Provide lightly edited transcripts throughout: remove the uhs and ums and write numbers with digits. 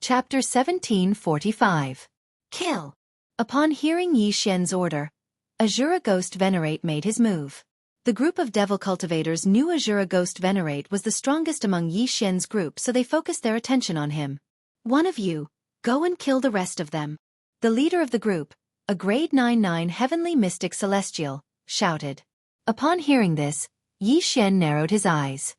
Chapter 1745. Kill. Upon hearing Yi Xian's order, Azura Ghost Venerate made his move. The group of devil cultivators knew Azura Ghost Venerate was the strongest among Yi Xian's group, so they focused their attention on him. One of you, go and kill the rest of them. The leader of the group, a grade 9 heavenly mystic celestial, shouted. Upon hearing this, Yi Xian narrowed his eyes.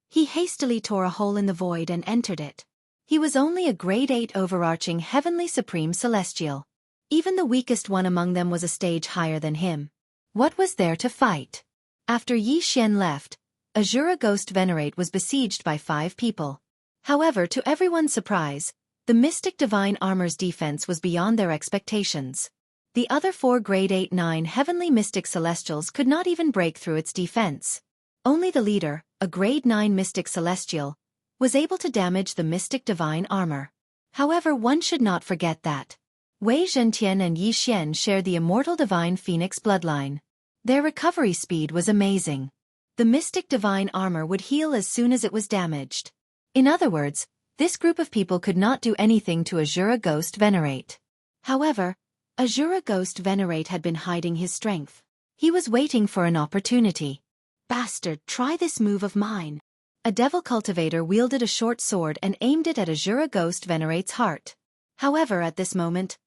He hastily tore a hole in the void and entered it. He was only a grade 8 overarching heavenly supreme celestial. Even the weakest one among them was a stage higher than him. What was there to fight? After Yi Xian left, Azura Ghost Venerate was besieged by 5 people. However, to everyone's surprise, the Mystic Divine Armor's defense was beyond their expectations. The other 4 grade 8-9 heavenly mystic celestials could not even break through its defense. Only the leader, a grade 9 mystic celestial, was able to damage the Mystic Divine Armor. However, one should not forget that Wei Zhentian and Yi Xian shared the immortal Divine Phoenix bloodline. Their recovery speed was amazing. The Mystic Divine Armor would heal as soon as it was damaged. In other words, this group of people could not do anything to Azura Ghost Venerate. However, Azura Ghost Venerate had been hiding his strength. He was waiting for an opportunity. Bastard, try this move of mine. A devil cultivator wielded a short sword and aimed it at Azura Ghost Venerate's heart. However, at this moment,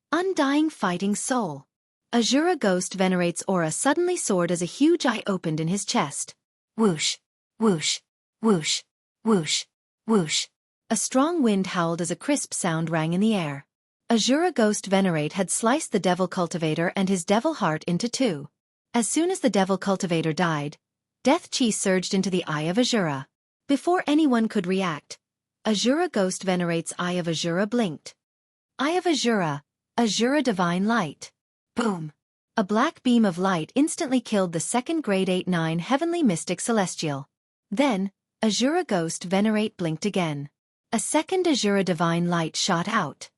undying fighting soul. Azura Ghost Venerate's aura suddenly soared as a huge eye opened in his chest. Whoosh, whoosh, whoosh, whoosh, whoosh. A strong wind howled as a crisp sound rang in the air. Azura Ghost Venerate had sliced the devil cultivator and his devil heart into 2. As soon as the devil cultivator died, death chi surged into the eye of Azura. Before anyone could react, Azura Ghost Venerate's eye of Azura blinked. Eye of Azura, Azura Divine Light. Boom! A black beam of light instantly killed the second grade 8-9 heavenly mystic celestial. Then, Azura Ghost Venerate blinked again. A second Azura Divine Light shot out.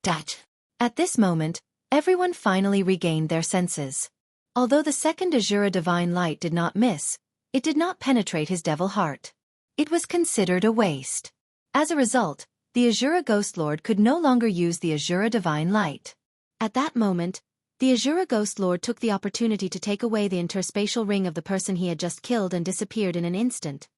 Dat. At this moment, everyone finally regained their senses. Although the second Azura Divine Light did not miss, it did not penetrate his devil heart. It was considered a waste. As a result, the Azura Ghost Lord could no longer use the Azura Divine Light. At that moment, the Azura Ghost Lord took the opportunity to take away the interspatial ring of the person he had just killed and disappeared in an instant.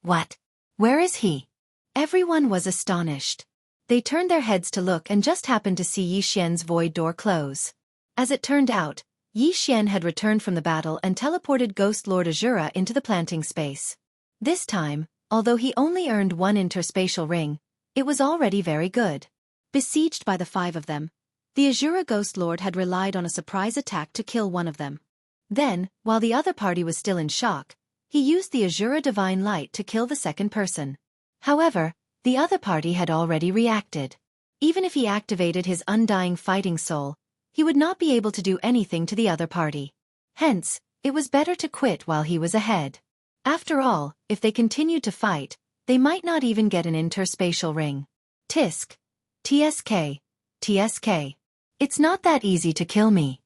What? Where is he? Everyone was astonished. They turned their heads to look and just happened to see Yi Xian's void door close. As it turned out, Yi Xian had returned from the battle and teleported Ghost Lord Azura into the planting space. This time, although he only earned 1 interspatial ring, it was already very good. Besieged by the 5 of them, the Azura Ghost Lord had relied on a surprise attack to kill one of them. Then, while the other party was still in shock, he used the Azura Divine Light to kill the second person. However, the other party had already reacted. Even if he activated his undying fighting soul, he would not be able to do anything to the other party. Hence, it was better to quit while he was ahead. After all, if they continued to fight, they might not even get an interspatial ring. Tisk. TSK. TSK. It's not that easy to kill me.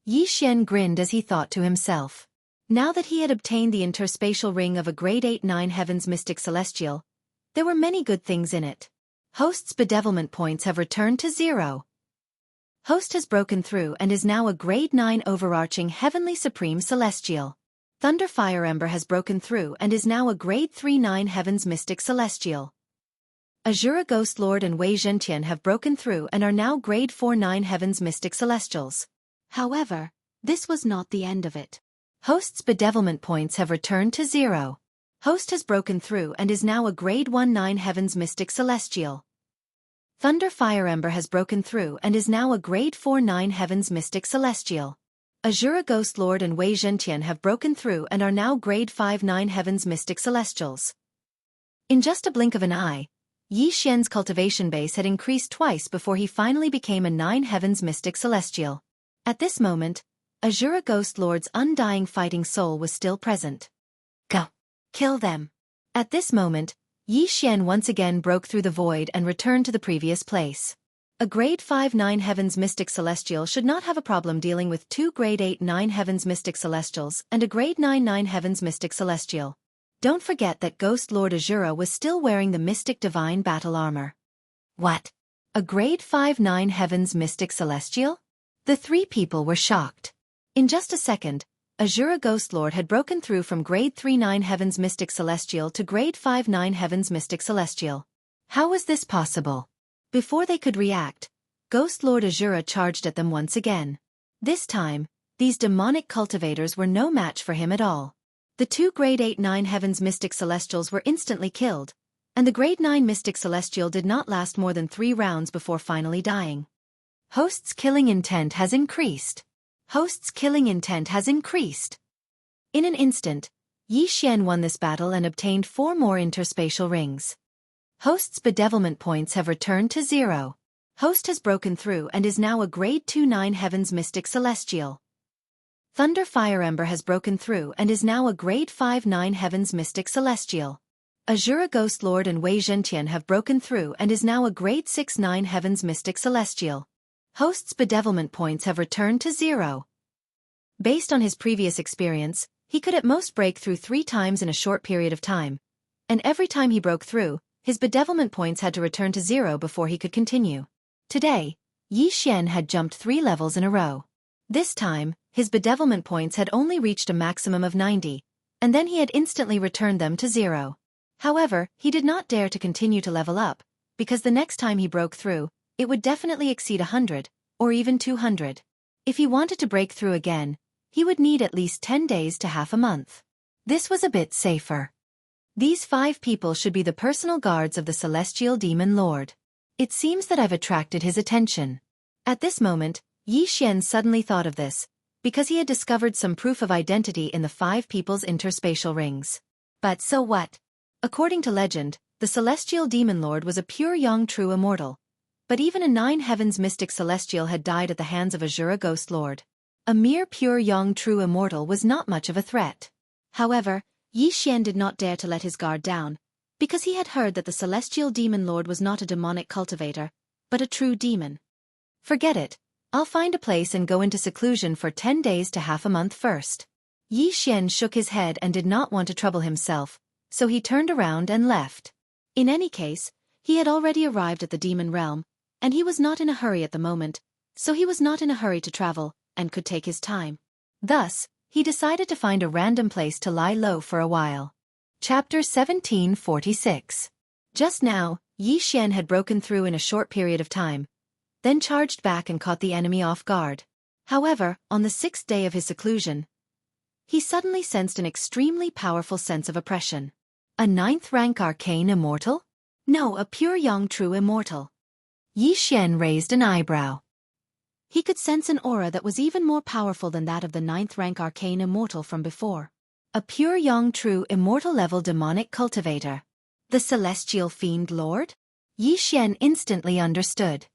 Yi Xian grinned as he thought to himself. Now that he had obtained the interspatial ring of a grade 8-9 heavens mystic celestial, there were many good things in it. Host's bedevilment points have returned to 0. Host has broken through and is now a grade 9 overarching heavenly supreme celestial. Thunder Fire Ember has broken through and is now a grade 3-9 heavens mystic celestial. Azura Ghost Lord and Wei Zhentian have broken through and are now grade 4-9 heavens mystic celestials. However, this was not the end of it. Host's bedevilment points have returned to 0. Host has broken through and is now a grade 1-9 heavens mystic celestial. Thunder Fire Ember has broken through and is now a grade 4-9 heavens mystic celestial. Azura Ghost Lord and Wei Zhentian have broken through and are now grade 5-9 heavens mystic celestials. In just a blink of an eye, Yi Xian's cultivation base had increased twice before he finally became a 9 heavens mystic celestial. At this moment, Azura Ghost Lord's undying fighting soul was still present. Go. Kill them. At this moment, Yi Xian once again broke through the void and returned to the previous place. A grade 5-9 heavens mystic celestial should not have a problem dealing with 2 grade 8-9 heavens mystic celestials and a grade 9-9 heavens mystic celestial. Don't forget that Ghost Lord Azura was still wearing the mystic divine battle armor. What? A grade 5-9 Heaven's Mystic Celestial? The three people were shocked. In just a second, Azura Ghost Lord had broken through from grade 3-9 Heaven's Mystic Celestial to grade 5-9 Heaven's Mystic Celestial. How was this possible? Before they could react, Ghost Lord Azura charged at them once again. This time, these demonic cultivators were no match for him at all. The two grade 8-9 Heaven's Mystic Celestials were instantly killed, and the grade 9 Mystic Celestial did not last more than 3 rounds before finally dying. Host's killing intent has increased. Host's killing intent has increased. In an instant, Yi Xian won this battle and obtained 4 more interspatial rings. Host's bedevilment points have returned to 0. Host has broken through and is now a grade 2-9 Heaven's Mystic Celestial. Thunder Fire Ember has broken through and is now a grade 5-9 Heaven's Mystic Celestial. Azura Ghost Lord and Wei Zhentian have broken through and is now a grade 6-9 Heaven's Mystic Celestial. Host's bedevilment points have returned to 0. Based on his previous experience, he could at most break through 3 times in a short period of time, and every time he broke through, his bedevilment points had to return to 0 before he could continue. Today, Yi Xian had jumped 3 levels in a row. This time, his bedevilment points had only reached a maximum of 90, and then he had instantly returned them to 0. However, he did not dare to continue to level up, because the next time he broke through, it would definitely exceed 100, or even 200. If he wanted to break through again, he would need at least 10 days to half a month. This was a bit safer. These 5 people should be the personal guards of the Celestial Demon Lord. It seems that I've attracted his attention. At this moment, Yi Xian suddenly thought of this, because he had discovered some proof of identity in the 5 people's interspatial rings. But so what? According to legend, the Celestial Demon Lord was a pure young true immortal. But even a 9 Heaven's Mystic Celestial had died at the hands of Azura Ghost Lord. A mere pure young true immortal was not much of a threat. However, Yi Xian did not dare to let his guard down, because he had heard that the Celestial Demon Lord was not a demonic cultivator, but a true demon. Forget it. I'll find a place and go into seclusion for 10 days to half a month first. Yi Xian shook his head and did not want to trouble himself, so he turned around and left. In any case, he had already arrived at the demon realm, and he was not in a hurry at the moment, so he was not in a hurry to travel, and could take his time. Thus, he decided to find a random place to lie low for a while. Chapter 1746. Just now, Yi Xian had broken through in a short period of time, then charged back and caught the enemy off guard. However, on the 6th day of his seclusion, he suddenly sensed an extremely powerful sense of oppression. A 9th rank arcane immortal? No, a pure young true immortal. Yi Xian raised an eyebrow. He could sense an aura that was even more powerful than that of the 9th rank arcane immortal from before. A pure young true immortal level demonic cultivator. The Celestial Fiend Lord? Yi Xian instantly understood.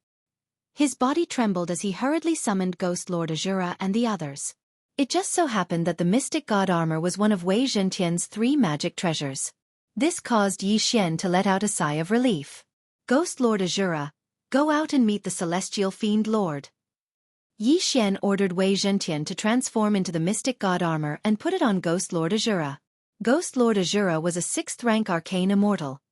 His body trembled as he hurriedly summoned Ghost Lord Azura and the others. It just so happened that the Mystic God armor was one of Wei Zhentian's 3 magic treasures. This caused Yi Xian to let out a sigh of relief. Ghost Lord Azura, go out and meet the Celestial Fiend Lord. Yi Xian ordered Wei Zhentian to transform into the Mystic God armor and put it on Ghost Lord Azura. Ghost Lord Azura was a 6th rank arcane immortal,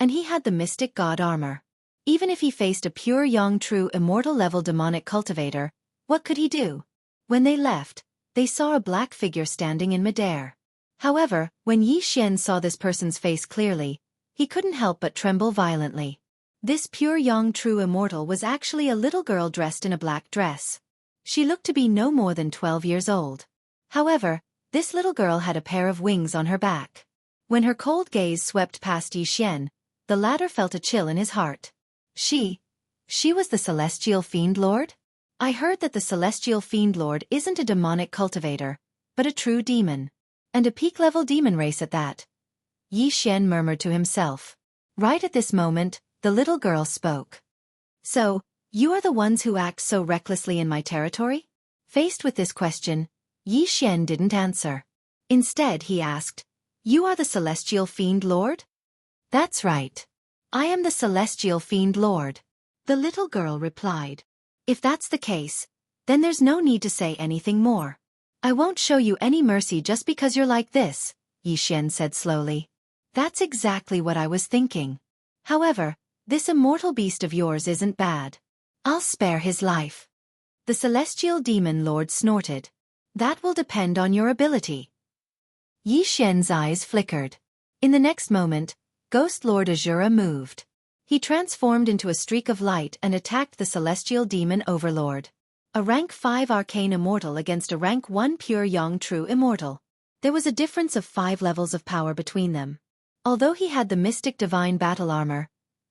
and he had the Mystic God armor. Even if he faced a pure young true immortal level demonic cultivator, what could he do? When they left, they saw a black figure standing in midair. However, when Yi Xian saw this person's face clearly, he couldn't help but tremble violently. This pure young true immortal was actually a little girl dressed in a black dress. She looked to be no more than 12 years old. However, this little girl had a pair of wings on her back. When her cold gaze swept past Yi Xian, the latter felt a chill in his heart. She was the Celestial Fiend Lord? I heard that the Celestial Fiend Lord isn't a demonic cultivator, but a true demon. And a peak-level demon race at that. Yi Xian murmured to himself. Right at this moment, the little girl spoke. So, you are the ones who act so recklessly in my territory? Faced with this question, Yi Xian didn't answer. Instead, he asked, You are the Celestial Fiend Lord? That's right. I am the Celestial Fiend Lord. The little girl replied. If that's the case, then there's no need to say anything more. I won't show you any mercy just because you're like this, Yi Xian said slowly. That's exactly what I was thinking. However, This immortal beast of yours isn't bad. I'll spare his life. The celestial demon lord snorted. That will depend on your ability. Yi Xian's eyes flickered. In the next moment, Ghost Lord Azura moved. He transformed into a streak of light and attacked the celestial demon overlord. A rank 5 arcane immortal against a rank 1 pure yang true immortal. There was a difference of 5 levels of power between them. Although he had the mystic divine battle armor,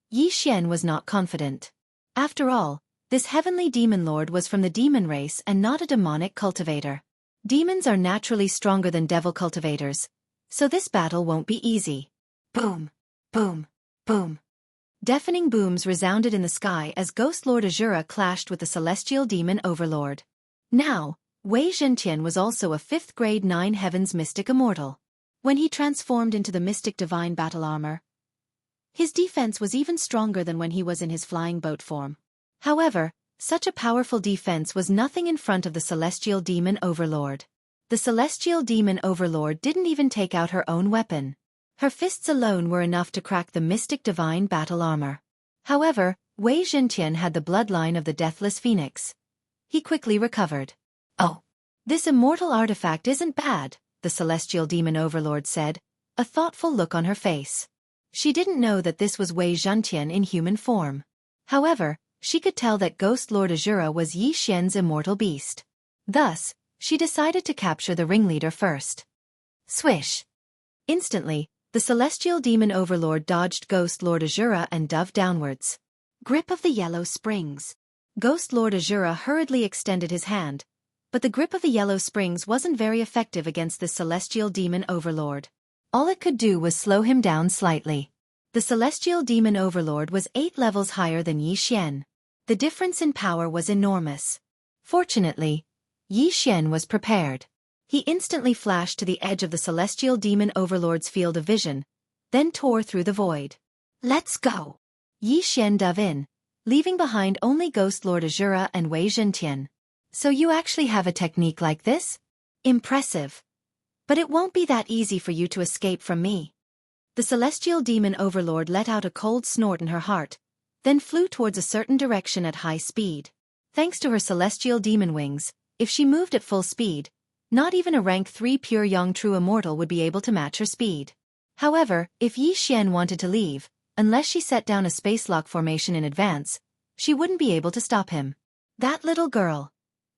Yi Xian was not confident. After all, this heavenly demon lord was from the demon race and not a demonic cultivator. Demons are naturally stronger than devil cultivators, so this battle won't be easy. Boom! Boom! Boom! Deafening booms resounded in the sky as Ghost Lord Azura clashed with the celestial demon overlord. Now, Wei Zhentian was also a 5th grade 9 heavens mystic immortal. When he transformed into the mystic divine battle armor, his defense was even stronger than when he was in his flying boat form. However, such a powerful defense was nothing in front of the celestial demon overlord. The celestial demon overlord didn't even take out her own weapon. Her fists alone were enough to crack the mystic divine battle armor. However, Wei Zhentian had the bloodline of the deathless phoenix. He quickly recovered. Oh, this immortal artifact isn't bad, the celestial demon overlord said, a thoughtful look on her face. She didn't know that this was Wei Zhentian in human form. However, she could tell that Ghost Lord Azura was Yi Xian's immortal beast. Thus, she decided to capture the ringleader first. Swish! Instantly, the celestial demon overlord dodged Ghost Lord Azura and dove downwards. Grip of the yellow springs. Ghost Lord Azura hurriedly extended his hand, but the grip of the yellow springs wasn't very effective against the celestial demon overlord. All it could do was slow him down slightly. The celestial demon overlord was 8 levels higher than Yi Xian. The difference in power was enormous. Fortunately, Yi Xian was prepared. He instantly flashed to the edge of the celestial demon overlord's field of vision, then tore through the void. Let's go! Yi Xian dove in, leaving behind only Ghost Lord Azura and Wei Zhentian. So you actually have a technique like this? Impressive. But it won't be that easy for you to escape from me. The celestial demon overlord let out a cold snort in her heart, then flew towards a certain direction at high speed. Thanks to her celestial demon wings, if she moved at full speed, not even a rank 3 pure yang true immortal would be able to match her speed. However, if Yi Xian wanted to leave, unless she set down a spacelock formation in advance, she wouldn't be able to stop him. That little girl.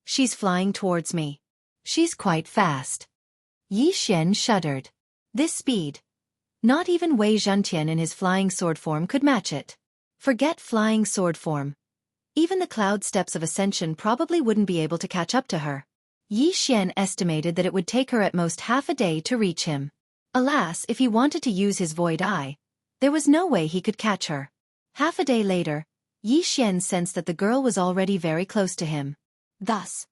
She's flying towards me. She's quite fast. Yi Xian shuddered. This speed. Not even Wei Zhentian in his flying sword form could match it. Forget flying sword form. Even the cloud steps of ascension probably wouldn't be able to catch up to her. Yi Xian estimated that it would take her at most half a day to reach him. Alas, if he wanted to use his void eye, there was no way he could catch her. Half a day later, Yi Xian sensed that the girl was already very close to him. Thus,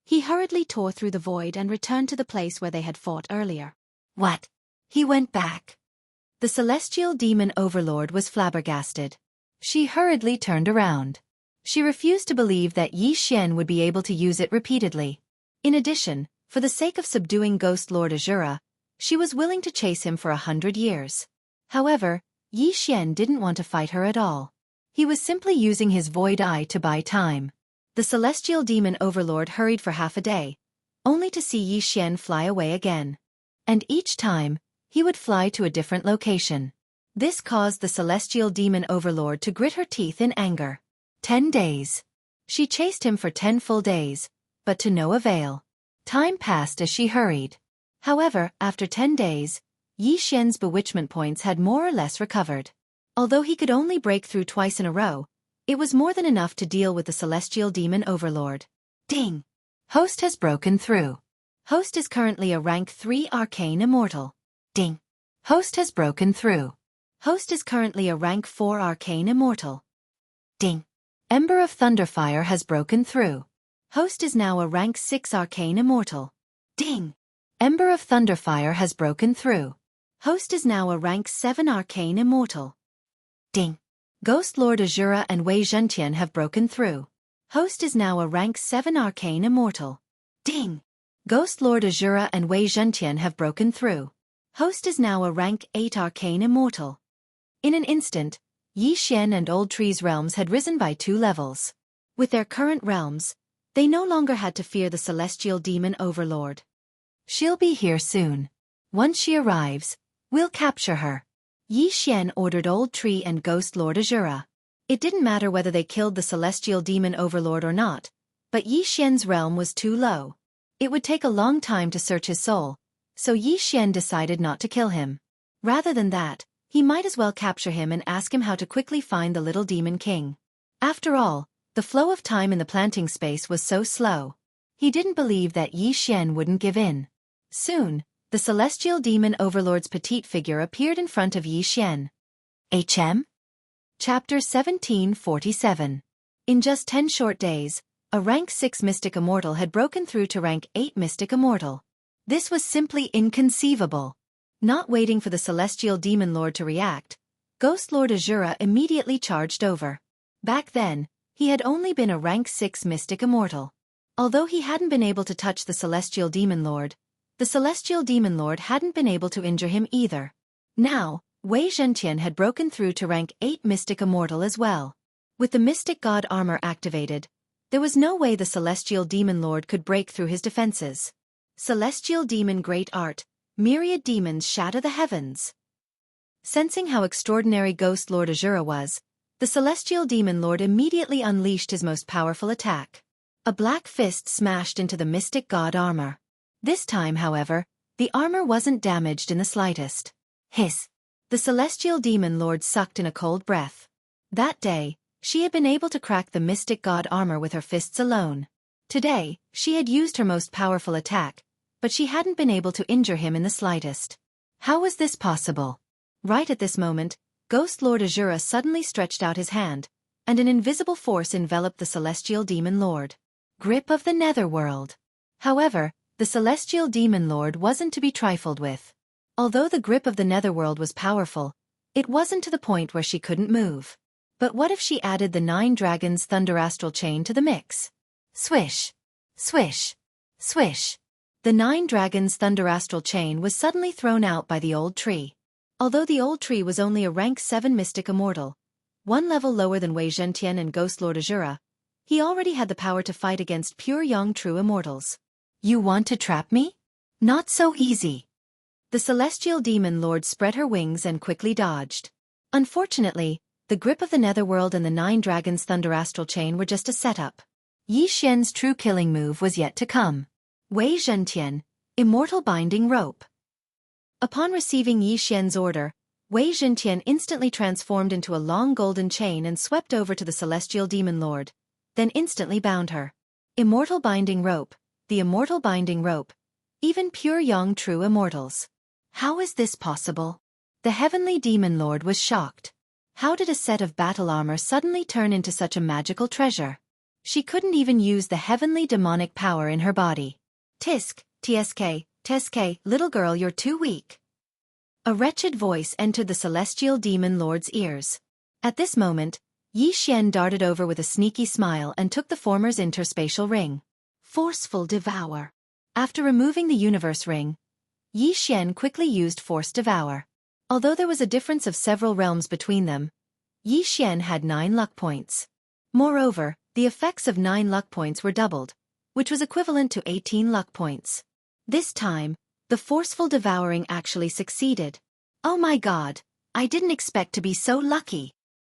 he hurriedly tore through the void and returned to the place where they had fought earlier. What? He went back. The celestial demon overlord was flabbergasted. She hurriedly turned around. She refused to believe that Yi Xian would be able to use it repeatedly. In addition, for the sake of subduing Ghost Lord Azura, she was willing to chase him for 100 years. However, Yi Xian didn't want to fight her at all. He was simply using his void eye to buy time. The celestial demon overlord hurried for half a day, only to see Yi Xian fly away again. And each time, he would fly to a different location. This caused the celestial demon overlord to grit her teeth in anger. 10 days. She chased him for 10 full days, but to no avail. Time passed as she hurried. However, after 10 days, Yi Xian's bewitchment points had more or less recovered. Although he could only break through twice in a row, it was more than enough to deal with the celestial demon overlord. Ding! Host has broken through. Host is currently a rank 3 arcane immortal. Ding! Host has broken through. Host is currently a rank 4 arcane immortal. Ding! Ember of Thunderfire has broken through. Host is now a rank 6 arcane immortal. Ding! Ember of Thunderfire has broken through. Host is now a rank 7 arcane immortal. Ding! Ghost Lord Azura and Wei Zhentian have broken through. Host is now a rank 7 arcane immortal. Ding! Ghost Lord Azura and Wei Zhentian have broken through. Host is now a rank 8 arcane immortal. In an instant, Yi Xian and Old Tree's realms had risen by 2 levels. With their current realms, they no longer had to fear the celestial demon overlord. She'll be here soon. Once she arrives, we'll capture her. Yi Xian ordered Old Tree and Ghost Lord Azura. It didn't matter whether they killed the celestial demon overlord or not, but Yi Xian's realm was too low. It would take a long time to search his soul, so Yi Xian decided not to kill him. Rather than that, he might as well capture him and ask him how to quickly find the little demon king. After all, the flow of time in the planting space was so slow. He didn't believe that Yi Xian wouldn't give in. Soon, the celestial demon overlord's petite figure appeared in front of Yi Xian. HM? Chapter 1747. In just 10 short days, a rank 6 mystic immortal had broken through to rank 8 mystic immortal. This was simply inconceivable. Not waiting for the celestial demon lord to react, Ghost Lord Azura immediately charged over. Back then, he had only been a rank 6 mystic immortal. Although he hadn't been able to touch the celestial demon lord, the celestial demon lord hadn't been able to injure him either. Now, Wei Zhentian had broken through to rank 8 mystic immortal as well. With the mystic god armor activated, there was no way the celestial demon lord could break through his defenses. Celestial demon great art, myriad demons shatter the heavens. Sensing how extraordinary Ghost Lord Azura was, the celestial demon lord immediately unleashed his most powerful attack. A black fist smashed into the mystic god armor. This time, however, the armor wasn't damaged in the slightest. Hiss! The celestial demon lord sucked in a cold breath. That day, she had been able to crack the mystic god armor with her fists alone. Today, she had used her most powerful attack, but she hadn't been able to injure him in the slightest. How was this possible? Right at this moment, Ghost Lord Azura suddenly stretched out his hand, and an invisible force enveloped the celestial demon lord. Grip of the Netherworld. However, the celestial demon lord wasn't to be trifled with. Although the grip of the Netherworld was powerful, it wasn't to the point where she couldn't move. But what if she added the 9 dragons thunder astral chain to the mix? Swish! Swish! Swish! The 9 dragons thunder astral chain was suddenly thrown out by the old tree. Although the old tree was only a rank 7 mystic immortal, 1 level lower than Wei Zhentian and Ghost Lord Azura, he already had the power to fight against pure young true immortals. You want to trap me? Not so easy. The celestial demon lord spread her wings and quickly dodged. Unfortunately, the grip of the Netherworld and the 9 dragons thunder astral chain were just a setup. Yi Xian's true killing move was yet to come. Wei Zhentian, Immortal Binding Rope. Upon receiving Yi Xian's order, Wei Zhentian instantly transformed into a long golden chain and swept over to the celestial demon lord, then instantly bound her. Immortal Binding Rope, the Immortal Binding Rope. Even pure young true immortals. How is this possible? The heavenly demon lord was shocked. How did a set of battle armor suddenly turn into such a magical treasure? She couldn't even use the heavenly demonic power in her body. Tisk, tsk, little girl, you're too weak. A wretched voice entered the celestial demon lord's ears. At this moment, Yi Xian darted over with a sneaky smile and took the former's interspatial ring. Forceful Devour. After removing the universe ring, Yi Xian quickly used Force Devour. Although there was a difference of several realms between them, Yi Xian had 9 luck points. Moreover, the effects of 9 luck points were doubled, which was equivalent to 18 luck points. This time, the forceful devouring actually succeeded. Oh my god, I didn't expect to be so lucky.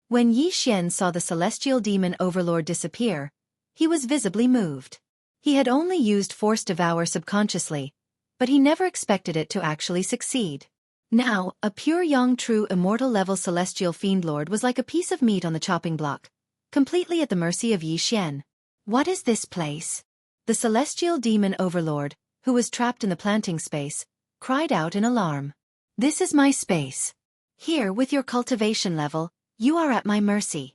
When Yi Xian saw the celestial demon overlord disappear, he was visibly moved. He had only used Force Devour subconsciously, but he never expected it to actually succeed. Now, a pure young true immortal level celestial fiend lord was like a piece of meat on the chopping block, completely at the mercy of Yi Xian. What is this place? The celestial demon overlord, who was trapped in the planting space, cried out in alarm. This is my space. Here, with your cultivation level, you are at my mercy.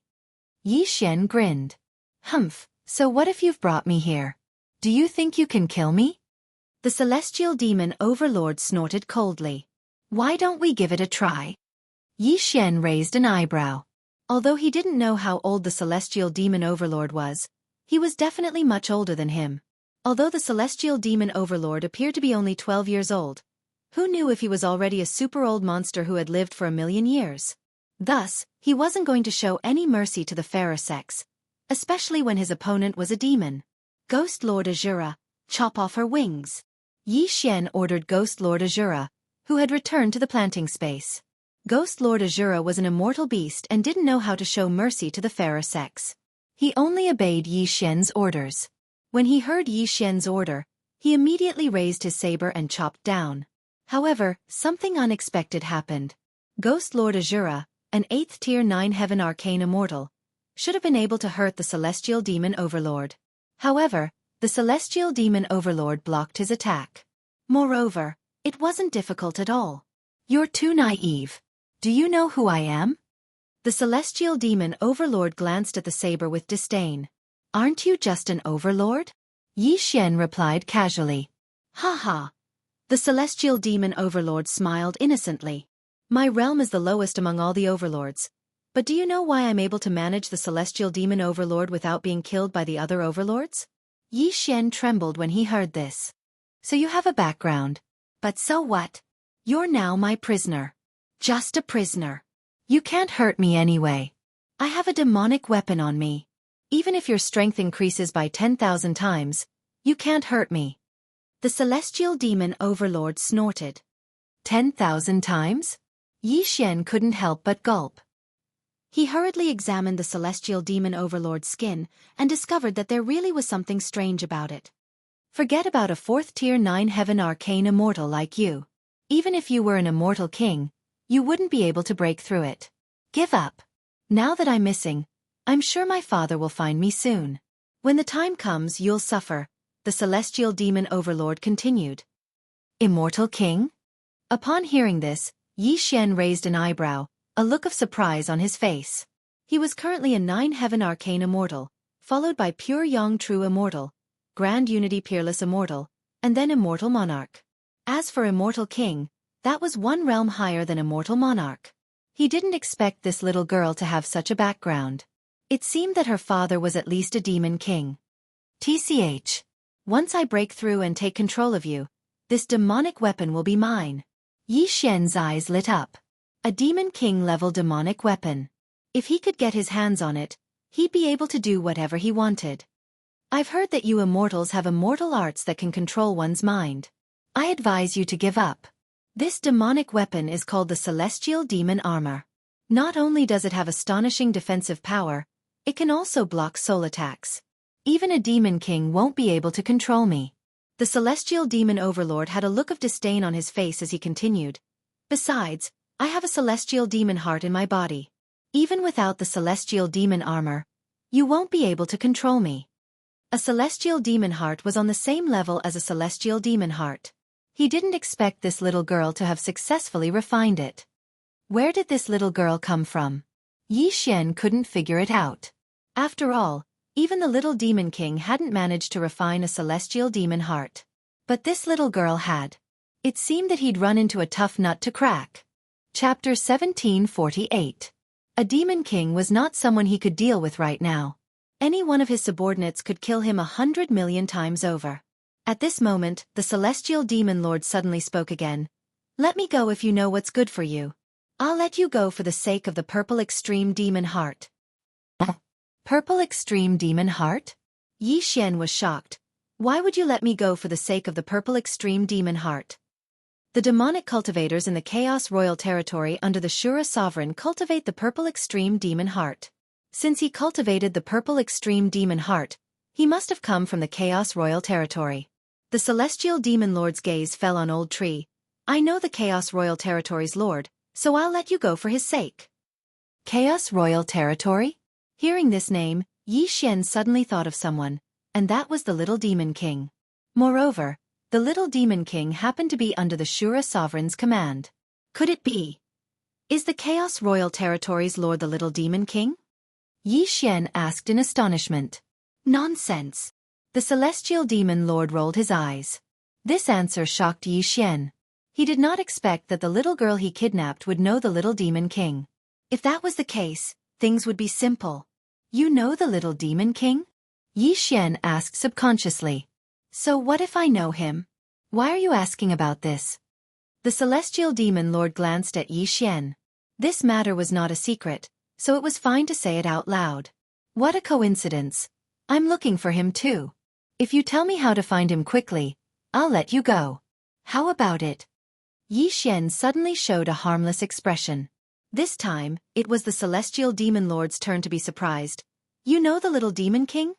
Yi Xian grinned. Humph, so what if you've brought me here? Do you think you can kill me? The celestial demon overlord snorted coldly. Why don't we give it a try? Yi Xian raised an eyebrow. Although he didn't know how old the celestial demon overlord was, he was definitely much older than him. Although the celestial demon overlord appeared to be only 12 years old, who knew if he was already a super old monster who had lived for 1,000,000 years? Thus, he wasn't going to show any mercy to the fairer sex, especially when his opponent was a demon. Ghost Lord Azura, chop off her wings. Yi Xian ordered Ghost Lord Azura, who had returned to the planting space. Ghost Lord Azura was an immortal beast and didn't know how to show mercy to the fairer sex. He only obeyed Yi Xian's orders. When he heard Yi Xian's order, he immediately raised his saber and chopped down. However, something unexpected happened. Ghost Lord Azura, an 8th Tier 9 Heaven Arcane Immortal, should have been able to hurt the Celestial Demon Overlord. However, the Celestial Demon Overlord blocked his attack. Moreover, it wasn't difficult at all. You're too naive. Do you know who I am? The Celestial Demon Overlord glanced at the saber with disdain. Aren't you just an overlord? Yi Xian replied casually. Ha ha. The Celestial Demon Overlord smiled innocently. My realm is the lowest among all the overlords. But do you know why I'm able to manage the Celestial Demon Overlord without being killed by the other overlords? Yi Xian trembled when he heard this. So you have a background. But so what? You're now my prisoner. Just a prisoner. You can't hurt me anyway. I have a demonic weapon on me. Even if your strength increases by 10,000 times, you can't hurt me. The Celestial Demon Overlord snorted. 10,000 times? Yi Xian couldn't help but gulp. He hurriedly examined the Celestial Demon Overlord's skin and discovered that there really was something strange about it. Forget about a 4th Tier 9 Heaven Arcane Immortal like you. Even if you were an immortal king, you wouldn't be able to break through it. Give up. Now that I'm missing, I'm sure my father will find me soon. When the time comes, you'll suffer, the Celestial Demon Overlord continued. Immortal king? Upon hearing this, Yi Xian raised an eyebrow, a look of surprise on his face. He was currently a 9 Heaven Arcane Immortal, followed by Pure Yang True Immortal, Grand Unity Peerless Immortal, and then Immortal Monarch. As for Immortal King, that was one realm higher than Immortal Monarch. He didn't expect this little girl to have such a background. It seemed that her father was at least a demon king. TCH. Once I break through and take control of you, this demonic weapon will be mine. Yi Xian's eyes lit up. A demon king-level demonic weapon. If he could get his hands on it, he'd be able to do whatever he wanted. I've heard that you immortals have immortal arts that can control one's mind. I advise you to give up. This demonic weapon is called the Celestial Demon Armor. Not only does it have astonishing defensive power, it can also block soul attacks. Even a demon king won't be able to control me. The Celestial Demon Overlord had a look of disdain on his face as he continued. Besides, I have a Celestial Demon heart in my body. Even without the Celestial Demon Armor, you won't be able to control me. A Celestial Demon heart was on the same level as a Celestial Demon heart. He didn't expect this little girl to have successfully refined it. Where did this little girl come from? Yi Xian couldn't figure it out. After all, even the little demon king hadn't managed to refine a Celestial Demon heart. But this little girl had. It seemed that he'd run into a tough nut to crack. Chapter 1748. A demon king was not someone he could deal with right now. Any one of his subordinates could kill him 100 million times over. At this moment, the Celestial Demon Lord suddenly spoke again. Let me go if you know what's good for you. I'll let you go for the sake of the Purple Extreme Demon Heart. Purple Extreme Demon Heart? Yi Xian was shocked. Why would you let me go for the sake of the Purple Extreme Demon Heart? The demonic cultivators in the Chaos Royal Territory under the Shura Sovereign cultivate the Purple Extreme Demon Heart. Since he cultivated the Purple Extreme Demon Heart, he must have come from the Chaos Royal Territory. The Celestial Demon Lord's gaze fell on Old Tree. I know the Chaos Royal Territory's lord, so I'll let you go for his sake. Chaos Royal Territory? Hearing this name, Yi Xian suddenly thought of someone, and that was the Little Demon King. Moreover, the Little Demon King happened to be under the Shura Sovereign's command. Could it be? Is the Chaos Royal Territory's lord the Little Demon King? Yi Xian asked in astonishment. Nonsense. The Celestial Demon Lord rolled his eyes. This answer shocked Yi Xian. He did not expect that the little girl he kidnapped would know the Little Demon King. If that was the case, things would be simple. You know the Little Demon King? Yi Xian asked subconsciously. So what if I know him? Why are you asking about this? The Celestial Demon Lord glanced at Yi Xian. This matter was not a secret, so it was fine to say it out loud. What a coincidence. I'm looking for him too. If you tell me how to find him quickly, I'll let you go. How about it? Yi Xian suddenly showed a harmless expression. This time, it was the celestial demon lord's turn to be surprised. You know the little demon king?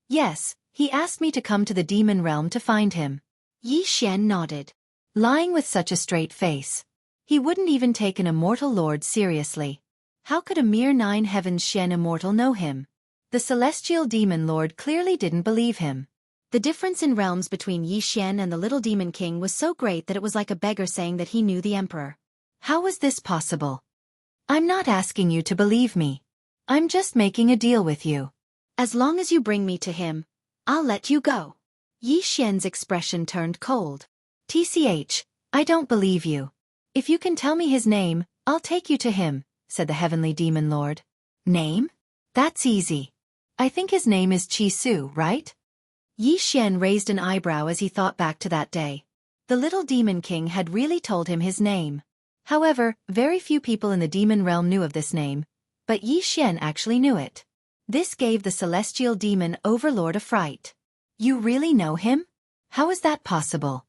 Yes, he asked me to come to the demon realm to find him. Yi Xian nodded. Lying with such a straight face. He wouldn't even take an immortal lord seriously. How could a mere 9 heavens Xian immortal know him? The celestial demon lord clearly didn't believe him. The difference in realms between Yi Xian and the little demon king was so great that it was like a beggar saying that he knew the emperor. How was this possible? I'm not asking you to believe me. I'm just making a deal with you. As long as you bring me to him, I'll let you go. Yi Xian's expression turned cold. TCH, I don't believe you. If you can tell me his name, I'll take you to him, said the heavenly demon lord. Name? That's easy. I think his name is Chi Su, right? Yi Xian raised an eyebrow as he thought back to that day. The little demon king had really told him his name. However, very few people in the demon realm knew of this name, but Yi Xian actually knew it. This gave the celestial demon overlord a fright. You really know him? How is that possible?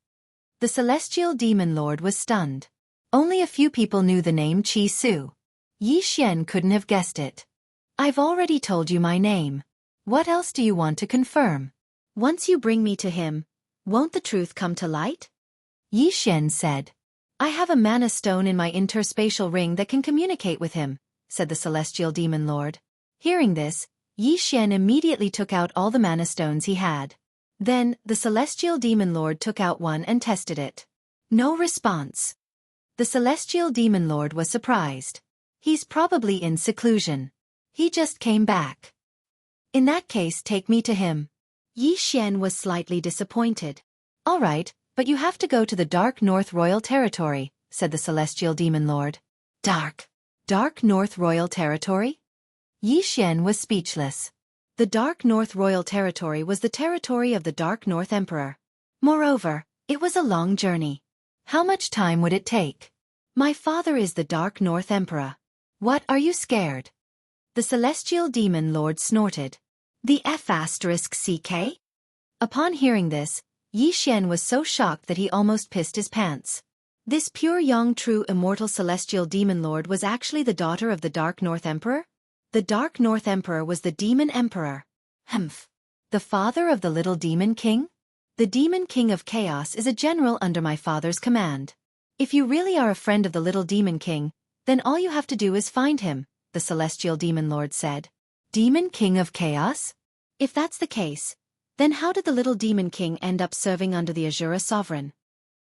The celestial demon lord was stunned. Only a few people knew the name Chi Su. Yi Xian couldn't have guessed it. I've already told you my name. What else do you want to confirm? Once you bring me to him, won't the truth come to light? Yi Xian said. I have a mana stone in my interspatial ring that can communicate with him, said the celestial demon lord. Hearing this, Yi Xian immediately took out all the mana stones he had. Then, the celestial demon lord took out one and tested it. No response. The celestial demon lord was surprised. He's probably in seclusion. He just came back. In that case, take me to him. Yi Xian was slightly disappointed. All right, but you have to go to the Dark North Royal Territory, said the celestial demon lord. Dark North Royal Territory? Yi Xian was speechless. The Dark North Royal Territory was the territory of the Dark North Emperor. Moreover, it was a long journey. How much time would it take? My father is the Dark North Emperor. What, are you scared? The celestial demon lord snorted. The F***CK? Upon hearing this, Yi Xian was so shocked that he almost pissed his pants. This pure young true immortal celestial demon lord was actually the daughter of the Dark North Emperor? The Dark North Emperor was the demon emperor. Humph. The father of the little demon king? The demon king of chaos is a general under my father's command. If you really are a friend of the little demon king, then all you have to do is find him, the celestial demon lord said. Demon king of chaos? If that's the case, then how did the little demon king end up serving under the Azura sovereign?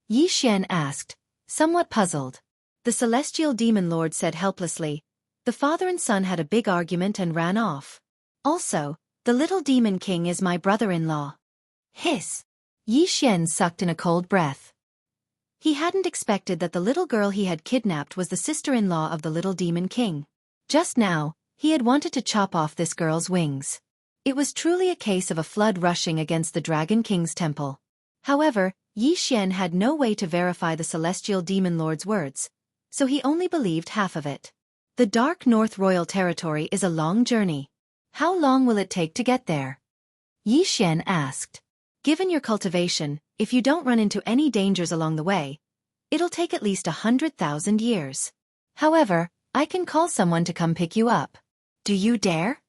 Yi Xian asked, somewhat puzzled. The celestial demon lord said helplessly, the father and son had a big argument and ran off. Also, the little demon king is my brother-in-law. Hiss. Yi Xian sucked in a cold breath. He hadn't expected that the little girl he had kidnapped was the sister-in-law of the little demon king. Just now, he had wanted to chop off this girl's wings. It was truly a case of a flood rushing against the Dragon King's temple. However, Yi Xian had no way to verify the celestial demon lord's words, so he only believed half of it. The Dark North Royal Territory is a long journey. How long will it take to get there? Yi Xian asked. Given your cultivation, if you don't run into any dangers along the way, it'll take at least 100,000 years. However, I can call someone to come pick you up. Do you dare?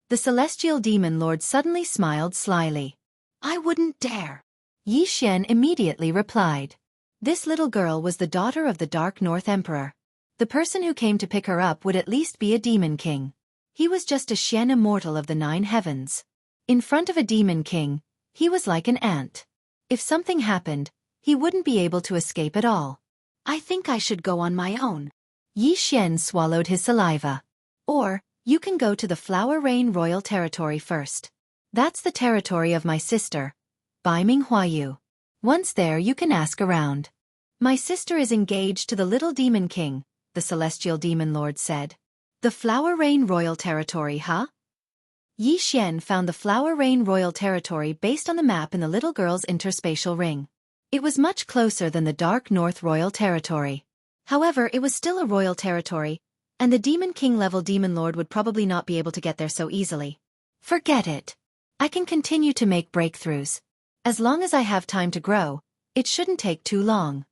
The celestial demon lord suddenly smiled slyly. I wouldn't dare. Yi Xian immediately replied. This little girl was the daughter of the Dark North Emperor. The person who came to pick her up would at least be a demon king. He was just a Xian immortal of the 9 heavens. In front of a demon king, he was like an ant. If something happened, he wouldn't be able to escape at all. I think I should go on my own. Yi Xian swallowed his saliva. Or, you can go to the Flower Rain Royal Territory first. That's the territory of my sister, Bai Ming Huayu. Once there you can ask around. My sister is engaged to the little demon king, the celestial demon lord said. The Flower Rain Royal Territory, huh? Yi Xian found the Flower Rain Royal Territory based on the map in the little girl's interspatial ring. It was much closer than the Dark North Royal Territory. However, it was still a royal territory, and the Demon King-level Demon Lord would probably not be able to get there so easily. Forget it. I can continue to make breakthroughs. As long as I have time to grow, it shouldn't take too long.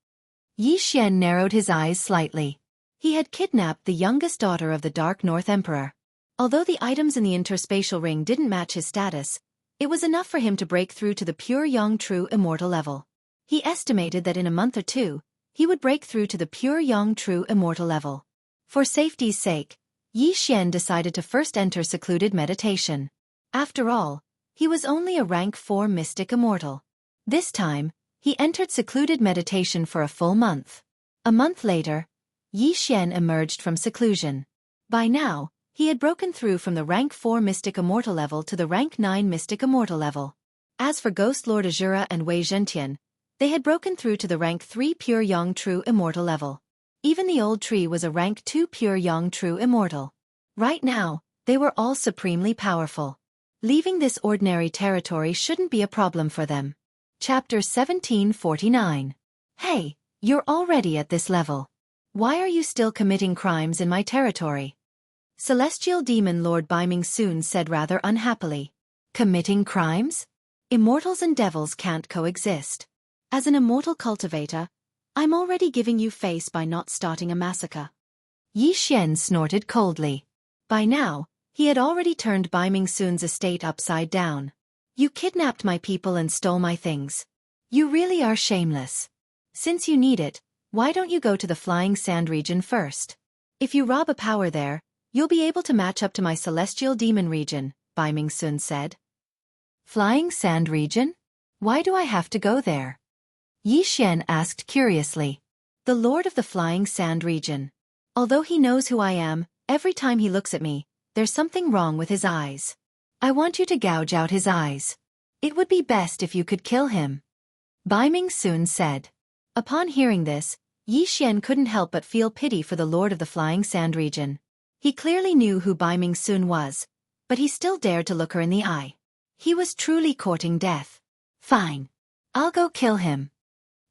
Yi Xian narrowed his eyes slightly. He had kidnapped the youngest daughter of the Dark North Emperor. Although the items in the interspatial ring didn't match his status, it was enough for him to break through to the pure Yang True Immortal level. He estimated that in a month or two, he would break through to the pure Yang True Immortal level. For safety's sake, Yi Xian decided to first enter secluded meditation. After all, he was only a rank 4 mystic immortal. This time, he entered secluded meditation for a full month. A month later, Yi Xian emerged from seclusion. By now, he had broken through from the rank 4 mystic immortal level to the rank 9 mystic immortal level. As for Ghost Lord Azura and Wei Zhentian, they had broken through to the rank 3 pure Yang True Immortal level. Even the old tree was a rank 2 pure Yang True Immortal. Right now, they were all supremely powerful. Leaving this ordinary territory shouldn't be a problem for them. Chapter 1749. Hey, you're already at this level. Why are you still committing crimes in my territory? Celestial Demon Lord Biming soon said rather unhappily. Committing crimes? Immortals and devils can't coexist. As an immortal cultivator, I'm already giving you face by not starting a massacre. Yi Xian snorted coldly. By now, he had already turned Biming Soon's estate upside down. You kidnapped my people and stole my things. You really are shameless. Since you need it, why don't you go to the Flying Sand region first? If you rob a power there, you'll be able to match up to my Celestial Demon region, Biming Soon said. Flying Sand region? Why do I have to go there? Yi Xian asked curiously. The Lord of the Flying Sand region. Although he knows who I am, every time he looks at me, there's something wrong with his eyes. I want you to gouge out his eyes. It would be best if you could kill him. Biming Soon said. Upon hearing this, Yi Xian couldn't help but feel pity for the Lord of the Flying Sand region. He clearly knew who Biming Soon was, but he still dared to look her in the eye. He was truly courting death. Fine. I'll go kill him.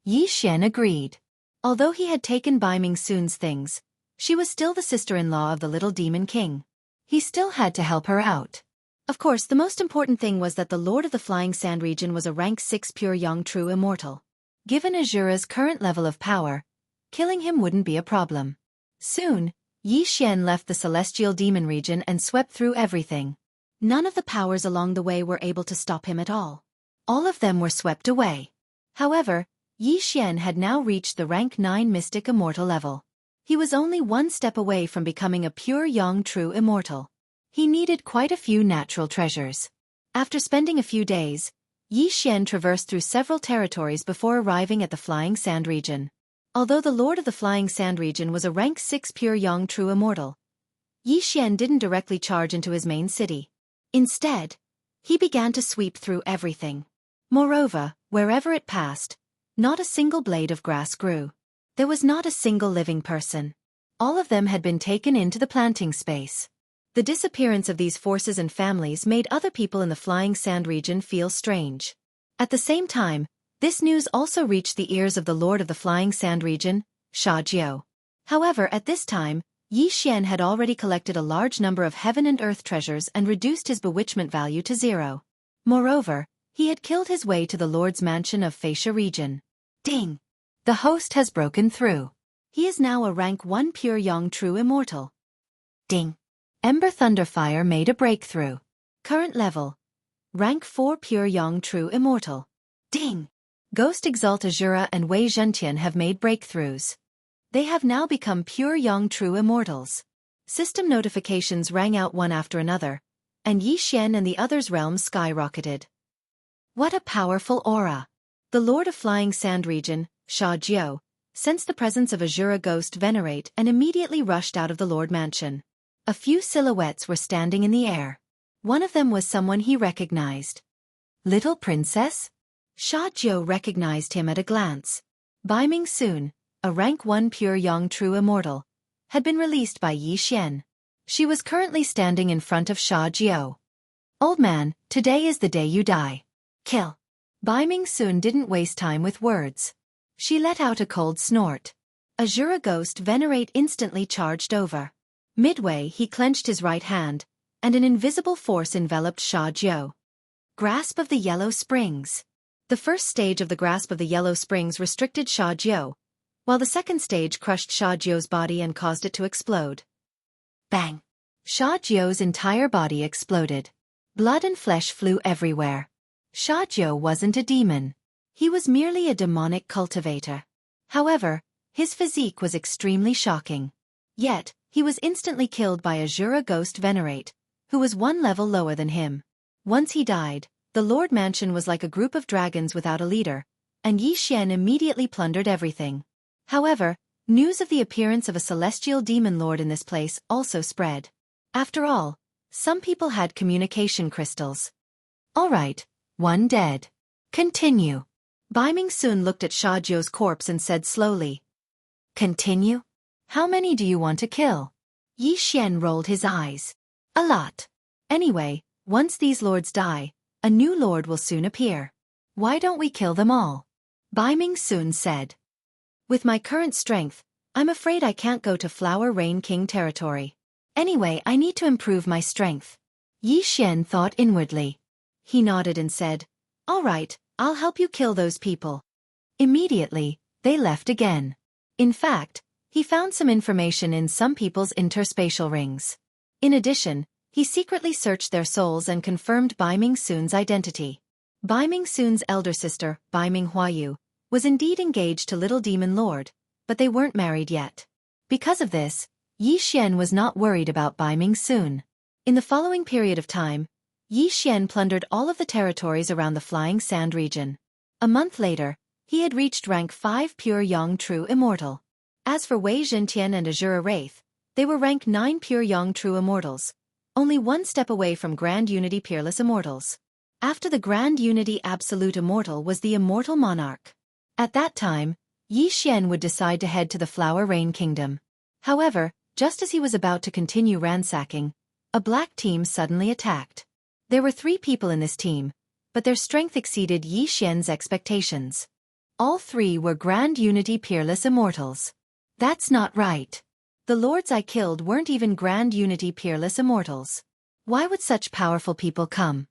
Yi Xian agreed. Although he had taken Biming Soon's things, she was still the sister-in-law of the little demon king. He still had to help her out. Of course, the most important thing was that the Lord of the Flying Sand region was a rank 6 pure Yang True Immortal. Given Azura's current level of power, killing him wouldn't be a problem. Soon, Yi Xian left the Celestial Demon region and swept through everything. None of the powers along the way were able to stop him at all. All of them were swept away. However, Yi Xian had now reached the rank 9 mystic immortal level. He was only one step away from becoming a pure Yang True Immortal. He needed quite a few natural treasures. After spending a few days, Yi Xian traversed through several territories before arriving at the Flying Sand region. Although the Lord of the Flying Sand region was a rank 6 pure Yang True Immortal, Yi Xian didn't directly charge into his main city. Instead, he began to sweep through everything. Moreover, wherever it passed, not a single blade of grass grew. There was not a single living person. All of them had been taken into the planting space. The disappearance of these forces and families made other people in the Flying Sand region feel strange. At the same time, this news also reached the ears of the Lord of the Flying Sand region, Xianxia. However, at this time, Yi Xian had already collected a large number of heaven and earth treasures and reduced his bewitchment value to 0. Moreover, he had killed his way to the Lord's mansion of Facia region. Ding! The host has broken through. He is now a rank 1 pure Yang True Immortal. Ding! Ember Thunderfire made a breakthrough. Current level. Rank 4 pure Yang True Immortal. Ding! Ghost Exalt Azura and Wei Zhentian have made breakthroughs. They have now become pure Yang True Immortals. System notifications rang out one after another, and Yi Xian and the others' realms skyrocketed. What a powerful aura! The Lord of Flying Sand region, Xianxia, sensed the presence of Azura Ghost Venerate and immediately rushed out of the Lord Mansion. A few silhouettes were standing in the air. One of them was someone he recognized. Little Princess? Xianxia recognized him at a glance. Biming Soon, a rank 1 pure Yang True Immortal, had been released by Yi Xian. She was currently standing in front of Xianxia. Old man, today is the day you die. Kill. Biming Soon didn't waste time with words. She let out a cold snort. Azura Ghost Venerate instantly charged over. Midway he clenched his right hand, and an invisible force enveloped Xianxia. Grasp of the Yellow Springs. The first stage of the Grasp of the Yellow Springs restricted Xianxia, while the second stage crushed Xianxia's body and caused it to explode. Bang! Xianxia's entire body exploded. Blood and flesh flew everywhere. Xianxia wasn't a demon. He was merely a demonic cultivator. However, his physique was extremely shocking. Yet, he was instantly killed by Azura Ghost Venerate, who was one level lower than him. Once he died, the Lord Mansion was like a group of dragons without a leader, and Yixian immediately plundered everything. However, news of the appearance of a celestial demon lord in this place also spread. After all, some people had communication crystals. Alright, one dead. Continue. Baiming soon looked at Xiaojiu's corpse and said slowly. Continue? How many do you want to kill? Yixian rolled his eyes. A lot. Anyway, once these lords die, a new lord will soon appear. Why don't we kill them all? Baiming soon said. With my current strength, I'm afraid I can't go to Flower Rain King territory. Anyway, I need to improve my strength. Yixian thought inwardly. He nodded and said, All right, I'll help you kill those people. Immediately, they left again. In fact, he found some information in some people's interspatial rings. In addition, he secretly searched their souls and confirmed Baiming Soon's identity. Baiming Soon's elder sister, Baiming Huayu, was indeed engaged to Little Demon Lord, but they weren't married yet. Because of this, Yixian was not worried about Baiming Soon. In the following period of time, Yixian plundered all of the territories around the Flying Sand region. A month later, he had reached rank 5 Pure Yang True Immortal. As for Wei Zhentian and Azura Wraith, they were rank 9 Pure Yang True Immortals, only one step away from Grand Unity Peerless Immortals. After the Grand Unity Absolute Immortal was the Immortal Monarch. At that time, Yixian would decide to head to the Flower Rain Kingdom. However, just as he was about to continue ransacking, a black team suddenly attacked. There were 3 people in this team, but their strength exceeded Yixian's expectations. All 3 were Grand Unity Peerless Immortals. That's not right. The lords I killed weren't even Grand Unity Peerless Immortals. Why would such powerful people come?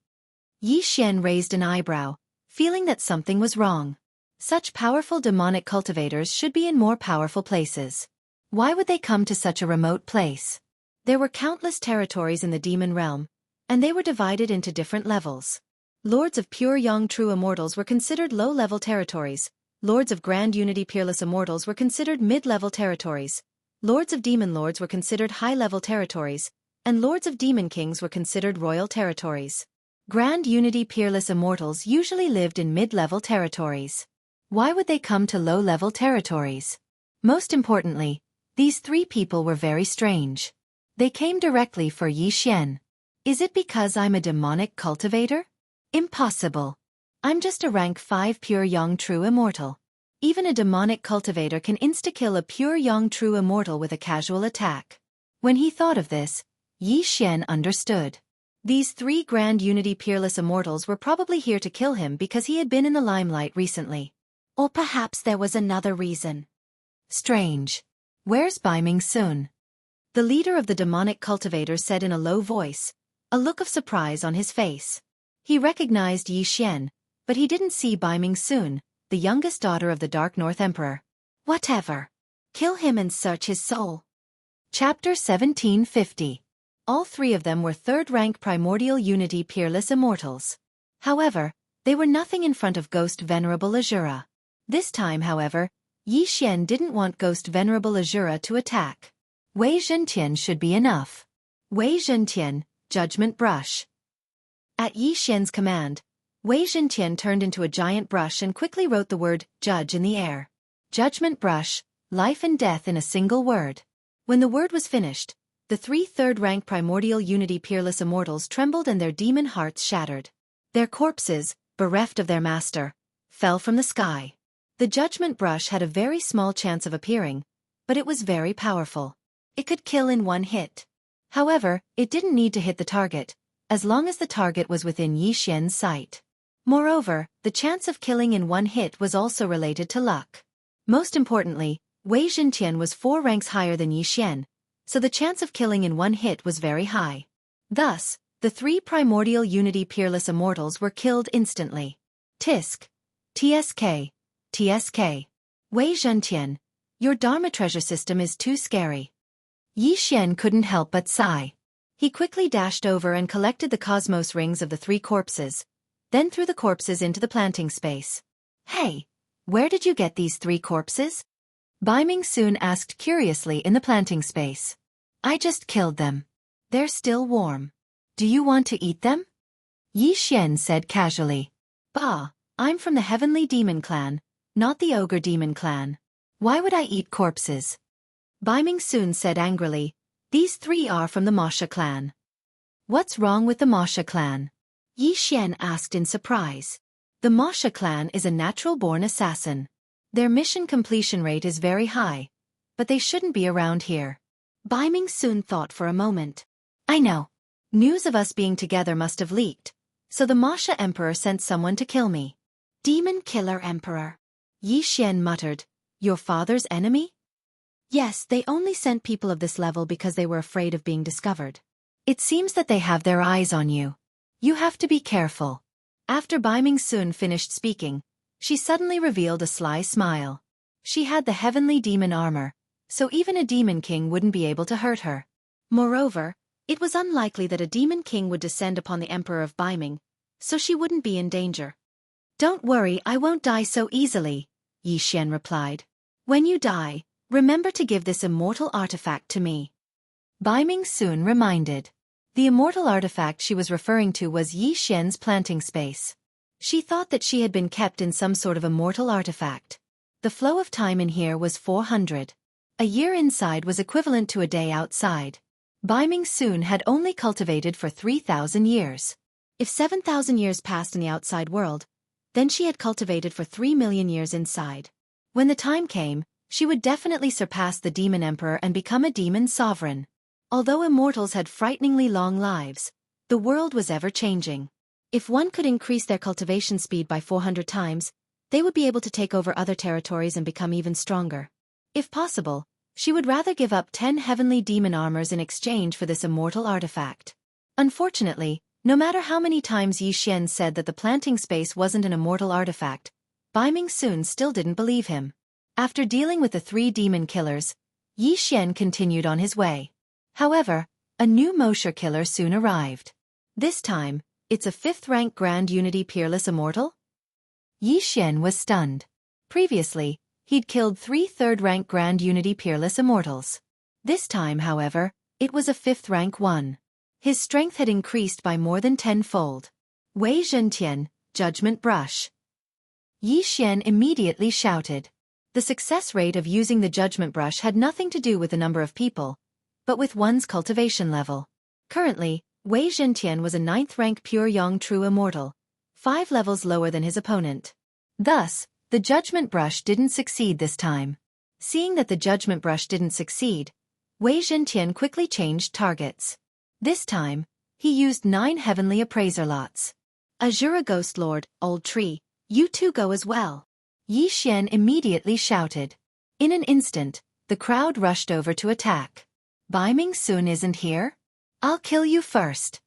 Yixian raised an eyebrow, feeling that something was wrong. Such powerful demonic cultivators should be in more powerful places. Why would they come to such a remote place? There were countless territories in the demon realm, and they were divided into different levels. Lords of Pure Yang True Immortals were considered low-level territories, Lords of Grand Unity Peerless Immortals were considered mid-level territories, Lords of Demon Lords were considered high-level territories, and Lords of Demon Kings were considered royal territories. Grand Unity Peerless Immortals usually lived in mid-level territories. Why would they come to low-level territories? Most importantly, these 3 people were very strange. They came directly for Yixian. Is it because I'm a demonic cultivator? Impossible. I'm just a rank 5 Pure Yang True Immortal. Even a demonic cultivator can insta-kill a Pure Yang True Immortal with a casual attack. When he thought of this, Yixian understood. These 3 Grand Unity Peerless Immortals were probably here to kill him because he had been in the limelight recently. Or perhaps there was another reason. Strange. Where's Baiming Soon? The leader of the demonic cultivators said in a low voice, a look of surprise on his face. He recognized Yixian, but he didn't see Baiming Soon, the youngest daughter of the Dark North Emperor. Whatever. Kill him and search his soul. Chapter 1750. All 3 of them were 3rd-rank Primordial Unity Peerless Immortals. However, they were nothing in front of Ghost Venerable Azura. This time, however, Yixian didn't want Ghost Venerable Azura to attack. Wei Zhentian should be enough. Wei Zhentian, Judgment Brush. At Yixian's command, Wei Zhentian turned into a giant brush and quickly wrote the word Judge in the air. Judgment Brush, life and death in a single word. When the word was finished, the 3 3rd-rank Primordial Unity Peerless Immortals trembled and their demon hearts shattered. Their corpses, bereft of their master, fell from the sky. The Judgment Brush had a very small chance of appearing, but it was very powerful. It could kill in one hit. However, it didn't need to hit the target, as long as the target was within Yixian's sight. Moreover, the chance of killing in one hit was also related to luck. Most importantly, Wei Zhentian was 4 ranks higher than Yi Xian, so the chance of killing in one hit was very high. Thus, the 3 primordial unity peerless immortals were killed instantly. Tisk. TSK. TSK. Wei Zhentian, your Dharma treasure system is too scary. Yi Xian couldn't help but sigh. He quickly dashed over and collected the cosmos rings of the 3 corpses, then threw the corpses into the planting space. Hey, where did you get these 3 corpses? Bai Ming soon asked curiously in the planting space. I just killed them. They're still warm. Do you want to eat them? Yi Xian said casually. Bah, I'm from the Heavenly Demon Clan, not the Ogre Demon Clan. Why would I eat corpses? Bai Ming soon said angrily. These 3 are from the Masha clan. What's wrong with the Masha clan? Yi Xian asked in surprise. The Masha clan is a natural-born assassin. Their mission completion rate is very high, but they shouldn't be around here. Bai Ming soon thought for a moment. I know. News of us being together must have leaked, so the Masha Emperor sent someone to kill me. Demon Killer Emperor. Yi Xian muttered. Your father's enemy? Yes, they only sent people of this level because they were afraid of being discovered. It seems that they have their eyes on you. You have to be careful. After Bai Ming soon finished speaking, she suddenly revealed a sly smile. She had the heavenly demon armor, so even a demon king wouldn't be able to hurt her. Moreover, it was unlikely that a demon king would descend upon the Emperor of Bai Ming, so she wouldn't be in danger. Don't worry, I won't die so easily, Yi Xian replied. When you die, remember to give this immortal artifact to me. Bai Ming soon reminded. The immortal artifact she was referring to was Yi Xian's planting space. She thought that she had been kept in some sort of immortal artifact. The flow of time in here was 400. A year inside was equivalent to a day outside. Bai Ming soon had only cultivated for 3,000 years. If 7,000 years passed in the outside world, then she had cultivated for 3 million years inside. When the time came, she would definitely surpass the Demon Emperor and become a demon sovereign. Although immortals had frighteningly long lives, the world was ever-changing. If one could increase their cultivation speed by 400 times, they would be able to take over other territories and become even stronger. If possible, she would rather give up 10 heavenly demon armors in exchange for this immortal artifact. Unfortunately, no matter how many times Yi Xian said that the planting space wasn't an immortal artifact, Bai Ming soon still didn't believe him. After dealing with the 3 demon killers, Yi Xian continued on his way. However, a new Mosher killer soon arrived. This time, it's a 5th-rank Grand Unity Peerless Immortal? Yi Xian was stunned. Previously, he'd killed 3 3rd-rank Grand Unity Peerless Immortals. This time, however, it was a 5th-rank one. His strength had increased by more than 10-fold. Wei Zhentian, Judgment Brush. Yi Xian immediately shouted. The success rate of using the Judgment Brush had nothing to do with the number of people, but with one's cultivation level. Currently, Wei Zhentian was a 9th-rank Pure Yang True Immortal, 5 levels lower than his opponent. Thus, the Judgment Brush didn't succeed this time. Seeing that the Judgment Brush didn't succeed, Wei Zhentian quickly changed targets. This time, he used 9 Heavenly Appraiser lots. Azura Ghost Lord, Old Tree, you two go as well. Yi Xian immediately shouted. In an instant, the crowd rushed over to attack. Bai Ming soon isn't here? I'll kill you first.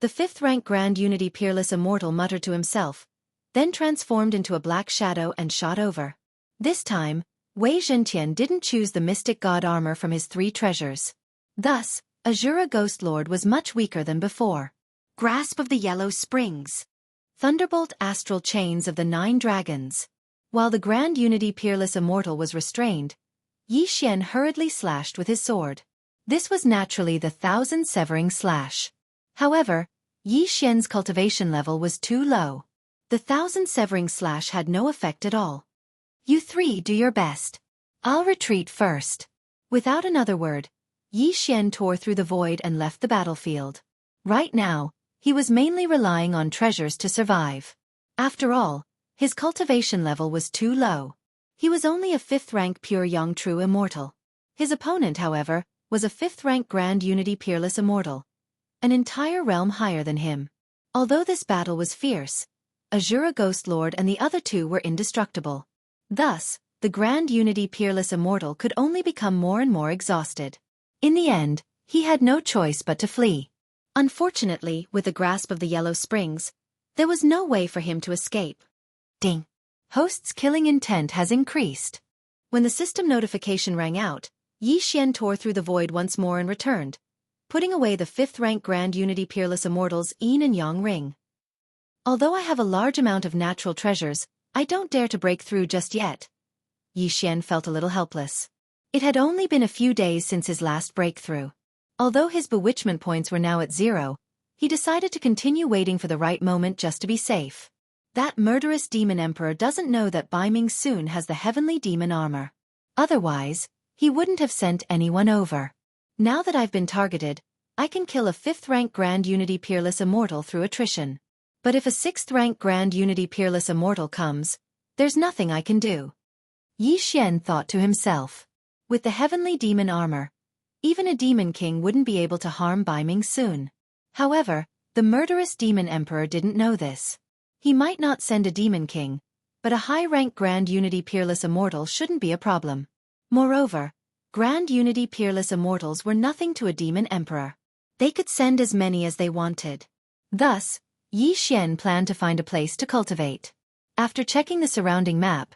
The 5th-rank Grand Unity Peerless Immortal muttered to himself, then transformed into a black shadow and shot over. This time, Wei Zhentian didn't choose the Mystic God armor from his 3 treasures. Thus, Azura Ghost Lord was much weaker than before. Grasp of the Yellow Springs. Thunderbolt Astral Chains of the 9 Dragons. While the Grand Unity Peerless Immortal was restrained, Yi Xian hurriedly slashed with his sword. This was naturally the 1,000 Severing Slash. However, Yi Xian's cultivation level was too low. The 1,000 Severing Slash had no effect at all. You 3 do your best. I'll retreat first. Without another word, Yi Xian tore through the void and left the battlefield. Right now, he was mainly relying on treasures to survive. After all, his cultivation level was too low. He was only a 5th-rank Pure Yang True Immortal. His opponent, however, was a 5th-rank Grand Unity Peerless Immortal, an entire realm higher than him. Although this battle was fierce, Azura Ghost Lord and the other 2 were indestructible. Thus, the Grand Unity Peerless Immortal could only become more and more exhausted. In the end, he had no choice but to flee. Unfortunately, with the grasp of the Yellow Springs, there was no way for him to escape. Ding! Host's killing intent has increased. When the system notification rang out, Xianxia tore through the void once more and returned, putting away the 5th-rank Grand Unity Peerless Immortals Yin and Yang ring. Although I have a large amount of natural treasures, I don't dare to break through just yet. Xianxia felt a little helpless. It had only been a few days since his last breakthrough. Although his bewitchment points were now at 0, he decided to continue waiting for the right moment just to be safe. That murderous demon emperor doesn't know that Bai Ming soon has the heavenly demon armor. Otherwise, he wouldn't have sent anyone over. Now that I've been targeted, I can kill a 5th-rank Grand Unity Peerless Immortal through attrition. But if a 6th-rank Grand Unity Peerless Immortal comes, there's nothing I can do. Xianxia thought to himself. With the heavenly demon armor, even a demon king wouldn't be able to harm Bai Ming soon. However, the murderous demon emperor didn't know this. He might not send a demon king, but a high-rank Grand Unity Peerless Immortal shouldn't be a problem. Moreover, Grand Unity Peerless Immortals were nothing to a demon emperor. They could send as many as they wanted. Thus, Xianxia planned to find a place to cultivate. After checking the surrounding map,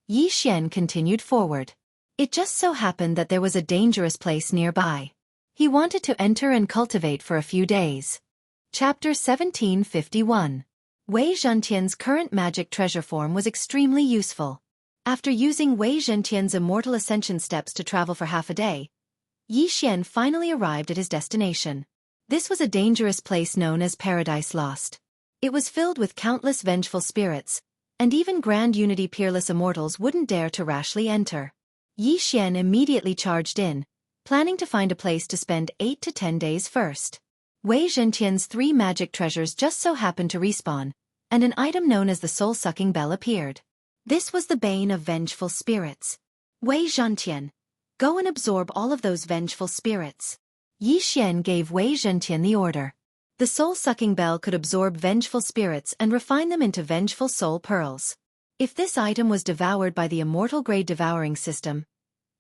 Xianxia continued forward. It just so happened that there was a dangerous place nearby. He wanted to enter and cultivate for a few days. Chapter 1751. Wei Zhentian's current magic treasure form was extremely useful. After using Wei Zhentian's immortal ascension steps to travel for half a day, Xianxia finally arrived at his destination. This was a dangerous place known as Paradise Lost. It was filled with countless vengeful spirits, and even Grand Unity Peerless Immortals wouldn't dare to rashly enter. Xianxia immediately charged in, planning to find a place to spend 8 to 10 days first. Wei Zhentian's 3 magic treasures just so happened to respawn, and an item known as the soul-sucking bell appeared. This was the bane of vengeful spirits. Wei Zhentian, go and absorb all of those vengeful spirits. Xianxia gave Wei Zhentian the order. The soul-sucking bell could absorb vengeful spirits and refine them into vengeful soul pearls. If this item was devoured by the immortal grade devouring system,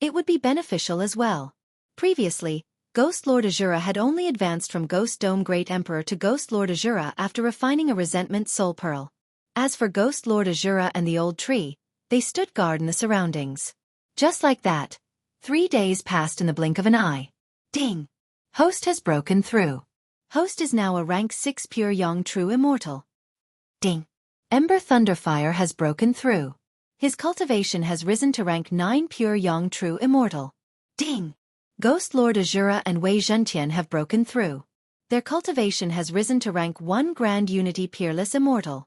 it would be beneficial as well. Previously, Ghost Lord Azura had only advanced from Ghost Dome Great Emperor to Ghost Lord Azura after refining a resentment soul pearl. As for Ghost Lord Azura and the old tree, they stood guard in the surroundings. Just like that, 3 days passed in the blink of an eye. Ding! Host has broken through. Host is now a rank 6 pure Yang True Immortal. Ding! Ember Thunderfire has broken through. His cultivation has risen to rank 9 pure Yang True Immortal. Ding! Ghost Lord Azura and Wei Zhentian have broken through. Their cultivation has risen to rank 1 Grand Unity Peerless Immortal.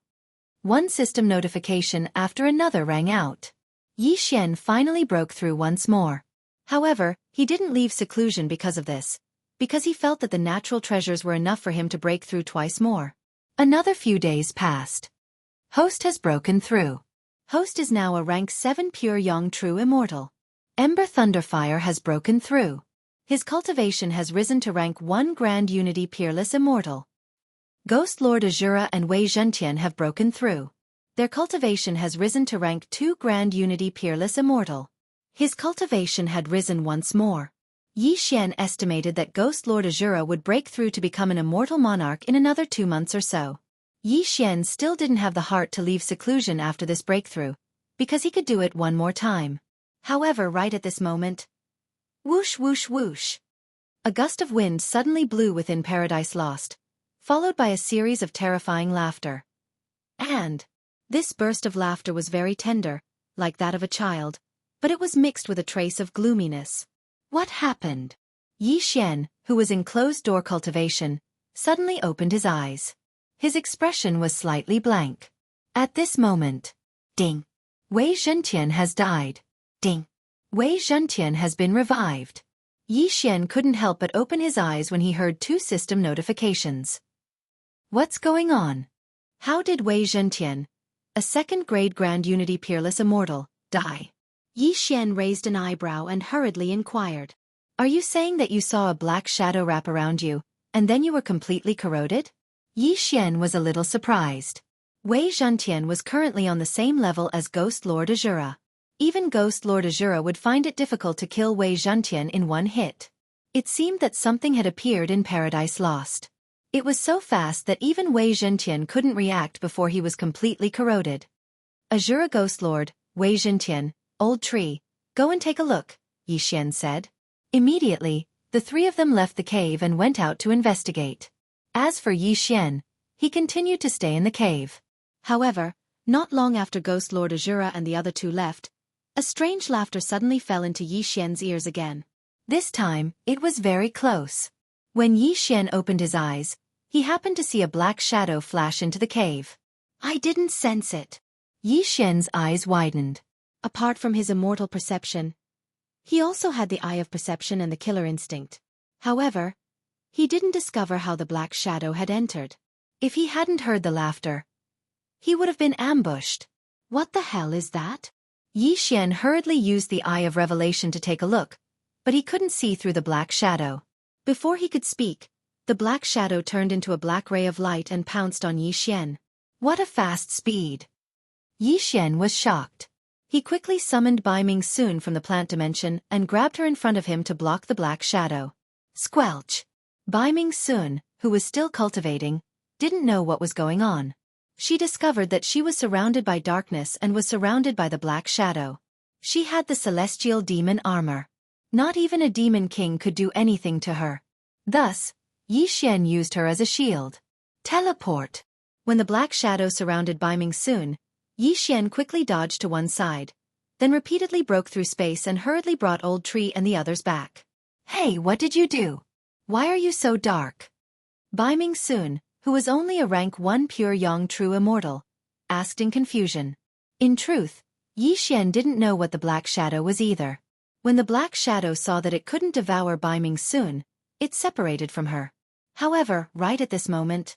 One system notification after another rang out. Xianxia finally broke through once more. However, he didn't leave seclusion because of this, because he felt that the natural treasures were enough for him to break through twice more. Another few days passed. Host has broken through. Host is now a rank 7 pure Yang True Immortal. Ember Thunderfire has broken through. His cultivation has risen to rank 1 Grand Unity Peerless Immortal. Ghost Lord Azura and Wei Zhentian have broken through. Their cultivation has risen to rank 2 Grand Unity Peerless Immortal. His cultivation had risen once more. Xianxia estimated that Ghost Lord Azura would break through to become an immortal monarch in another 2 months or so. Xianxia still didn't have the heart to leave seclusion after this breakthrough, because he could do it one more time. However, right at this moment, whoosh whoosh whoosh, a gust of wind suddenly blew within Paradise Lost, followed by a series of terrifying laughter. And this burst of laughter was very tender, like that of a child, but it was mixed with a trace of gloominess. What happened? Xianxia, who was in closed-door cultivation, suddenly opened his eyes. His expression was slightly blank. At this moment, ding! Wei Zhentian has died. Ding! Wei Zhentian has been revived. Xianxia couldn't help but open his eyes when he heard 2 system notifications. What's going on? How did Wei Zhentian, a 2nd-grade Grand Unity Peerless Immortal, die? Xianxia raised an eyebrow and hurriedly inquired. Are you saying that you saw a black shadow wrap around you, and then you were completely corroded? Xianxia was a little surprised. Wei Zhentian was currently on the same level as Ghost Lord Azura. Even Ghost Lord Azura would find it difficult to kill Wei Zhentian in one hit. It seemed that something had appeared in Paradise Lost. It was so fast that even Wei Zhentian couldn't react before he was completely corroded. Azura Ghost Lord, Wei Zhentian, old tree, go and take a look, Yixian said. Immediately, the three of them left the cave and went out to investigate. As for Yixian, he continued to stay in the cave. However, not long after Ghost Lord Azura and the other two left, a strange laughter suddenly fell into Yixian's ears again. This time, it was very close. When Yixian opened his eyes, he happened to see a black shadow flash into the cave. I didn't sense it. Yixian's eyes widened. Apart from his immortal perception, he also had the eye of perception and the killer instinct. However, he didn't discover how the black shadow had entered. If he hadn't heard the laughter, he would have been ambushed. What the hell is that? Yixian hurriedly used the Eye of Revelation to take a look, but he couldn't see through the black shadow. Before he could speak, the black shadow turned into a black ray of light and pounced on Yixian. What a fast speed! Yixian was shocked. He quickly summoned Bai Ming Sun from the plant dimension and grabbed her in front of him to block the black shadow. Squelch! Bai Ming Sun, who was still cultivating, didn't know what was going on. She discovered that she was surrounded by darkness and was surrounded by the black shadow. She had the celestial demon armor. Not even a demon king could do anything to her. Thus, Yixian used her as a shield. Teleport! When the black shadow surrounded Bai Ming Sun, Yixian quickly dodged to one side, then repeatedly broke through space and hurriedly brought Old Tree and the others back. Hey, what did you do? Why are you so dark? Bai Ming Sun, who was only a rank 1 pure Yang true immortal, asked in confusion. In truth, Yixian didn't know what the black shadow was either. When the black shadow saw that it couldn't devour Bai Ming Sun, it separated from her. However, right at this moment,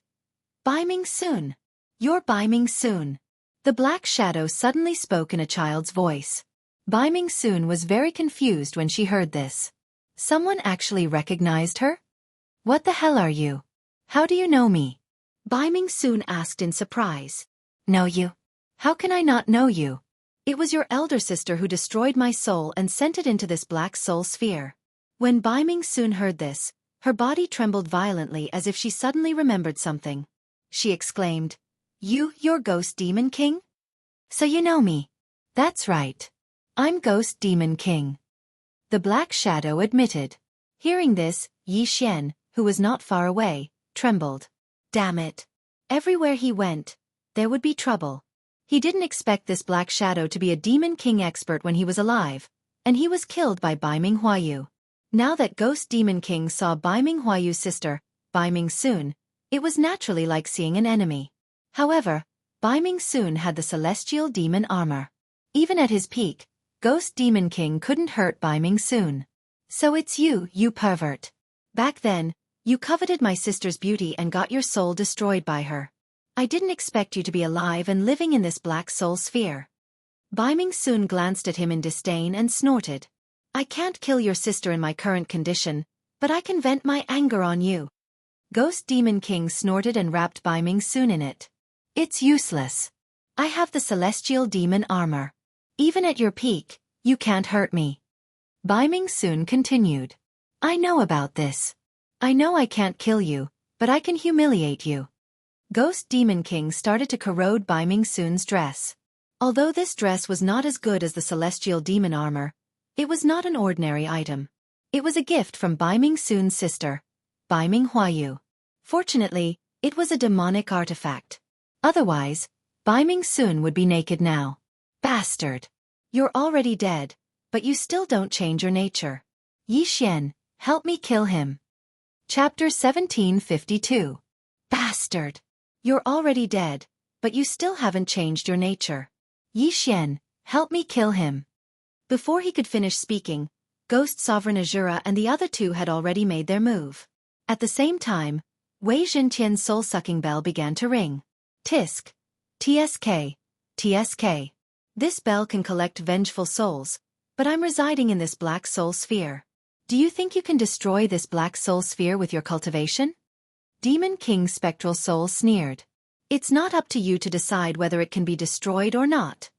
Bai Ming Sun! You're Bai Ming Sun! The black shadow suddenly spoke in a child's voice. Bai Ming Sun was very confused when she heard this. Someone actually recognized her? What the hell are you? How do you know me? Bai Ming Sun asked in surprise. Know you? How can I not know you? It was your elder sister who destroyed my soul and sent it into this black soul sphere. When Bai Ming Sun heard this, her body trembled violently as if she suddenly remembered something. She exclaimed, You're Ghost Demon King? So you know me. That's right. I'm Ghost Demon King. The black shadow admitted. Hearing this, Yixian, who was not far away, trembled. Damn it. Everywhere he went, there would be trouble. He didn't expect this black shadow to be a Demon King expert when he was alive, and he was killed by Bai Ming Huayu. Now that Ghost Demon King saw Bai Ming Huayu's sister, Bai Ming Sun, it was naturally like seeing an enemy. However, Bai Ming Sun had the celestial demon armor. Even at his peak, Ghost Demon King couldn't hurt Bai Ming Sun. So it's you, you pervert. Back then, you coveted my sister's beauty and got your soul destroyed by her. I didn't expect you to be alive and living in this black soul sphere. Bai Ming Sun glanced at him in disdain and snorted. I can't kill your sister in my current condition, but I can vent my anger on you. Ghost Demon King snorted and wrapped Bai Ming Sun in it. It's useless. I have the celestial demon armor. Even at your peak, you can't hurt me. Bai Ming Sun continued. I know about this. I know I can't kill you, but I can humiliate you. Ghost Demon King started to corrode Bai Ming Sun's dress. Although this dress was not as good as the celestial demon armor, it was not an ordinary item. It was a gift from Bai Ming Sun's sister, Bai Ming Huayu. Fortunately, it was a demonic artifact. Otherwise, Bai Ming Sun would be naked now. Bastard! You're already dead, but you still don't change your nature. Yixian, help me kill him. Chapter 1752. Bastard! You're already dead, but you still haven't changed your nature. Yixian, help me kill him. Before he could finish speaking, Ghost Sovereign Azura and the other two had already made their move. At the same time, Wei Zhentian's soul-sucking bell began to ring. Tisk. TSK. TSK. This bell can collect vengeful souls, but I'm residing in this black soul sphere. Do you think you can destroy this black soul sphere with your cultivation? Demon King's spectral soul sneered. It's not up to you to decide whether it can be destroyed or not.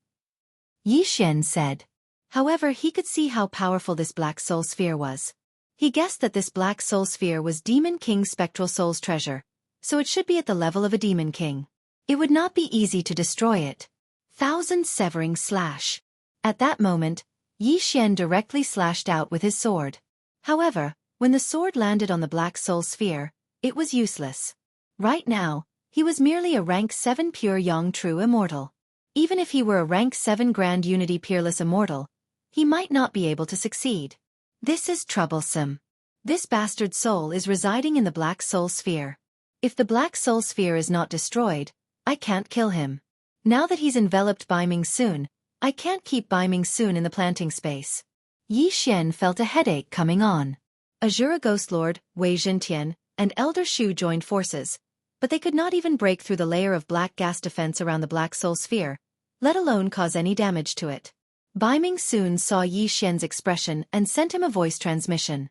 Yixian said. However, he could see how powerful this black soul sphere was. He guessed that this black soul sphere was Demon King's spectral soul's treasure, so it should be at the level of a demon king. It would not be easy to destroy it. Thousand severing slash. At that moment, Xian directly slashed out with his sword. However, when the sword landed on the black soul sphere, it was useless. Right now, he was merely a rank 7 pure Yang true immortal. Even if he were a rank 7 grand unity peerless immortal, he might not be able to succeed. This is troublesome. This bastard soul is residing in the black soul sphere. If the black soul sphere is not destroyed, I can't kill him. Now that he's enveloped Bai Ming Sun, I can't keep Bai Ming Sun in the planting space. Xian felt a headache coming on. Azura Ghost Lord, Wei Zhentian, and Elder Shu joined forces, but they could not even break through the layer of black gas defense around the black soul sphere, let alone cause any damage to it. Bai Ming Sun saw Xian's expression and sent him a voice transmission.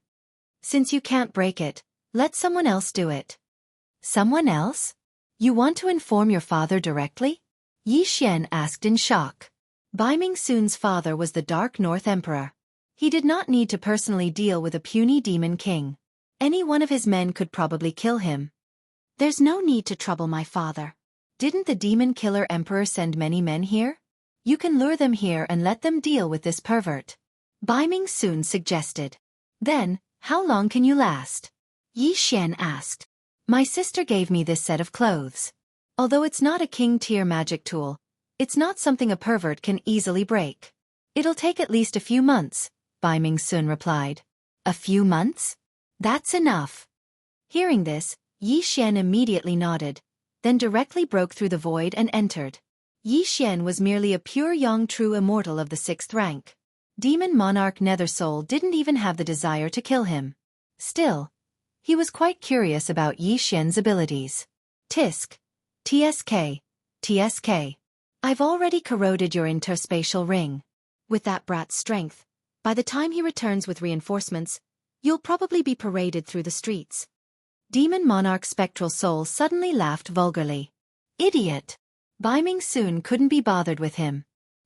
Since you can't break it, let someone else do it. Someone else? You want to inform your father directly? Xian asked in shock. Bai Ming Sun's father was the Dark North Emperor. He did not need to personally deal with a puny demon king. Any one of his men could probably kill him. There's no need to trouble my father. Didn't the demon killer emperor send many men here? You can lure them here and let them deal with this pervert. Bai Ming Sun suggested. Then, how long can you last? Xian asked. My sister gave me this set of clothes. Although it's not a king-tier magic tool, it's not something a pervert can easily break. It'll take at least a few months, Bai Ming Sun replied. A few months? That's enough. Hearing this, Xian immediately nodded, then directly broke through the void and entered. Xian was merely a pure Yang true immortal of the 6th rank. Demon Monarch Nethersoul didn't even have the desire to kill him. Still, he was quite curious about Xian's abilities. Tisk. TSK. TSK. I've already corroded your interspatial ring. With that brat's strength, by the time he returns with reinforcements, you'll probably be paraded through the streets. Demon Monarch Spectral Soul suddenly laughed vulgarly. Idiot! Bai Ming Sun couldn't be bothered with him.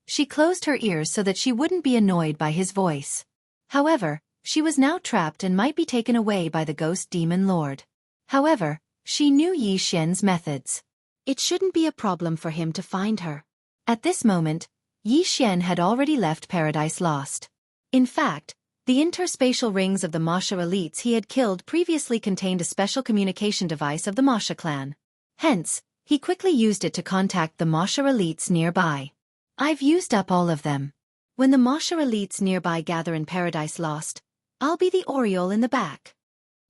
She closed her ears so that she wouldn't be annoyed by his voice. However, she was now trapped and might be taken away by the Ghost Demon Lord. However, she knew Xian's methods. It shouldn't be a problem for him to find her. At this moment, Xian had already left Paradise Lost. In fact, the interspatial rings of the Masha elites he had killed previously contained a special communication device of the Masha clan. Hence, he quickly used it to contact the Masha elites nearby. I've used up all of them. When the Masha elites nearby gather in Paradise Lost, I'll be the Oriole in the back.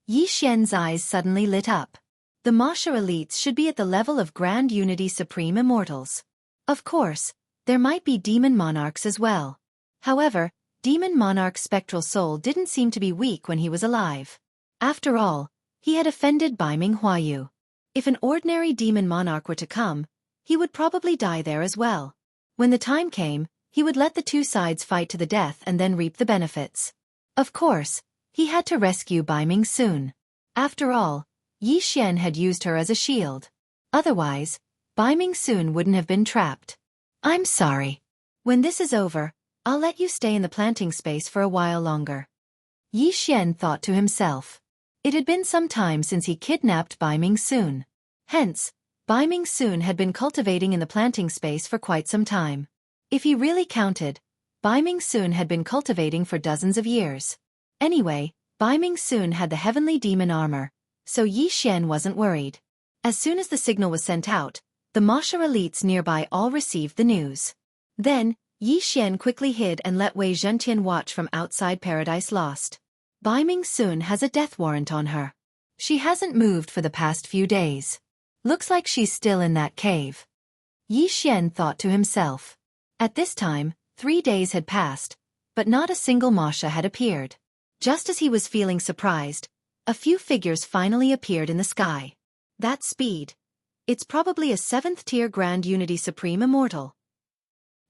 Xian's eyes suddenly lit up. The Masha elites should be at the level of Grand Unity Supreme Immortals. Of course, there might be Demon Monarchs as well. However, Demon Monarch's spectral soul didn't seem to be weak when he was alive. After all, he had offended Bai Ming Huayu. If an ordinary Demon Monarch were to come, he would probably die there as well. When the time came, he would let the two sides fight to the death and then reap the benefits. Of course, he had to rescue Bai Ming Sun. After all, Xian had used her as a shield. Otherwise, Bai Ming Sun wouldn't have been trapped. I'm sorry. When this is over, I'll let you stay in the planting space for a while longer. Xian thought to himself. It had been some time since he kidnapped Bai Ming Sun. Hence, Bai Ming Sun had been cultivating in the planting space for quite some time. If he really counted, Bai Ming Sun had been cultivating for dozens of years. Anyway, Bai Ming Sun had the heavenly demon armor, so Xian wasn't worried. As soon as the signal was sent out, the Masha elites nearby all received the news. Then, Xian quickly hid and let Wei Zhentian watch from outside Paradise Lost. Bai Ming Sun has a death warrant on her. She hasn't moved for the past few days. Looks like she's still in that cave. Xian thought to himself. At this time, 3 days had passed, but not a single Masha had appeared. Just as he was feeling surprised, a few figures finally appeared in the sky. That speed. It's probably a 7th-tier Grand Unity Supreme Immortal.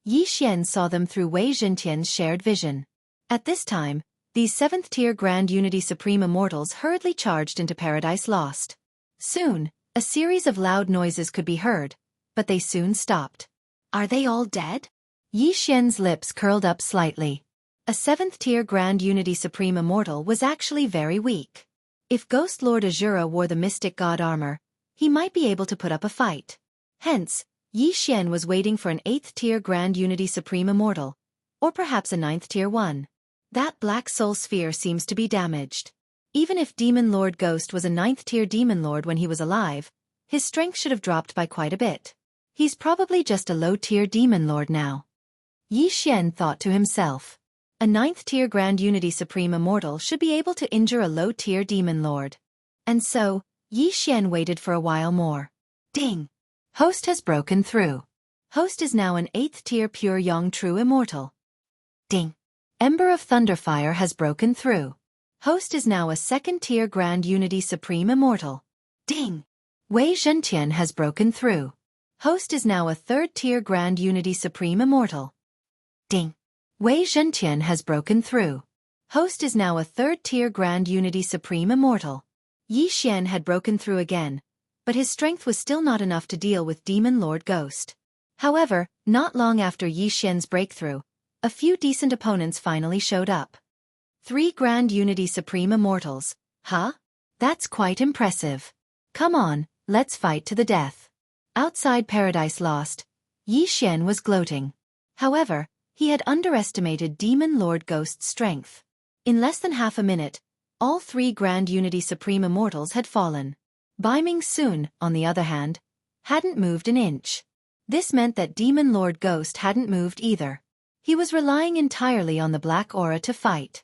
Xian saw them through Wei Zhentian's shared vision. At this time, these 7th-tier Grand Unity Supreme Immortals hurriedly charged into Paradise Lost. Soon, a series of loud noises could be heard, but they soon stopped. Are they all dead? Yi Xian's lips curled up slightly. A 7th-tier Grand Unity Supreme Immortal was actually very weak. If Ghost Lord Azura wore the Mystic God armor, he might be able to put up a fight. Hence, Yi Xian was waiting for an 8th-tier Grand Unity Supreme Immortal, or perhaps a 9th-tier one. That Black Soul Sphere seems to be damaged. Even if Demon Lord Ghost was a 9th-tier Demon Lord when he was alive, his strength should have dropped by quite a bit. He's probably just a low-tier Demon Lord now. Yi Xian thought to himself. A 9th-tier Grand Unity Supreme Immortal should be able to injure a low-tier Demon Lord. And so, Yi Xian waited for a while more. Ding! Host has broken through. Host is now an 8th-tier Pure Yang True Immortal. Ding! Ember of Thunderfire has broken through. Host is now a 2nd-tier Grand Unity Supreme Immortal. Ding! Wei Zhentian has broken through. Host is now a 3rd-tier Grand Unity Supreme Immortal. Ding! Wei Zhentian has broken through. Host is now a 3rd-tier Grand Unity Supreme Immortal. Yi Xian had broken through again, but his strength was still not enough to deal with Demon Lord Ghost. However, not long after Yi Xian's breakthrough, a few decent opponents finally showed up. 3 Grand Unity Supreme Immortals, huh? That's quite impressive. Come on, let's fight to the death. Outside Paradise Lost, Yi Xian was gloating. However, he had underestimated Demon Lord Ghost's strength. In less than half a minute, all 3 Grand Unity Supreme Immortals had fallen. Bai Ming Sun, on the other hand, hadn't moved an inch. This meant that Demon Lord Ghost hadn't moved either. He was relying entirely on the Black Aura to fight.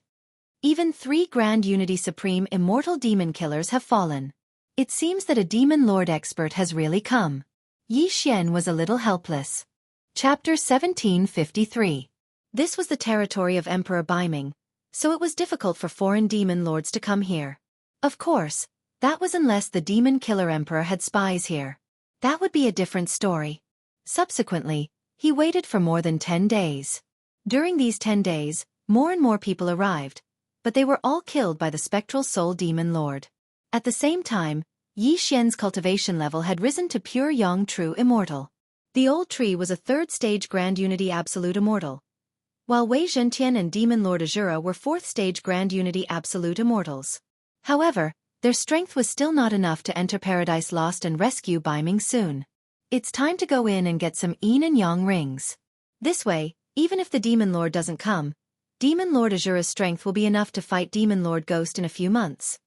Even 3 Grand Unity Supreme Immortal Demon Killers have fallen. It seems that a Demon Lord expert has really come. Yi Xian was a little helpless. Chapter 1753. This was the territory of Emperor Bai Ming, so it was difficult for foreign demon lords to come here. Of course, that was unless the Demon Killer Emperor had spies here. That would be a different story. Subsequently, he waited for more than 10 days. During these 10 days, more and more people arrived, but they were all killed by the Spectral Soul Demon Lord. At the same time, Yi Xian's cultivation level had risen to Pure Yang True Immortal. The old tree was a 3rd-stage Grand Unity Absolute Immortal, while Wei Zhentian and Demon Lord Azura were 4th-stage Grand Unity Absolute Immortals. However, their strength was still not enough to enter Paradise Lost and rescue Bai Ming Sun. It's time to go in and get some yin and yang rings. This way, even if the Demon Lord doesn't come, Demon Lord Azura's strength will be enough to fight Demon Lord Ghost in a few months.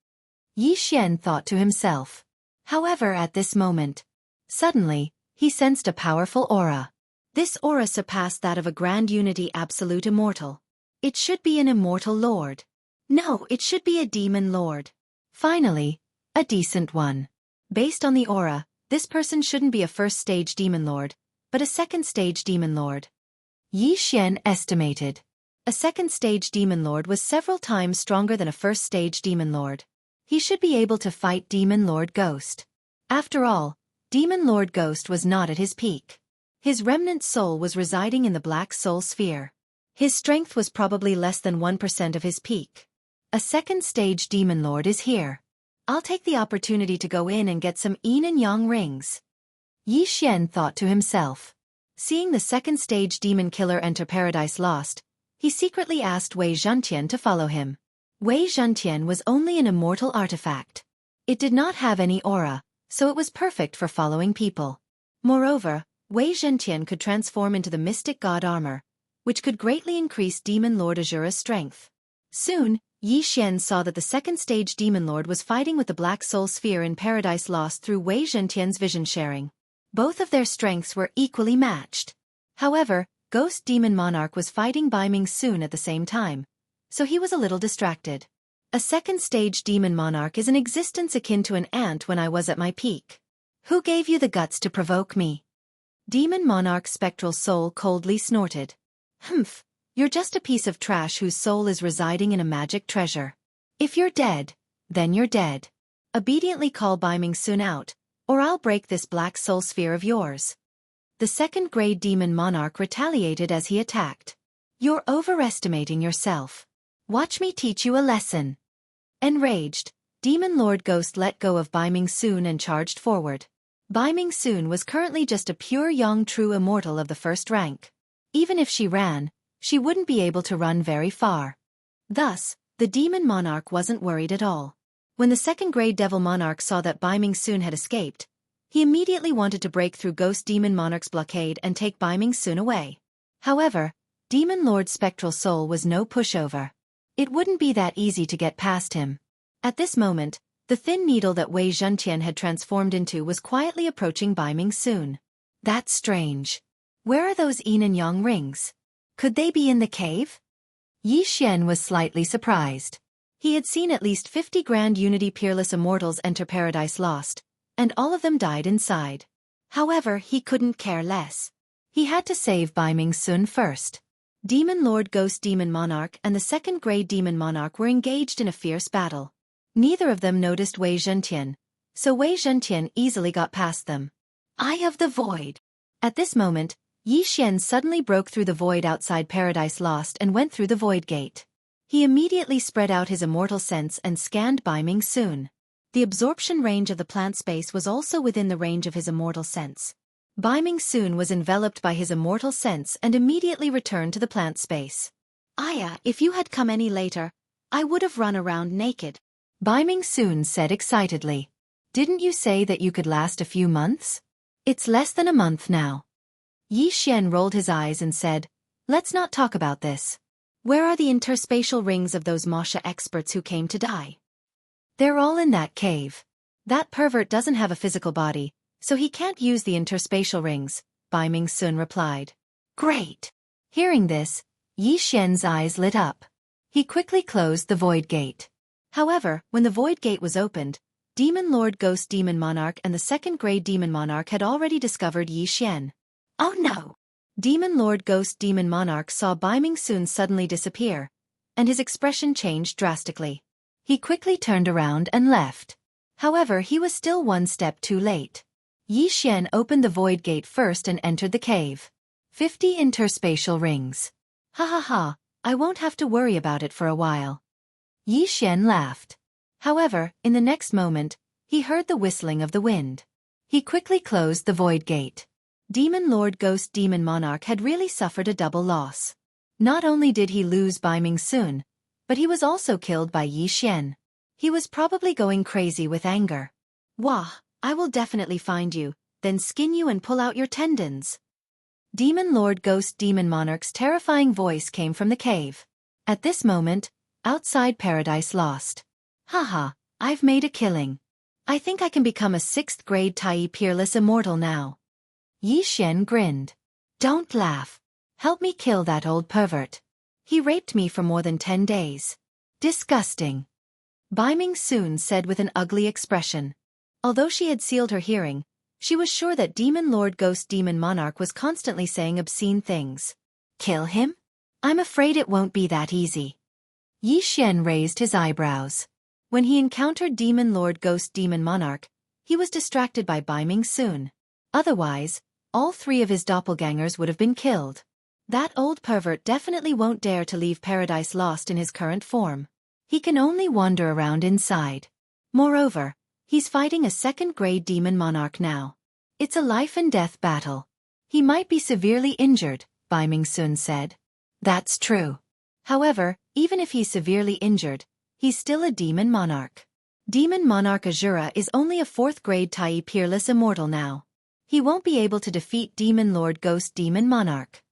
Yi Xian thought to himself. However, at this moment, suddenly, he sensed a powerful aura. This aura surpassed that of a Grand Unity Absolute Immortal. It should be an Immortal Lord. No, it should be a Demon Lord. Finally, a decent one. Based on the aura, this person shouldn't be a 1st-stage Demon Lord, but a 2nd-stage Demon Lord. Yi Xian estimated. A 2nd-stage Demon Lord was several times stronger than a 1st-stage Demon Lord. He should be able to fight Demon Lord Ghost. After all, Demon Lord Ghost was not at his peak. His remnant soul was residing in the Black Soul Sphere. His strength was probably less than 1% of his peak. A 2nd-stage Demon Lord is here. I'll take the opportunity to go in and get some yin and yang rings. Yi Xian thought to himself. Seeing the 2nd-stage Demon Killer enter Paradise Lost, he secretly asked Wei Zhentian to follow him. Wei Zhentian was only an immortal artifact. It did not have any aura, so it was perfect for following people. Moreover, Wei Zhentian could transform into the Mystic God armor, which could greatly increase Demon Lord Azura's strength. Soon, Yi Xian saw that the 2nd-stage Demon Lord was fighting with the Black Soul Sphere in Paradise Lost through Wei Zhentian's vision sharing. Both of their strengths were equally matched. However, Ghost Demon Monarch was fighting Bai Ming Sun at the same time, so he was a little distracted. A 2nd-stage Demon Monarch is an existence akin to an ant when I was at my peak. Who gave you the guts to provoke me? Demon Monarch's spectral soul coldly snorted. Humph, you're just a piece of trash whose soul is residing in a magic treasure. If you're dead, then you're dead. Obediently call Bai Ming Sun out, or I'll break this Black Soul Sphere of yours. The 2nd-grade Demon Monarch retaliated as he attacked. You're overestimating yourself. Watch me teach you a lesson. Enraged, Demon Lord Ghost let go of Bai Ming Sun and charged forward. Bai Ming Sun was currently just a Pure Yang True Immortal of the 1st rank. Even if she ran, she wouldn't be able to run very far. Thus, the demon monarch wasn't worried at all. When the second-grade devil monarch saw that Bai Ming Sun had escaped, he immediately wanted to break through Ghost Demon Monarch's blockade and take Bai Ming Sun away. However, Demon Lord's spectral soul was no pushover. It wouldn't be that easy to get past him. At this moment, the thin needle that Wei Zhentian had transformed into was quietly approaching Bai Ming Sun. That's strange. Where are those yin and yang rings? Could they be in the cave? Yi Xian was slightly surprised. He had seen at least 50 Grand Unity Peerless Immortals enter Paradise Lost, and all of them died inside. However, he couldn't care less. He had to save Bai Ming Sun first. Demon Lord Ghost Demon Monarch and the second-grade Demon Monarch were engaged in a fierce battle. Neither of them noticed Wei Zhentian, so Wei Zhentian easily got past them. Eye of the Void. At this moment, Yi Xian suddenly broke through the void outside Paradise Lost and went through the void gate. He immediately spread out his immortal sense and scanned Bai Ming Sun. The absorption range of the plant space was also within the range of his immortal sense. Bai Ming Sun was enveloped by his immortal sense and immediately returned to the plant space. Aya, if you had come any later, I would have run around naked. Bai Ming Sun said excitedly. Didn't you say that you could last a few months? It's less than a month now. Yi Xian rolled his eyes and said, let's not talk about this. Where are the interspatial rings of those Masha experts who came to die? They're all in that cave. That pervert doesn't have a physical body, so he can't use the interspatial rings, Bai Ming Sun replied. Great! Hearing this, Yi Xian's eyes lit up. He quickly closed the void gate. However, when the void gate was opened, Demon Lord Ghost Demon Monarch and the second-grade Demon Monarch had already discovered Yi Xian. Oh no! Demon Lord Ghost Demon Monarch saw Bai Ming Sun suddenly disappear, and his expression changed drastically. He quickly turned around and left. However, he was still one step too late. Yi Xian opened the void gate first and entered the cave. 50 interspatial rings. Ha ha ha, I won't have to worry about it for a while. Yi Xian laughed. However, in the next moment, he heard the whistling of the wind. He quickly closed the void gate. Demon Lord Ghost Demon Monarch had really suffered a double loss. Not only did he lose Bai Ming Sun, but he was also killed by Yi Xian. He was probably going crazy with anger. Wah, I will definitely find you, then skin you and pull out your tendons. Demon Lord Ghost Demon Monarch's terrifying voice came from the cave. At this moment, outside Paradise Lost. Haha, I've made a killing. I think I can become a 6th grade Tai Peerless Immortal now. Yi Xian grinned. Don't laugh. Help me kill that old pervert. He raped me for more than 10 days. Disgusting. Bai Ming Sun said with an ugly expression. Although she had sealed her hearing, she was sure that Demon Lord Ghost Demon Monarch was constantly saying obscene things. Kill him? I'm afraid it won't be that easy. Yi Xian raised his eyebrows. When he encountered Demon Lord Ghost Demon Monarch, he was distracted by Bai Ming Sun. Otherwise, all 3 of his doppelgangers would have been killed. That old pervert definitely won't dare to leave Paradise Lost in his current form. He can only wander around inside. Moreover, he's fighting a 2nd-grade Demon Monarch now. It's a life-and-death battle. He might be severely injured, Bai Ming Sun said. That's true. However, even if he's severely injured, he's still a Demon Monarch. Demon Monarch Azura is only a 4th-grade Tai Peerless Immortal now. He won't be able to defeat Demon Lord Ghost Demon Monarch.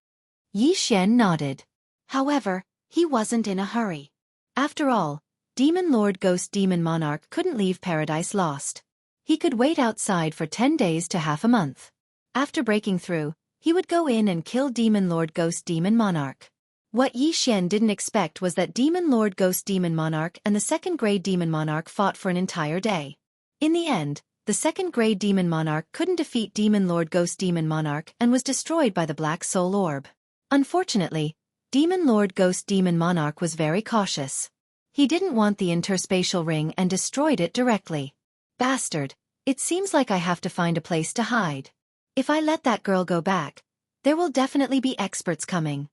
Yi Xian nodded. However, he wasn't in a hurry. After all, Demon Lord Ghost Demon Monarch couldn't leave Paradise Lost. He could wait outside for 10 days to half a month. After breaking through, he would go in and kill Demon Lord Ghost Demon Monarch. What Yi Xian didn't expect was that Demon Lord Ghost Demon Monarch and the 2nd-grade Demon Monarch fought for an entire day. In the end, the 2nd-grade Demon Monarch couldn't defeat Demon Lord Ghost Demon Monarch and was destroyed by the Black Soul Orb. Unfortunately, Demon Lord Ghost Demon Monarch was very cautious. He didn't want the interspatial ring and destroyed it directly. Bastard, it seems like I have to find a place to hide. If I let that girl go back, there will definitely be experts coming.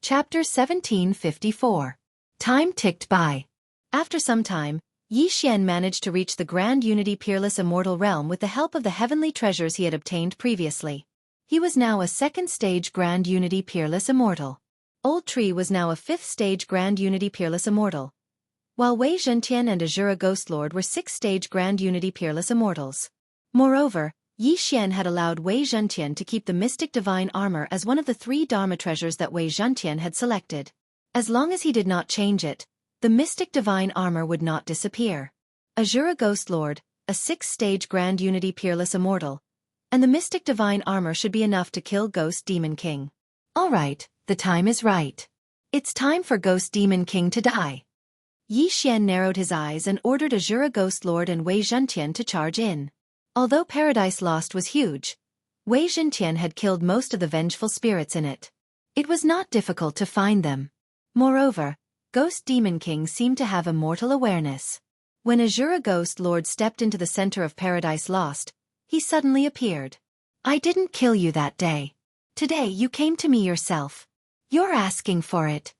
Chapter 1754. Time ticked by. After some time, Yi Xian managed to reach the Grand Unity Peerless Immortal Realm with the help of the heavenly treasures he had obtained previously. He was now a 2nd stage Grand Unity Peerless Immortal. Old Tree was now a 5th stage Grand Unity Peerless Immortal, while Wei Zhentian and Azura Ghostlord were 6th stage Grand Unity Peerless Immortals. Moreover, Yi Xian had allowed Wei Zhentian to keep the Mystic Divine Armor as one of the 3 Dharma treasures that Wei Zhentian had selected. As long as he did not change it, the Mystic Divine Armor would not disappear. Azura Ghostlord, a 6th stage Grand Unity Peerless Immortal, and the Mystic Divine Armor should be enough to kill Ghost Demon King. Alright, the time is right. It's time for Ghost Demon King to die. Yi Xian narrowed his eyes and ordered Azura Ghostlord and Wei Zhentian to charge in. Although Paradise Lost was huge, Wei Zhentian had killed most of the vengeful spirits in it. It was not difficult to find them. Moreover, Ghost Demon King seemed to have immortal awareness. When Azura Ghostlord stepped into the center of Paradise Lost, he suddenly appeared. I didn't kill you that day. Today you came to me yourself. You're asking for it.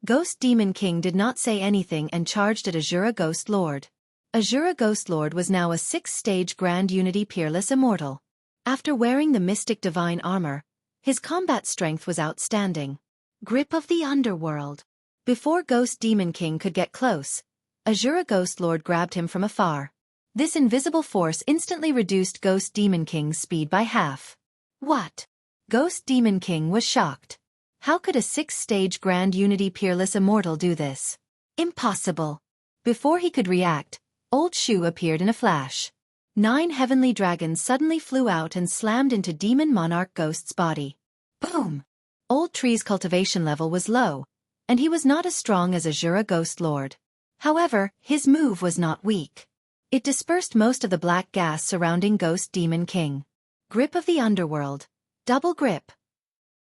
Ghost Demon King did not say anything and charged at Azura Ghostlord. Azura Ghostlord was now a 6th stage Grand Unity Peerless Immortal. After wearing the Mystic Divine Armor, his combat strength was outstanding. Grip of the Underworld. Before Ghost Demon King could get close, Azura Ghostlord grabbed him from afar. This invisible force instantly reduced Ghost Demon King's speed by half. What? Ghost Demon King was shocked. How could a 6th stage Grand Unity Peerless Immortal do this? Impossible. Before he could react, Old Shu appeared in a flash. 9 heavenly dragons suddenly flew out and slammed into Demon Monarch Ghost's body. Boom! Old Tree's cultivation level was low, and he was not as strong as Azura Ghostlord. However, his move was not weak. It dispersed most of the black gas surrounding Ghost Demon King. Grip of the Underworld. Double grip.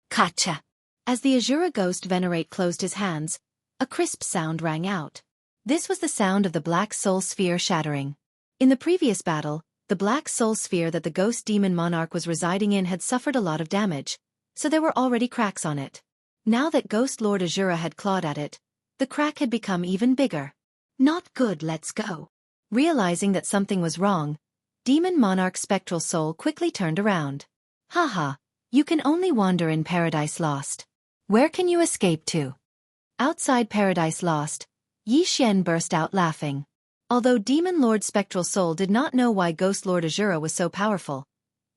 Kacha! As the Azura Ghost Venerate closed his hands, a crisp sound rang out. This was the sound of the Black Soul Sphere shattering. In the previous battle, the Black Soul Sphere that the Ghost Demon Monarch was residing in had suffered a lot of damage, so there were already cracks on it. Now that Ghost Lord Azura had clawed at it, the crack had become even bigger. Not good, let's go. Realizing that something was wrong, Demon Monarch's spectral soul quickly turned around. Haha, you can only wander in Paradise Lost. Where can you escape to? Outside Paradise Lost, Yi Xian burst out laughing. Although Demon Lord Spectral Soul did not know why Ghost Lord Azura was so powerful,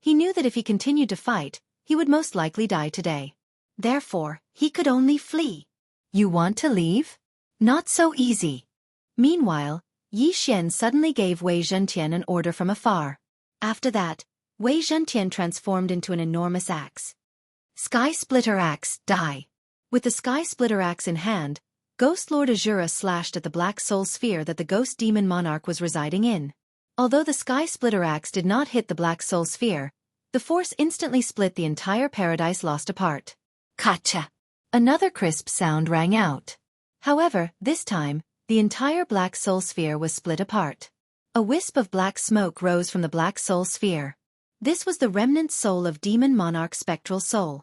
he knew that if he continued to fight, he would most likely die today. Therefore, he could only flee. You want to leave? Not so easy. Meanwhile, Yi Xian suddenly gave Wei Zhentian an order from afar. After that, Wei Zhentian transformed into an enormous axe. Sky Splitter Axe, die! With the Sky Splitter Axe in hand, Ghost Lord Azura slashed at the Black Soul Sphere that the Ghost Demon Monarch was residing in. Although the Sky Splitter Axe did not hit the Black Soul Sphere, the force instantly split the entire Paradise Lost apart. Kacha! Another crisp sound rang out. However, this time, the entire Black Soul Sphere was split apart. A wisp of black smoke rose from the Black Soul Sphere. This was the remnant soul of Demon Monarch's spectral soul.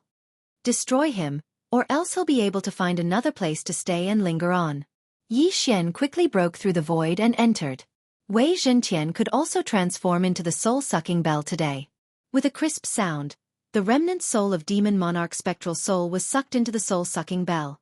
Destroy him, or else he'll be able to find another place to stay and linger on. Yi Xian quickly broke through the void and entered. Wei Zhentian could also transform into the soul-sucking bell today. With a crisp sound, the remnant soul of Demon Monarch's spectral soul was sucked into the soul-sucking bell.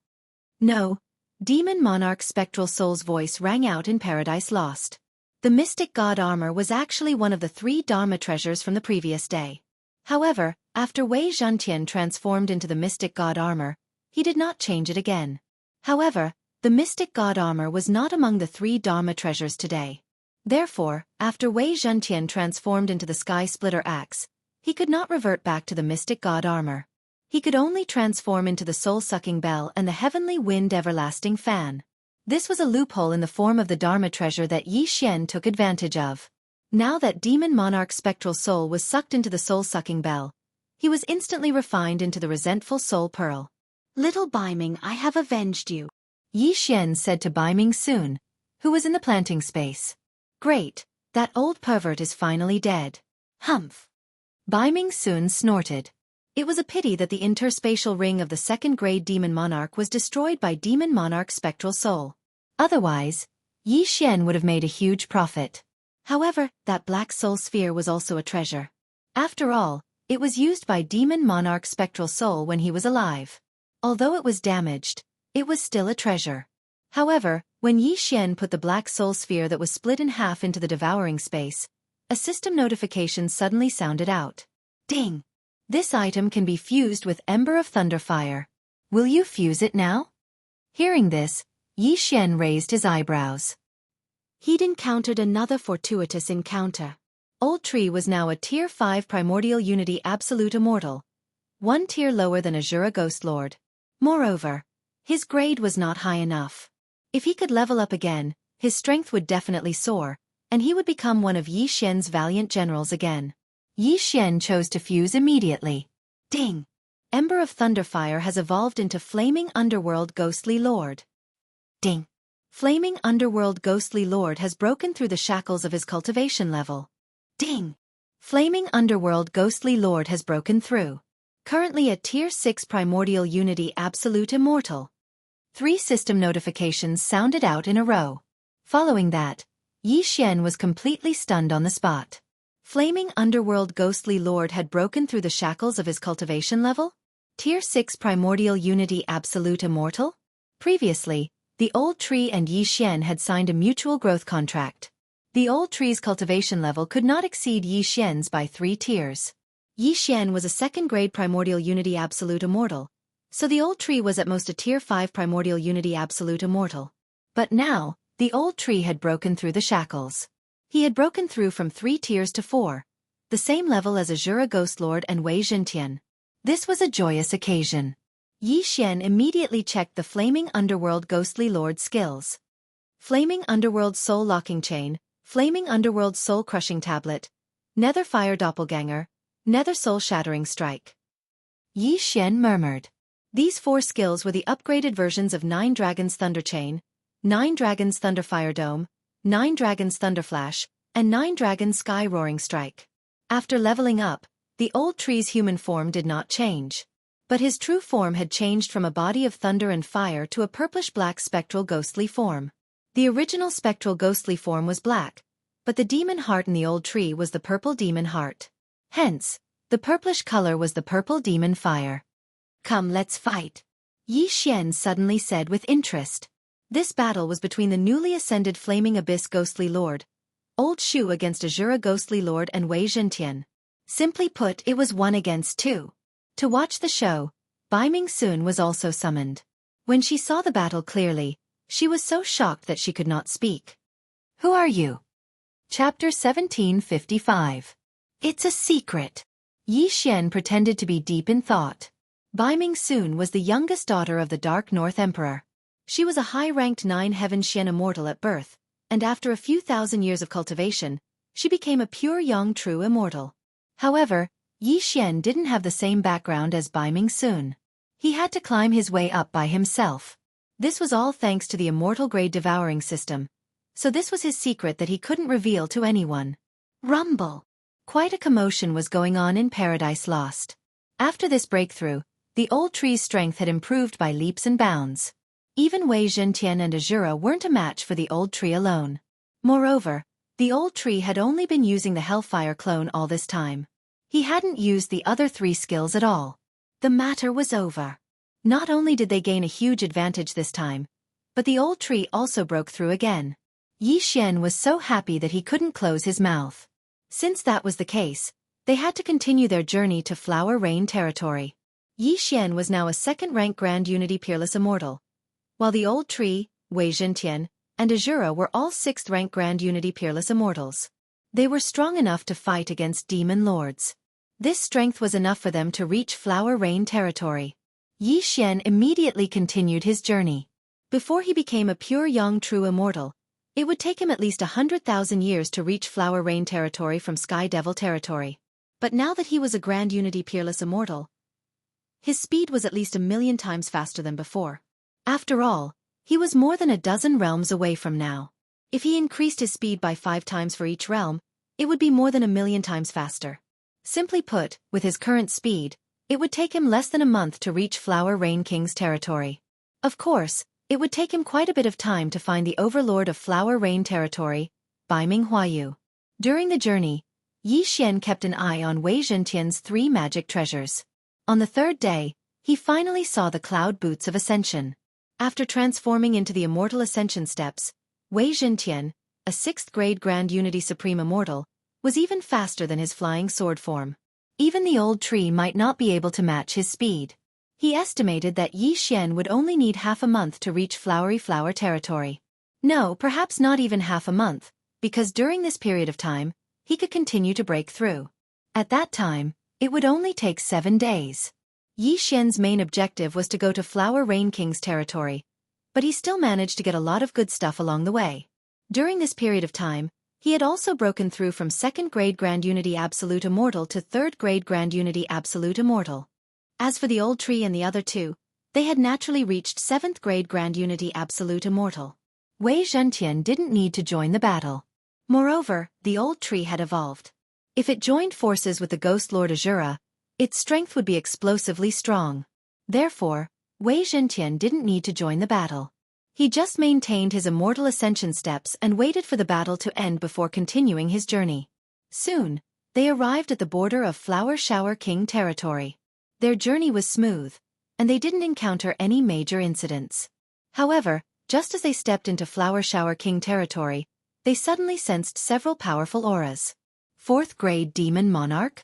No, Demon Monarch's spectral soul's voice rang out in Paradise Lost. The Mystic God Armor was actually one of the 3 Dharma treasures from the previous day. However, after Wei Zhentian transformed into the Mystic God Armor, he did not change it again. However, the Mystic God Armor was not among the 3 Dharma treasures today. Therefore, after Wei Zhentian transformed into the Sky Splitter Axe, he could not revert back to the Mystic God Armor. He could only transform into the Soul-Sucking Bell and the Heavenly Wind Everlasting Fan. This was a loophole in the form of the Dharma treasure that Yi Xian took advantage of. Now that Demon Monarch's spectral soul was sucked into the soul-sucking bell, he was instantly refined into the resentful Soul Pearl. Little Baiming, I have avenged you, Yi Xian said to Baiming Soon, who was in the planting space. Great, that old pervert is finally dead. Humph. Baiming Soon snorted. It was a pity that the interspatial ring of the 2nd grade Demon Monarch was destroyed by Demon Monarch's spectral soul. Otherwise, Yi Xian would have made a huge profit. However, that Black Soul Sphere was also a treasure. After all, It was used by Demon Monarch Spectral Soul when he was alive. Although it was damaged, it was still a treasure. However, when Yi Xian put the black soul sphere that was split in half into the devouring space, a system notification suddenly sounded out. Ding! This item can be fused with Ember of Thunderfire. Will you fuse it now? Hearing this, Yi Xian raised his eyebrows. He'd encountered another fortuitous encounter. Old Tree was now a Tier 5 Primordial Unity Absolute Immortal, one tier lower than Azura Ghost Lord. Moreover, his grade was not high enough. If he could level up again, his strength would definitely soar, and he would become one of Yi Xian's valiant generals again. Yi Xian chose to fuse immediately. Ding! Ember of Thunderfire has evolved into Flaming Underworld Ghostly Lord. Ding! Flaming Underworld Ghostly Lord has broken through the shackles of his cultivation level. Ding! Flaming Underworld Ghostly Lord has broken through. Currently a Tier 6 Primordial Unity Absolute Immortal. 3 system notifications sounded out in a row. Following that, Yi Xian was completely stunned on the spot. Flaming Underworld Ghostly Lord had broken through the shackles of his cultivation level? Tier 6 Primordial Unity Absolute Immortal? Previously, the Old Tree and Yi Xian had signed a mutual growth contract. The Old Tree's cultivation level could not exceed Yi Xian's by 3 tiers. Yi Xian was a second-grade Primordial Unity Absolute Immortal, so the Old Tree was at most a Tier 5 Primordial Unity Absolute Immortal. But now, the Old Tree had broken through the shackles. He had broken through from 3 tiers to 4, the same level as Azura Ghost Lord and Wei Zhentian. This was a joyous occasion. Yi Xian immediately checked the Flaming Underworld Ghostly Lord skills. Flaming Underworld Soul Locking Chain, Flaming Underworld Soul Crushing Tablet, Nether Fire Doppelganger, Nether Soul Shattering Strike. Yi Xian murmured. These 4 skills were the upgraded versions of 9 Dragons Thunder Chain, 9 Dragons Thunderfire Dome, 9 Dragons Thunderflash, and 9 Dragons Sky Roaring Strike. After leveling up, the Old Tree's human form did not change. But his true form had changed from a body of thunder and fire to a purplish-black spectral ghostly form. The original spectral ghostly form was black, but the demon heart in the Old Tree was the purple demon heart. Hence, the purplish color was the purple demon fire. Come, let's fight, Yi Xian suddenly said with interest. This battle was between the newly ascended Flaming Abyss Ghostly Lord, Old Shu against Azura Ghostly Lord and Wei Zhentian. Simply put, it was 1 against 2. To watch the show, Bai Ming Sun was also summoned. When she saw the battle clearly, she was so shocked that she could not speak. Who are you? Chapter 1755. It's a secret. Yi Xian pretended to be deep in thought. Bai Ming Sun was the youngest daughter of the Dark North Emperor. She was a high-ranked 9 Heaven Xian immortal at birth, and after a few thousand years of cultivation, she became a pure young true immortal. However, Yi Xian didn't have the same background as Bai Ming Sun. He had to climb his way up by himself. This was all thanks to the immortal grade devouring system, so this was his secret that he couldn't reveal to anyone. Rumble! Quite a commotion was going on in Paradise Lost. After this breakthrough, the Old Tree's strength had improved by leaps and bounds. Even Wei Zhentian and Azura weren't a match for the Old Tree alone. Moreover, the Old Tree had only been using the Hellfire clone all this time. He hadn't used the other 3 skills at all. The matter was over. Not only did they gain a huge advantage this time, but the Old Tree also broke through again. Yi Xian was so happy that he couldn't close his mouth. Since that was the case, they had to continue their journey to Flower Rain territory. Yi Xian was now a 2nd-rank Grand Unity Peerless Immortal, while the Old Tree, Wei Zhentian, and Azura were all 6th-rank Grand Unity Peerless Immortals. They were strong enough to fight against demon lords. This strength was enough for them to reach Flower Rain territory. Yi Xian immediately continued his journey. Before he became a pure young true immortal, it would take him at least 100,000 years to reach Flower Rain territory from Sky Devil territory. But now that he was a Grand Unity Peerless Immortal, his speed was at least 1,000,000 times faster than before. After all, he was more than a dozen realms away from now. If he increased his speed by 5 times for each realm, it would be more than 1,000,000 times faster. Simply put, with his current speed, it would take him less than a month to reach Flower Rain King's territory. Of course, it would take him quite a bit of time to find the overlord of Flower Rain territory, Bai Ming Huayu. During the journey, Yi Xian kept an eye on Wei Zhentian's 3 magic treasures. On the 3rd day, he finally saw the cloud boots of ascension. After transforming into the immortal ascension steps, Wei Zhentian, a 6th grade Grand Unity Supreme Immortal, was even faster than his flying sword form. Even the old tree might not be able to match his speed. He estimated that Yi Xian would only need half a month to reach Flowery Flower territory. No, perhaps not even half a month, because during this period of time, he could continue to break through. At that time, it would only take 7 days. Yi Xian's main objective was to go to Flower Rain King's territory, but he still managed to get a lot of good stuff along the way. During this period of time, he had also broken through from 2nd grade Grand Unity Absolute Immortal to 3rd grade Grand Unity Absolute Immortal. As for the old tree and the other 2, they had naturally reached 7th grade Grand Unity Absolute Immortal. Wei Zhentian didn't need to join the battle. Moreover, the old tree had evolved. If it joined forces with the Ghost Lord Azura, its strength would be explosively strong. Therefore, Wei Zhentian didn't need to join the battle. He just maintained his immortal ascension steps and waited for the battle to end before continuing his journey. Soon, they arrived at the border of Flower Shower King territory. Their journey was smooth, and they didn't encounter any major incidents. However, just as they stepped into Flower Shower King territory, they suddenly sensed several powerful auras. 4th grade Demon Monarch?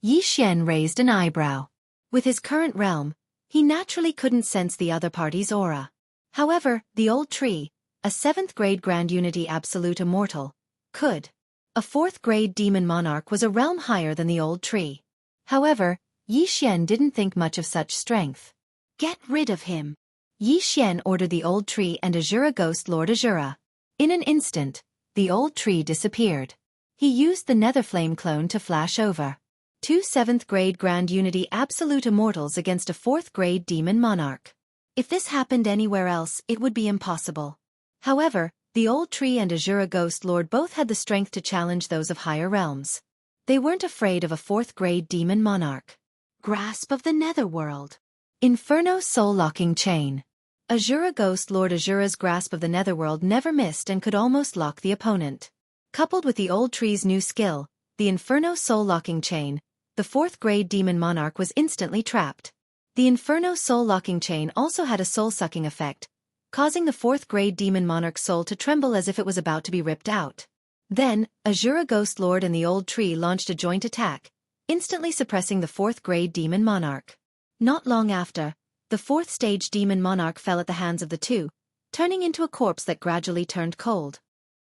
Yi Xian raised an eyebrow. With his current realm, he naturally couldn't sense the other party's aura. However, the old tree, a 7th grade Grand Unity Absolute Immortal, could. A 4th grade Demon Monarch was a realm higher than the old tree. However, Yi Xian didn't think much of such strength. Get rid of him. Yi Xian ordered the old tree and Azura Ghost Lord Azura. In an instant, the old tree disappeared. He used the Netherflame clone to flash over. 2 7th grade Grand Unity Absolute Immortals against a 4th grade Demon Monarch. If this happened anywhere else, it would be impossible. However, the old tree and Azura Ghost Lord both had the strength to challenge those of higher realms. They weren't afraid of a 4th grade Demon Monarch. Grasp of the Netherworld. Inferno Soul Locking Chain. Azura Ghost Lord Azura's grasp of the Netherworld never missed and could almost lock the opponent. Coupled with the old tree's new skill, the Inferno Soul Locking Chain, the 4th grade Demon Monarch was instantly trapped. The Inferno Soul Locking Chain also had a soul-sucking effect, causing the 4th grade Demon Monarch's soul to tremble as if it was about to be ripped out. Then, Azura Ghost Lord and the old tree launched a joint attack, instantly suppressing the 4th grade Demon Monarch. Not long after, the 4th stage Demon Monarch fell at the hands of the 2, turning into a corpse that gradually turned cold.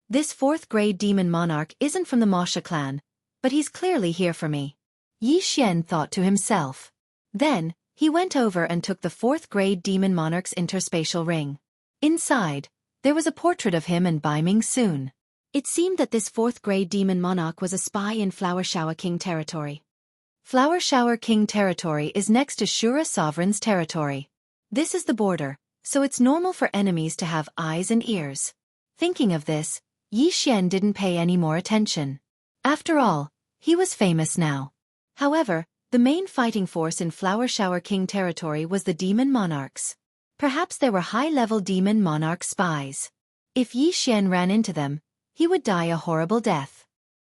This 4th grade Demon Monarch isn't from the Masha clan, but he's clearly here for me. Yi Xian thought to himself. Then, he went over and took the 4th grade Demon Monarch's interspatial ring. Inside, there was a portrait of him and Bai Ming Soon. It seemed that this 4th grade Demon Monarch was a spy in Flower Shower King territory. Flower Shower King territory is next to Shura Sovereign's territory. This is the border, so it's normal for enemies to have eyes and ears. Thinking of this, Yi Xian didn't pay any more attention. After all, he was famous now. However, the main fighting force in Flower Shower King territory was the Demon Monarchs. Perhaps there were high-level Demon Monarch spies. If Yi Xian ran into them, he would die a horrible death.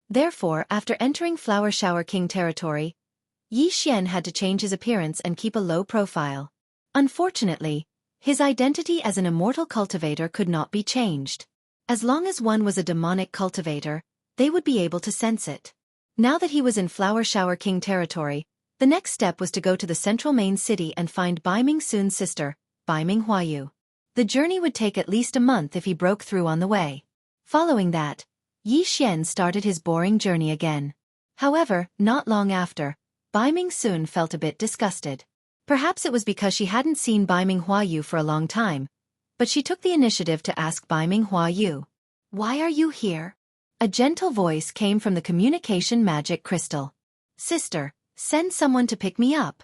Therefore, after entering Flower Shower King territory, Yi Xian had to change his appearance and keep a low profile. Unfortunately, his identity as an immortal cultivator could not be changed. As long as one was a demonic cultivator, they would be able to sense it. Now that he was in Flower Shower King territory, the next step was to go to the central main city and find Bai Ming Soon's sister, Bai Ming Huayu. The journey would take at least a month if he broke through on the way. Following that, Yi Xian started his boring journey again. However, not long after, Bai Ming Soon felt a bit disgusted. Perhaps it was because she hadn't seen Bai Ming Huayu for a long time, but she took the initiative to ask Bai Ming Huayu, "Why are you here?" A gentle voice came from the communication magic crystal. "Sister, send someone to pick me up."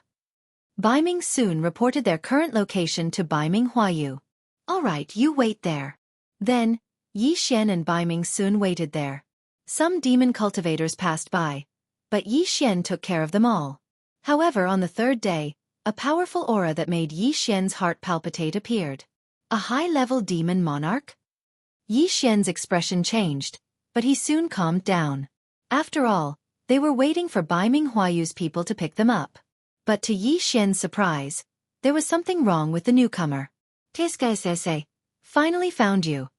Bai Ming Soon reported their current location to Bai Ming Huayu. "All right, you wait there." Then, Yi Xian and Bai Ming Soon waited there. Some demon cultivators passed by, but Yi Xian took care of them all. However, on the 3rd day, a powerful aura that made Yi Xian's heart palpitate appeared. A high-level demon monarch? Yi Xian's expression changed, but he soon calmed down. After all, They were waiting for Bai Minghuayu's people to pick them up. But to Yi Xian's surprise, there was something wrong with the newcomer. Tisgaisese, finally found you.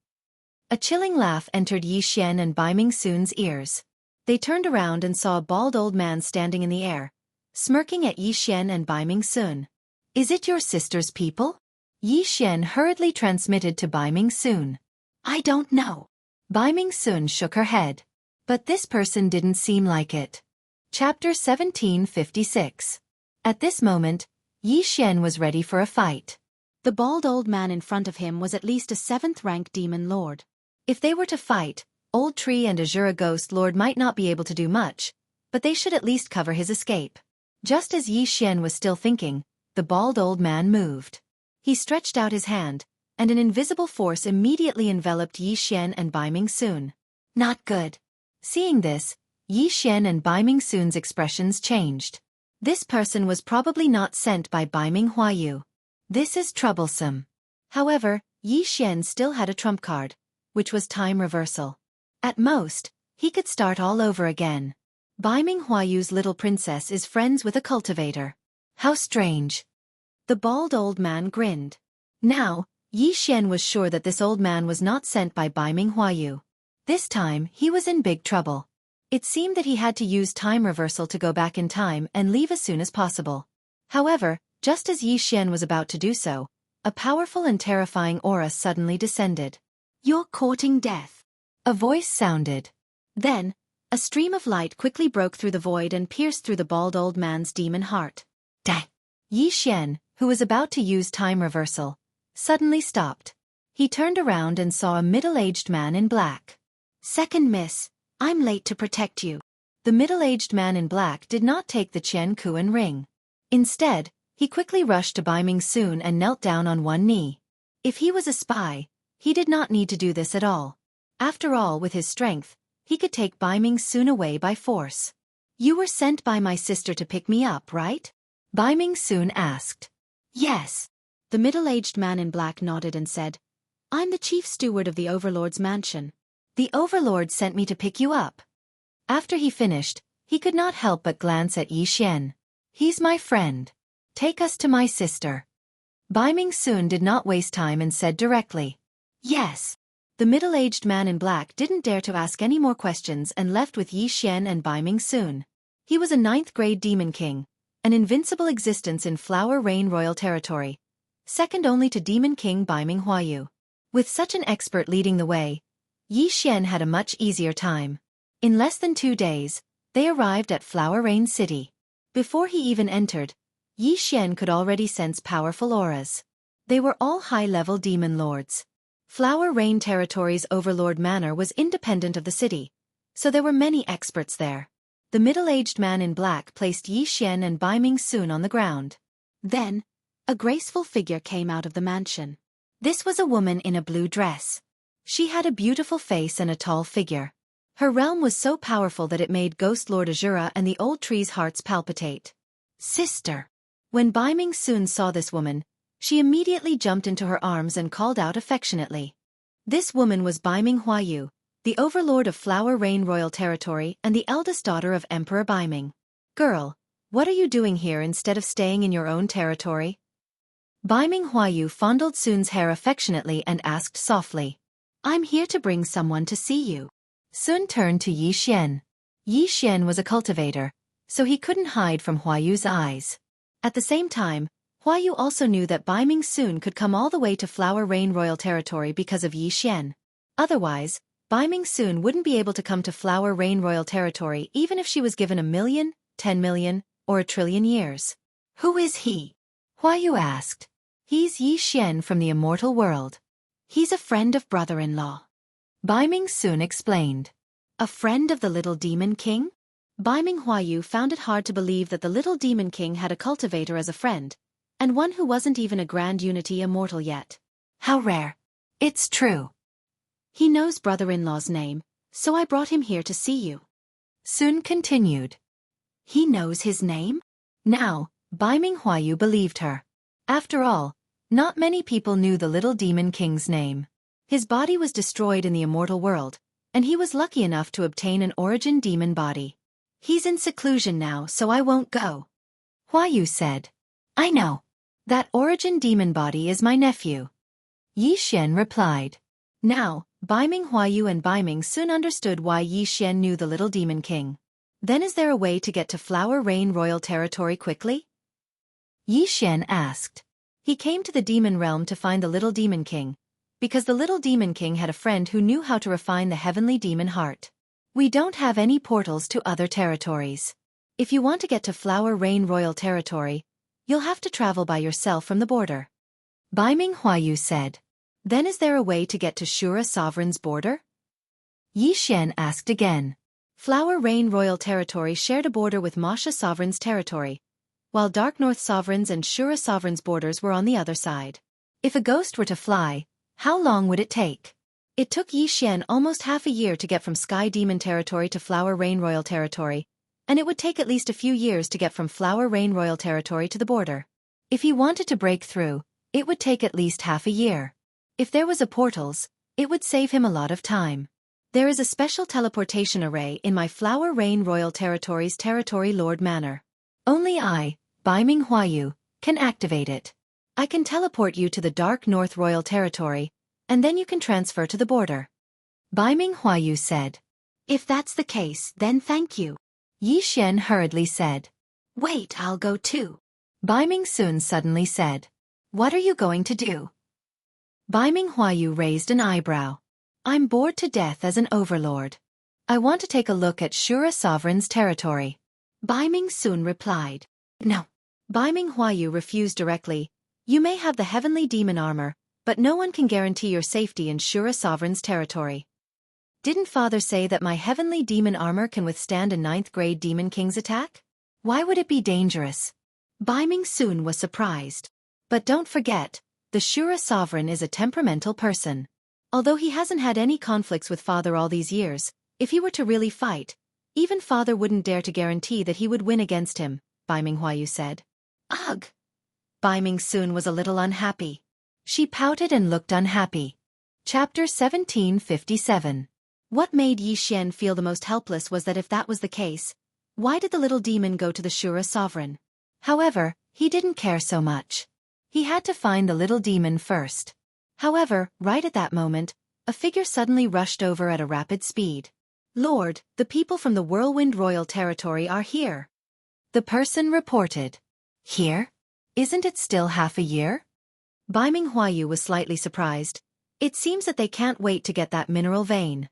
A chilling laugh entered Yi Xian and Bai Mingsun's ears. They turned around and saw a bald old man standing in the air, smirking at Yi Xian and Bai Mingsun. Is it your sister's people? Yi Xian hurriedly transmitted to Bai Mingsun. I don't know. Bai Mingsun shook her head. But this person didn't seem like it. Chapter 1756. At this moment, Yi Xian was ready for a fight. The bald old man in front of him was at least a 7th-rank demon lord. If they were to fight, Old Tree and Azura Ghost Lord might not be able to do much, but they should at least cover his escape. Just as Yi Xian was still thinking, the bald old man moved. He stretched out his hand, and an invisible force immediately enveloped Yi Xian and Bai Mingsun. Not good. Seeing this, Yi Xian and Bai Mingsun's expressions changed. This person was probably not sent by Bai Minghuayu. This is troublesome. However, Yi Xian still had a trump card, which was time reversal. At most, he could start all over again. Bai Minghuayu's little princess is friends with a cultivator. How strange. The bald old man grinned. Now, Yi Xian was sure that this old man was not sent by Bai Minghuayu. This time, he was in big trouble. It seemed that he had to use time reversal to go back in time and leave as soon as possible. However, just as Yi Xian was about to do so, a powerful and terrifying aura suddenly descended. You're courting death. A voice sounded. Then, a stream of light quickly broke through the void and pierced through the bald old man's demon heart. Dang! Yi Xian, who was about to use time reversal, suddenly stopped. He turned around and saw a middle-aged man in black. Second miss, I'm late to protect you. The middle-aged man in black did not take the Qian Kuan ring. Instead, he quickly rushed to Bai Mingsun and knelt down on one knee. If he was a spy, he did not need to do this at all. After all, with his strength, he could take Bai Mingsun away by force. You were sent by my sister to pick me up, right? Bai Mingsun asked. Yes. The middle-aged man in black nodded and said, I'm the chief steward of the Overlord's mansion. The Overlord sent me to pick you up. After he finished, he could not help but glance at Yi Xian. He's my friend. Take us to my sister. Bai Mingsun did not waste time and said directly. Yes. The middle-aged man in black didn't dare to ask any more questions and left with Yi Xian and Bai Mingsun. He was a 9th-grade demon king, an invincible existence in Flower Rain Royal Territory, second only to Demon King Bai Minghuayu. With such an expert leading the way, Yi Xian had a much easier time. In less than 2 days, they arrived at Flower Rain City. Before he even entered, Yi Xian could already sense powerful auras. They were all high-level demon lords. Flower Rain Territory's Overlord Manor was independent of the city, so there were many experts there. The middle-aged man in black placed Yi Xian and Bai Mingsun on the ground. Then, a graceful figure came out of the mansion. This was a woman in a blue dress. She had a beautiful face and a tall figure. Her realm was so powerful that it made Ghost Lord Azura and the old tree's hearts palpitate. Sister! When Bai Mingsun saw this woman, she immediately jumped into her arms and called out affectionately. This woman was Bai Minghuayu, the overlord of Flower Rain Royal Territory and the eldest daughter of Emperor Bai Ming. Girl, what are you doing here instead of staying in your own territory? Bai Minghuayu fondled Sun's hair affectionately and asked softly. I'm here to bring someone to see you. Sun turned to Yi Xian. Yi Xian was a cultivator, so he couldn't hide from Huayu's eyes. At the same time, Huayu also knew that Bai Mingsun could come all the way to Flower Rain Royal Territory because of Yi Xian. Otherwise, Bai Mingsun wouldn't be able to come to Flower Rain Royal Territory even if she was given 1 million, 10 million, or 1 trillion years. Who is he? Huayu asked. He's Yi Xian from the immortal world. He's a friend of brother-in-law. Bai Mingsun explained. A friend of the little demon king? Bai Minghuayu found it hard to believe that the little demon king had a cultivator as a friend, and one who wasn't even a grand unity immortal yet. How rare. It's true. He knows brother-in-law's name, so I brought him here to see you. Sun continued. He knows his name? Now, Bai Minghuayu believed her. After all, not many people knew the little demon king's name. His body was destroyed in the immortal world, and he was lucky enough to obtain an origin demon body. He's in seclusion now, so I won't go. Huayu said. I know. That origin demon body is my nephew. Yi Xian replied. Now, Baiming Huayu and Baiming soon understood why Yi Xian knew the little demon king. Then is there a way to get to Flower Rain royal territory quickly? Yi Xian asked. He came to the demon realm to find the little demon king, because the little demon king had a friend who knew how to refine the heavenly demon heart. We don't have any portals to other territories. If you want to get to Flower Rain royal territory, you'll have to travel by yourself from the border. Baiming Huayu said. Then is there a way to get to Shura sovereign's border? Yi Xian asked again. Flower Rain royal territory shared a border with Masha sovereign's territory, while Dark North sovereign's and Shura sovereign's borders were on the other side. If a ghost were to fly, how long would it take? It took Yi Xian almost half a year to get from Sky Demon territory to Flower Rain royal territory, and it would take at least a few years to get from Flower Rain royal territory to the border. If he wanted to break through, it would take at least half a year. If there was a portals, it would save him a lot of time. There is a special teleportation array in my Flower Rain royal territory's Territory Lord Manor. Only I, Baiming Huayu, can activate it. I can teleport you to the Dark North royal territory, and then you can transfer to the border. Baiming Huayu said. If that's the case, then thank you. Yi Xian hurriedly said. Wait, I'll go too. Baiming Sun suddenly said. What are you going to do? Baiming Huayu raised an eyebrow. I'm bored to death as an overlord. I want to take a look at Shura sovereign's territory. Baiming Sun replied. No. Baiming Huayu refused directly. You may have the heavenly demon armor, but no one can guarantee your safety in Shura sovereign's territory. Didn't father say that my heavenly demon armor can withstand a 9th grade demon king's attack? Why would it be dangerous? Baiming Sun was surprised. But don't forget, the Shura sovereign is a temperamental person. Although he hasn't had any conflicts with father all these years, if he were to really fight, even father wouldn't dare to guarantee that he would win against him, Baiming Huayu said. Ugh! Baiming Sun was a little unhappy. She pouted and looked unhappy. Chapter 1757. What made Yi Xian feel the most helpless was that if that was the case, why did the little demon go to the Shura sovereign? However, he didn't care so much. He had to find the little demon first. However, right at that moment, a figure suddenly rushed over at a rapid speed. Lord, the people from the Whirlwind Royal Territory are here. The person reported. Here? Isn't it still half a year? Baiming Huayu was slightly surprised. It seems that they can't wait to get that mineral vein.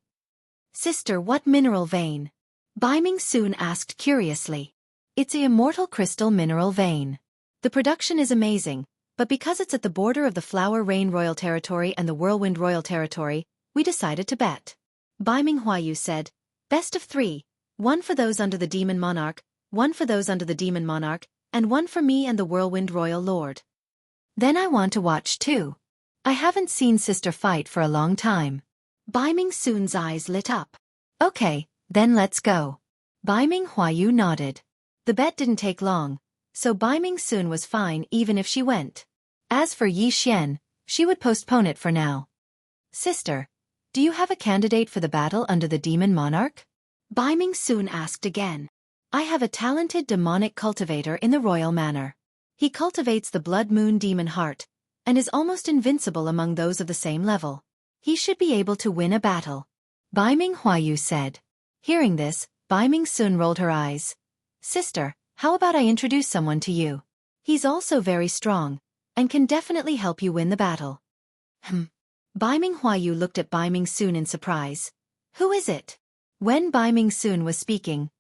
Sister, what mineral vein? Baiming Sun asked curiously. It's an immortal crystal mineral vein. The production is amazing, but because it's at the border of the Flower Rain Royal Territory and the Whirlwind Royal Territory, we decided to bet. Baiming Huayu said, Best of 3, 1 for those under the Demon Monarch, 1 for those under the Demon Monarch, and 1 for me and the Whirlwind Royal Lord. Then I want to watch too. I haven't seen sister fight for a long time. Baiming Sun's eyes lit up. Okay, then let's go. Baiming Huayu nodded. The bet didn't take long, so Baiming Sun was fine even if she went. As for Yi Xian, she would postpone it for now. Sister, do you have a candidate for the battle under the Demon Monarch? Baiming Sun asked again. I have a talented demonic cultivator in the royal manor. He cultivates the Blood Moon demon heart, and is almost invincible among those of the same level. He should be able to win a battle. Baiming Huayu said. Hearing this, Baiming Sun rolled her eyes. Sister, how about I introduce someone to you? He's also very strong, and can definitely help you win the battle. Baiming Huayu looked at Baiming Sun in surprise. Who is it? When Baiming Sun was speaking,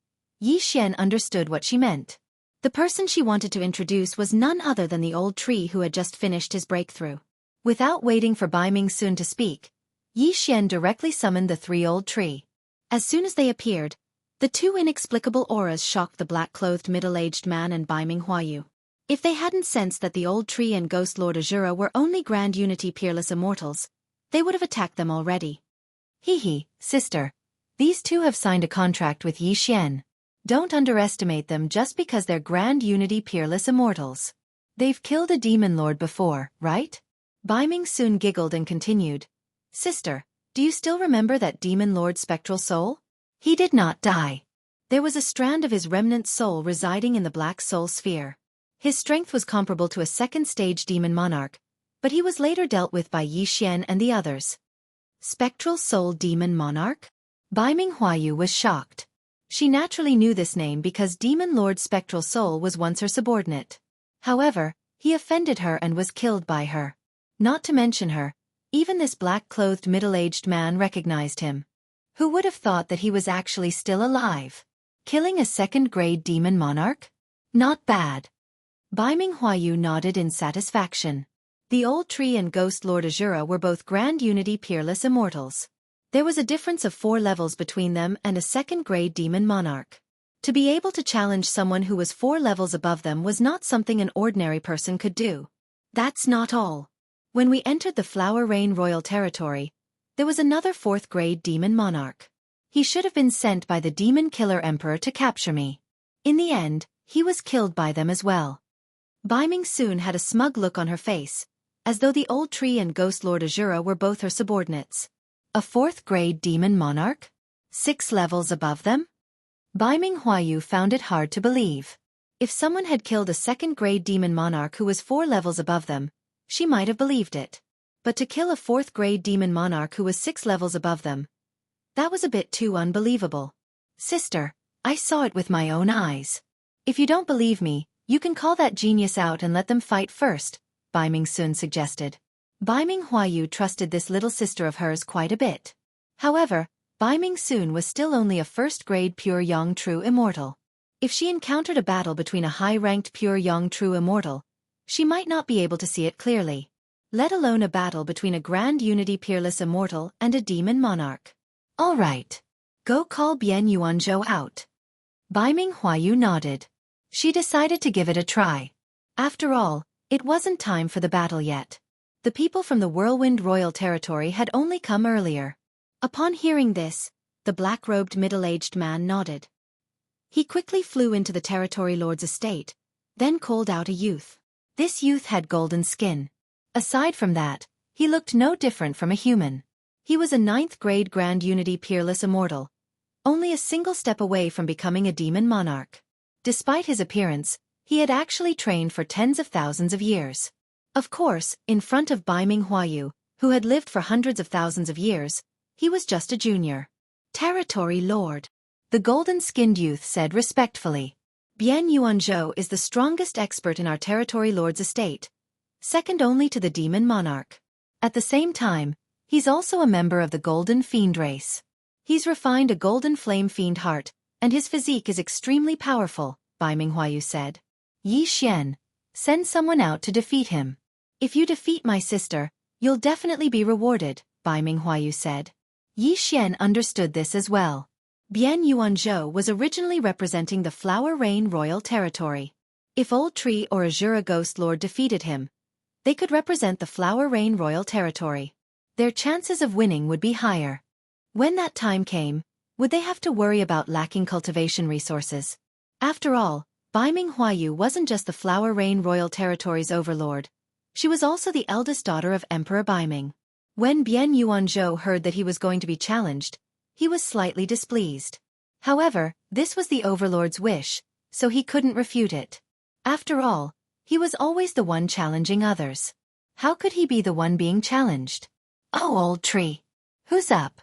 Yi Xian understood what she meant. The person she wanted to introduce was none other than the old tree who had just finished his breakthrough. Without waiting for Baiming Sun to speak, Yi Xian directly summoned the 3 old tree. As soon as they appeared, the 2 inexplicable auras shocked the black-clothed middle-aged man and Baiming Huayu. If they hadn't sensed that the old tree and Ghost Lord Azura were only Grand Unity peerless immortals, they would have attacked them already. Hee, sister. These 2 have signed a contract with Yi Xian. Don't underestimate them just because they're Grand Unity peerless immortals. They've killed a demon lord before, right? Baiming Sun giggled and continued. Sister, do you still remember that demon lord Spectral Soul? He did not die. There was a strand of his remnant soul residing in the black soul sphere. His strength was comparable to a second-stage demon monarch, but he was later dealt with by Yi Xian and the others. Spectral Soul Demon Monarch? Bai Minghuayu was shocked. She naturally knew this name because Demon Lord Spectral Soul was once her subordinate. However, he offended her and was killed by her. Not to mention her, even this black-clothed middle-aged man recognized him. Who would have thought that he was actually still alive? Killing a second-grade demon monarch? Not bad. Bai Minghuayu nodded in satisfaction. The old tree and ghost Lord Azura were both Grand Unity Peerless Immortals. There was a difference of 4 levels between them and a second-grade demon monarch. To be able to challenge someone who was 4 levels above them was not something an ordinary person could do. That's not all. When we entered the Flower Rain Royal Territory, there was another 4th-grade demon monarch. He should have been sent by the Demon Killer Emperor to capture me. In the end, he was killed by them as well. Bai Ming soon had a smug look on her face, as though the old tree and ghost Lord Azura were both her subordinates. A 4th-grade demon monarch? 6 levels above them? Bai Minghuayu found it hard to believe. If someone had killed a 2nd-grade demon monarch who was 4 levels above them, she might have believed it. But to kill a 4th-grade demon monarch who was 6 levels above them, that was a bit too unbelievable. Sister, I saw it with my own eyes. If you don't believe me, you can call that genius out and let them fight first, Bai Mingsun suggested. Bai Minghuayu trusted this little sister of hers quite a bit. However, Bai Mingsun was still only a 1st-grade pure Yang True Immortal. If she encountered a battle between a high-ranked pure Yang True Immortal, she might not be able to see it clearly. Let alone a battle between a Grand Unity Peerless Immortal and a Demon Monarch. All right. Go call Bian Yuanzhou out. Bai Minghuayu nodded. She decided to give it a try. After all, it wasn't time for the battle yet. The people from the Whirlwind Royal Territory had only come earlier. Upon hearing this, the black-robed middle-aged man nodded. He quickly flew into the Territory Lord's estate, then called out a youth. This youth had golden skin. Aside from that, he looked no different from a human. He was a 9th-grade Grand Unity Peerless Immortal, only a single step away from becoming a demon monarch. Despite his appearance, he had actually trained for tens of thousands of years. Of course, in front of Bai Minghuayu, who had lived for hundreds of thousands of years, he was just a junior. Territory Lord. The golden-skinned youth said respectfully. Bian Yuanzhou is the strongest expert in our Territory Lord's estate, second only to the demon monarch. At the same time, he's also a member of the Golden Fiend race. He's refined a Golden Flame Fiend heart, and his physique is extremely powerful, Bai Minghuayu said. Yi Xian, send someone out to defeat him. If you defeat my sister, you'll definitely be rewarded, Bai Minghuayu said. Yi Xian understood this as well. Bian Yuanzhou was originally representing the Flower Rain Royal Territory. If Old Tree or Azura Ghost Lord defeated him, they could represent the Flower Rain Royal Territory. Their chances of winning would be higher. When that time came, would they have to worry about lacking cultivation resources? After all, Bai Minghuayu wasn't just the Flower Rain Royal Territory's overlord. She was also the eldest daughter of Emperor Baiming. When Bian Yuanzhou heard that he was going to be challenged, he was slightly displeased. However, this was the overlord's wish, so he couldn't refute it. After all, he was always the one challenging others. How could he be the one being challenged? Oh, Old Tree. Who's up?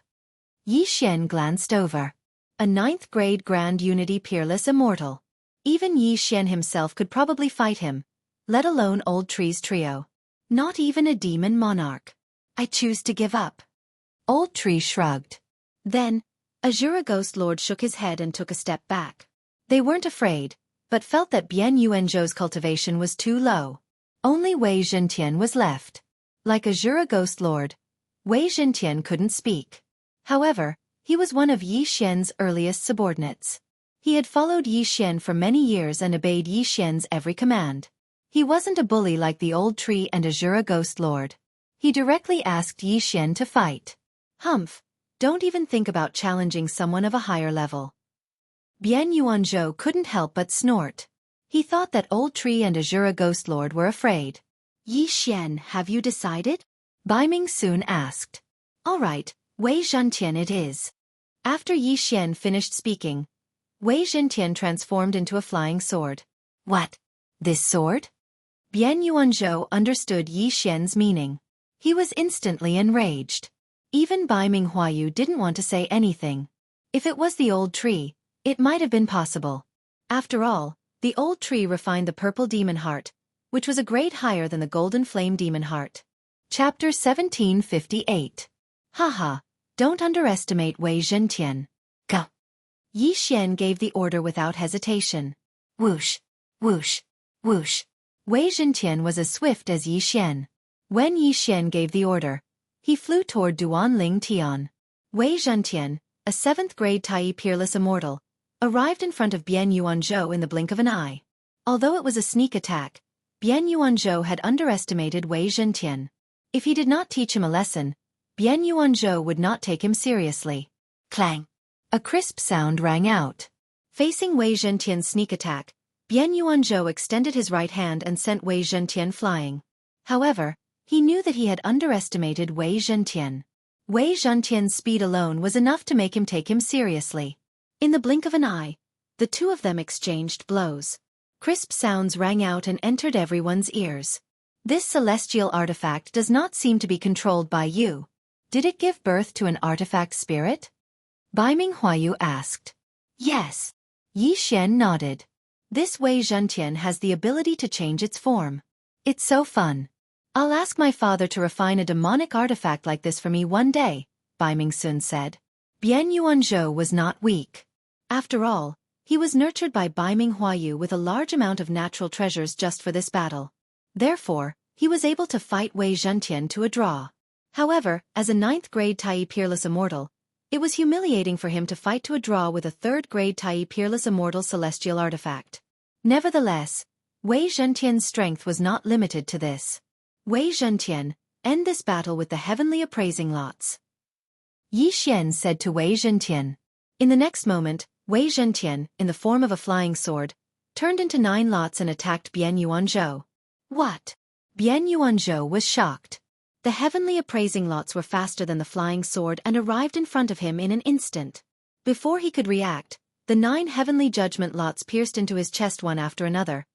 Yi Xian glanced over. A 9th-grade Grand Unity Peerless Immortal. Even Yi Xian himself could probably fight him, let alone Old Tree's trio. Not even a demon monarch. I choose to give up. Old Tree shrugged. Then, Azura Ghost Lord shook his head and took a step back. They weren't afraid, but felt that Bian Yuanzhou's cultivation was too low. Only Wei Zhentian was left. Like Azura Ghost Lord, Wei Zhentian couldn't speak. However, he was one of Yi Xian's earliest subordinates. He had followed Yi Xian for many years and obeyed Yi Xian's every command. He wasn't a bully like the Old Tree and Azura Ghost Lord. He directly asked Yi Xian to fight. Humph, don't even think about challenging someone of a higher level. Bian Yuanzhou couldn't help but snort. He thought that Old Tree and Azura Ghost Lord were afraid. Yi Xian, have you decided? Bai Ming soon asked. All right, Wei Zhentian it is. After Yi Xian finished speaking, Wei Zhentian transformed into a flying sword. What? This sword? Bian Yuanzhou understood Yi Xian's meaning. He was instantly enraged. Even Bai Minghuayu didn't want to say anything. If it was the old tree, it might have been possible. After all, the old tree refined the purple demon heart, which was a grade higher than the golden flame demon heart. Chapter 1758. Haha, don't underestimate Wei Zhentian. Go. Yi Xian gave the order without hesitation. Whoosh, whoosh, whoosh. Wei Zhentian was as swift as Yi Xian. When Yi Xian gave the order, he flew toward Duan Ling Tian. Wei Zhentian, a 7th grade Tai peerless immortal, arrived in front of Bian Yuanzhou in the blink of an eye. Although it was a sneak attack, Bian Yuanzhou had underestimated Wei Zhentian. If he did not teach him a lesson, Bian Yuanzhou would not take him seriously. Clang! A crisp sound rang out. Facing Wei Zhentian's sneak attack, Bian Yuanzhou extended his right hand and sent Wei Zhentian flying. However, he knew that he had underestimated Wei Zhentian. Wei Zhentian's speed alone was enough to make him take him seriously. In the blink of an eye, the two of them exchanged blows. Crisp sounds rang out and entered everyone's ears. This celestial artifact does not seem to be controlled by you. Did it give birth to an artifact spirit? Bai Minghuayu asked. Yes. Yi Xian nodded. This Wei Zhentian has the ability to change its form. It's so fun. I'll ask my father to refine a demonic artifact like this for me one day, Bai Mingsun said. Bian Yuanzhou was not weak. After all, he was nurtured by Bai Minghuayu with a large amount of natural treasures just for this battle. Therefore, he was able to fight Wei Zhentian to a draw. However, as a 9th grade Tai peerless immortal, it was humiliating for him to fight to a draw with a 3rd grade Tai peerless immortal celestial artifact. Nevertheless, Wei Zhentian's strength was not limited to this. Wei Zhentian, end this battle with the heavenly appraising lots. Yi Xian said to Wei Zhentian. In the next moment, Wei Zhentian, in the form of a flying sword, turned into 9 lots and attacked Bian Yuanzhou. What? Bian Yuanzhou was shocked. The heavenly appraising lots were faster than the flying sword and arrived in front of him in an instant. Before he could react, the 9 heavenly judgment lots pierced into his chest one after another,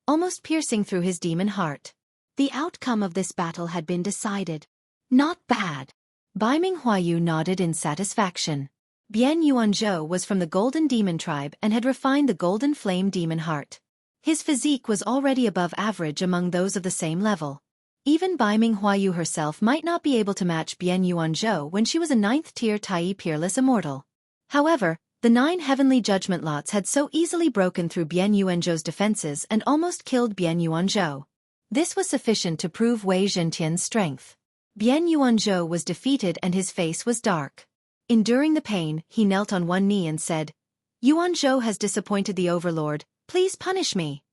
almost piercing through his demon heart. The outcome of this battle had been decided. Not bad. Bai Minghuayu nodded in satisfaction. Bian Yuanzhou was from the Golden Demon tribe and had refined the Golden Flame Demon Heart. His physique was already above average among those of the same level. Even Bai Minghuayu herself might not be able to match Bian Yuanzhou when she was a 9th tier Tai peerless immortal. However, the 9 heavenly judgment lots had so easily broken through Bian Yuanzhou's defenses and almost killed Bian Yuanzhou. This was sufficient to prove Wei Zhentian's strength. Bian Yuanzhou was defeated and his face was dark. Enduring the pain, he knelt on one knee and said, Yuanzhou has disappointed the overlord, please punish me.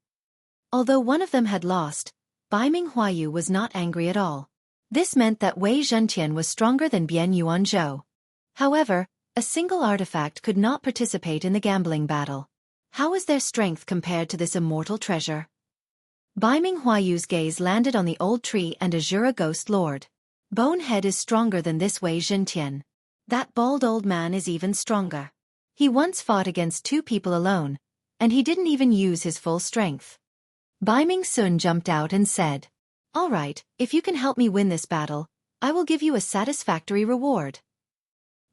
Although one of them had lost, Bai Minghuayu was not angry at all. This meant that Wei Zhentian was stronger than Bian Yuanzhou. However, a single artifact could not participate in the gambling battle. How is their strength compared to this immortal treasure? Bai Minghuayu's gaze landed on the old tree and Azura Ghost Lord. Bonehead is stronger than this Wei Zhentian. That bald old man is even stronger. He once fought against 2 people alone, and he didn't even use his full strength. Bai Mingsun jumped out and said, All right, if you can help me win this battle, I will give you a satisfactory reward.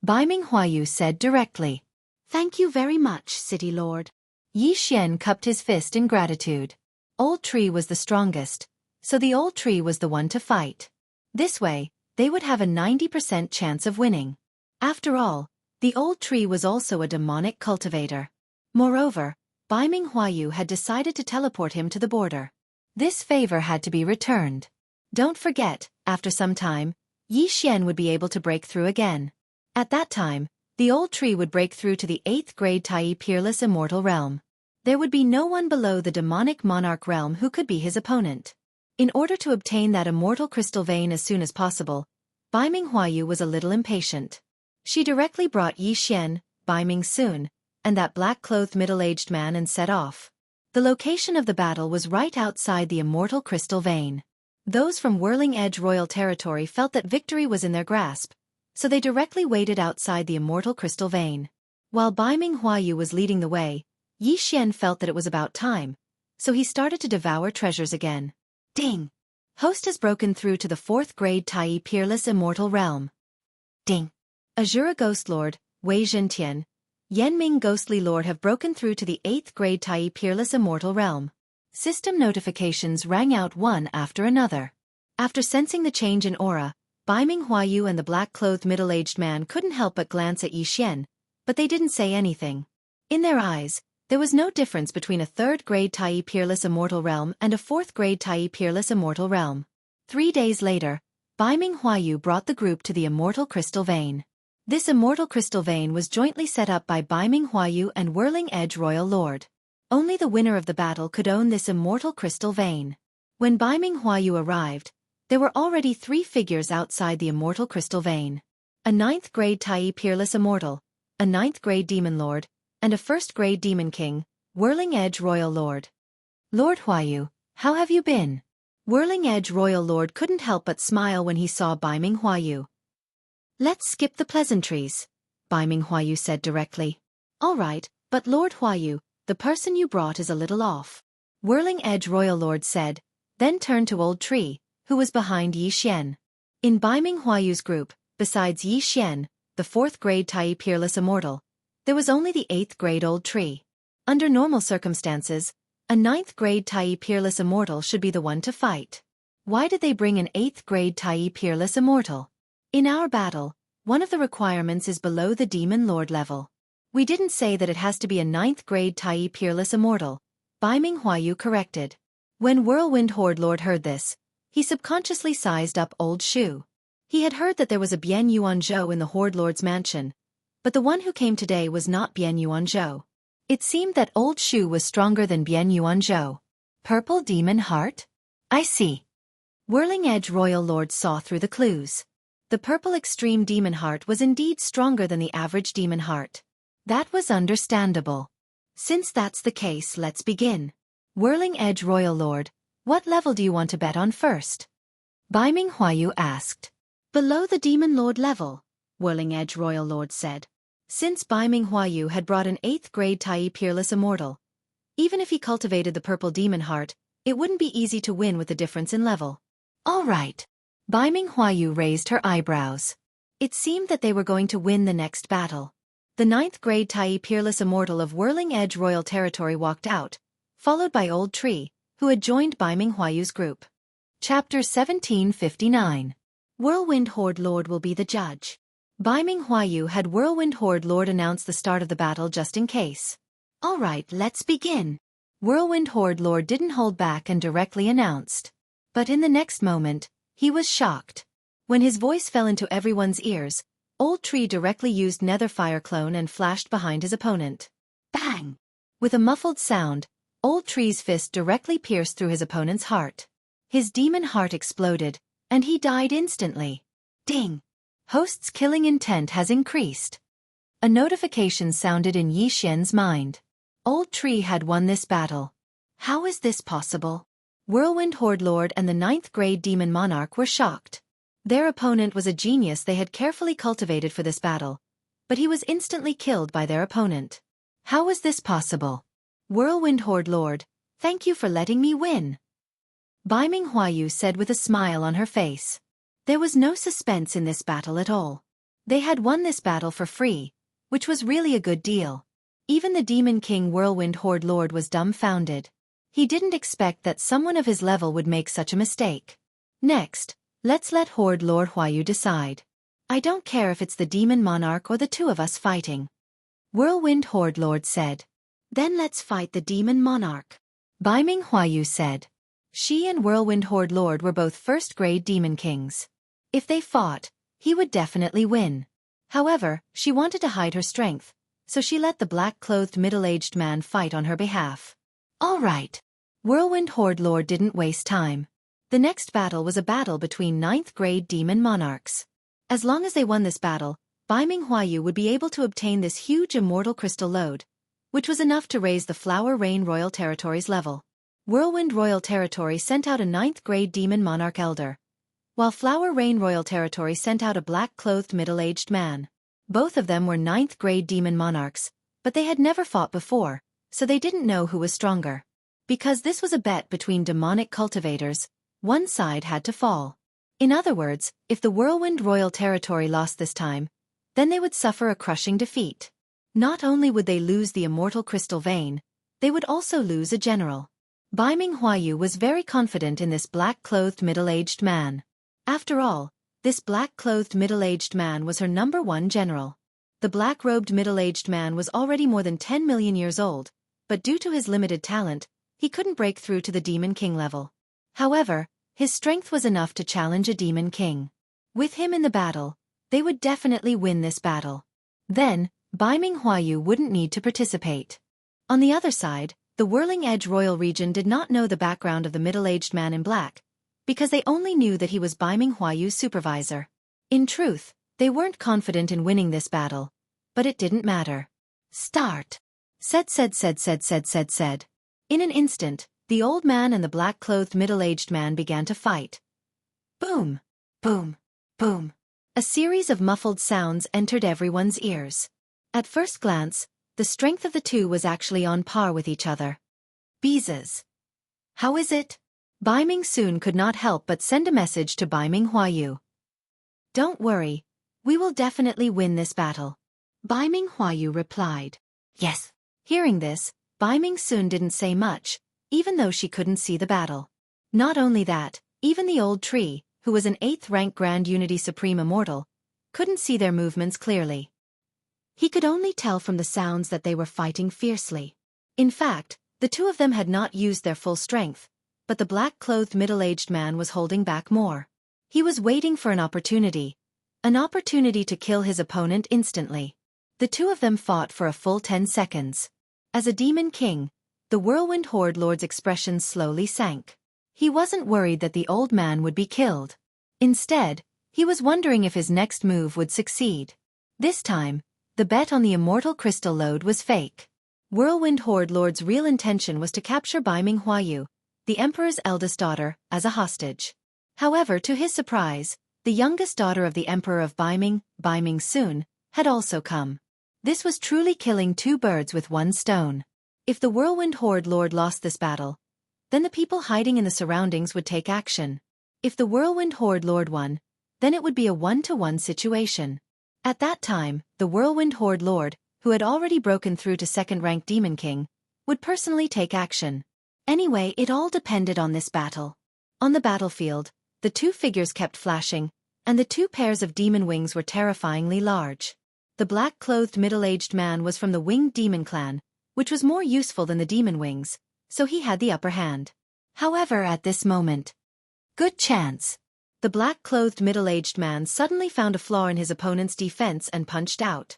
Bai Minghuayu said directly, Thank you very much, City Lord. Yi Xian cupped his fist in gratitude. Old Tree was the strongest, so the old tree was the one to fight. This way, they would have a 90% chance of winning. After all, the old tree was also a demonic cultivator. Moreover, Bai Minghuayu had decided to teleport him to the border. This favor had to be returned. Don't forget, after some time, Yi Xian would be able to break through again. At that time, the old tree would break through to the 8th grade Tai peerless immortal realm. There would be no one below the demonic monarch realm who could be his opponent. In order to obtain that immortal crystal vein as soon as possible, Bai Minghuayu was a little impatient. She directly brought Yi Xian, Bai Mingsun, and that black-clothed middle-aged man and set off. The location of the battle was right outside the immortal crystal vein. Those from Whirling Edge royal territory felt that victory was in their grasp, so they directly waited outside the immortal crystal vein. While Bai Ming Huayu was leading the way, Yi Xian felt that it was about time, so he started to devour treasures again. Ding! Host has broken through to the 4th grade Tai Peerless Immortal Realm. Ding! Azura Ghost Lord, Wei Zhentian, Yanming Ghostly Lord have broken through to the 8th grade Tai Peerless Immortal Realm. System notifications rang out one after another. After sensing the change in aura, Bai Ming Huayu and the black-clothed middle-aged man couldn't help but glance at Yi Xian, but they didn't say anything. In their eyes, there was no difference between a 3rd grade Tai Peerless Immortal Realm and a 4th grade Tai Peerless Immortal Realm. 3 days later, Bai Ming Huayu brought the group to the Immortal Crystal Vein. This Immortal Crystal Vein was jointly set up by Bai Ming Huayu and Whirling Edge Royal Lord. Only the winner of the battle could own this Immortal Crystal Vein. When Bai Ming Huayu arrived, there were already 3 figures outside the Immortal Crystal Vein. A 9th grade Tai Peerless Immortal, a 9th grade Demon Lord, and a 1st grade Demon King, Whirling Edge Royal Lord. Lord Huayu, how have you been? Whirling Edge Royal Lord couldn't help but smile when he saw Bai Ming Huayu. Let's skip the pleasantries, Bai Ming Huayu said directly. All right, but Lord Huayu, the person you brought is a little off, Whirling Edge Royal Lord said, then turned to Old Tree, who was behind Yi Xian. In Bai Ming Huayu's group, besides Yi Xian, the 4th grade Tai Peerless Immortal, there was only the 8th grade Old Tree. Under normal circumstances, a 9th grade Tai Peerless Immortal should be the one to fight. Why did they bring an 8th grade Tai Peerless Immortal? In our battle, one of the requirements is below the Demon Lord level. We didn't say that it has to be a 9th grade Tai Peerless Immortal, Bai Ming Huayu corrected. When Whirlwind Horde Lord heard this, he subconsciously sized up Old Shu. He had heard that there was a Bian Yuanzhou in the Horde Lord's mansion, but the one who came today was not Bian Yuanzhou. It seemed that Old Shu was stronger than Bian Yuanzhou. Purple Demon Heart? I see. Whirling Edge Royal Lord saw through the clues. The Purple Extreme Demon Heart was indeed stronger than the average Demon Heart. That was understandable. Since that's the case, let's begin. Whirling Edge Royal Lord, what level do you want to bet on first? Bai Ming Huayu asked. Below the Demon Lord level, Whirling Edge Royal Lord said. Since Bai Ming Huayu had brought an 8th grade Tai Peerless Immortal, even if he cultivated the Purple Demon Heart, it wouldn't be easy to win with the difference in level. All right. Bai Ming Huayu raised her eyebrows. It seemed that they were going to win the next battle. The 9th grade Tai Peerless Immortal of Whirling Edge Royal Territory walked out, followed by Old Tree, who had joined Bai Ming Huayu's group. Chapter 1759. Whirlwind Horde Lord will be the judge. Bai Ming Huayu had Whirlwind Horde Lord announce the start of the battle just in case. All right, let's begin. Whirlwind Horde Lord didn't hold back and directly announced. But in the next moment, he was shocked. When his voice fell into everyone's ears, Old Tree directly used Nether Fire Clone and flashed behind his opponent. Bang! With a muffled sound, Old Tree's fist directly pierced through his opponent's heart. His demon heart exploded, and he died instantly. Ding! Host's killing intent has increased. A notification sounded in Yi Xian's mind. Old Tree had won this battle. How is this possible? Whirlwind Horde Lord and the 9th grade Demon Monarch were shocked. Their opponent was a genius they had carefully cultivated for this battle, but he was instantly killed by their opponent. How was this possible? Whirlwind Horde Lord, thank you for letting me win. Bai Ming Huayu said with a smile on her face. There was no suspense in this battle at all. They had won this battle for free, which was really a good deal. Even the Demon King Whirlwind Horde Lord was dumbfounded. He didn't expect that someone of his level would make such a mistake. Next, let's let Horde Lord Huayu decide. I don't care if it's the Demon Monarch or the two of us fighting. Whirlwind Horde Lord said. Then let's fight the Demon Monarch. Bai Ming Huayu said. She and Whirlwind Horde Lord were both first-grade Demon Kings. If they fought, he would definitely win. However, she wanted to hide her strength, so she let the black-clothed middle-aged man fight on her behalf. All right. Whirlwind Horde Lord didn't waste time. The next battle was a battle between 9th-grade Demon Monarchs. As long as they won this battle, Bai Ming Huayu would be able to obtain this huge immortal crystal load, which was enough to raise the Flower Rain Royal Territory's level. Whirlwind Royal Territory sent out a 9th-grade Demon Monarch Elder, while Flower Rain Royal Territory sent out a black-clothed middle-aged man. Both of them were 9th-grade demon monarchs, but they had never fought before, so they didn't know who was stronger. Because this was a bet between demonic cultivators, one side had to fall. In other words, if the Whirlwind Royal Territory lost this time, then they would suffer a crushing defeat. Not only would they lose the immortal crystal vein, they would also lose a general. Bai Ming Huayu was very confident in this black-clothed middle-aged man. After all, this black-clothed middle-aged man was her #1 general. The black-robed middle-aged man was already more than 10 million years old, but due to his limited talent, he couldn't break through to the Demon King level. However, his strength was enough to challenge a Demon King. With him in the battle, they would definitely win this battle. Then, Bai Ming Huayu wouldn't need to participate. On the other side, the Whirling Edge Royal Region did not know the background of the middle-aged man in black, because they only knew that he was Bai Ming Huayu's supervisor. In truth, they weren't confident in winning this battle, but it didn't matter. Start! Said. In an instant, the old man and the black-clothed middle-aged man began to fight. Boom! Boom! Boom! A series of muffled sounds entered everyone's ears. At first glance, the strength of the two was actually on par with each other. Beezes. How is it? Bai Ming soon could not help but send a message to Bai Ming Huayu. Don't worry, we will definitely win this battle. Bai Ming Huayu replied. Yes. Hearing this, Bai Ming soon didn't say much, even though she couldn't see the battle. Not only that, even the old tree, who was an 8th-rank Grand Unity Supreme Immortal, couldn't see their movements clearly. He could only tell from the sounds that they were fighting fiercely. In fact, the two of them had not used their full strength, but the black-clothed middle-aged man was holding back more. He was waiting for an opportunity to kill his opponent instantly. The two of them fought for a full 10 seconds. As a Demon King, the Whirlwind Horde Lord's expression slowly sank. He wasn't worried that the old man would be killed. Instead, he was wondering if his next move would succeed. This time, the bet on the immortal crystal load was fake. Whirlwind Horde Lord's real intention was to capture Bai Ming Huayu, the Emperor's eldest daughter, as a hostage. However, to his surprise, the youngest daughter of the Emperor of Bai Ming Soon, had also come. This was truly killing two birds with one stone. If the Whirlwind Horde Lord lost this battle, then the people hiding in the surroundings would take action. If the Whirlwind Horde Lord won, then it would be a 1-to-1 situation. At that time, the Whirlwind Horde Lord, who had already broken through to 2nd-rank Demon King, would personally take action. Anyway, it all depended on this battle. On the battlefield, the two figures kept flashing, and the two pairs of demon wings were terrifyingly large. The black-clothed middle-aged man was from the Winged Demon clan, which was more useful than the demon wings, so he had the upper hand. However, at this moment, good chance. The black-clothed middle-aged man suddenly found a flaw in his opponent's defense and punched out.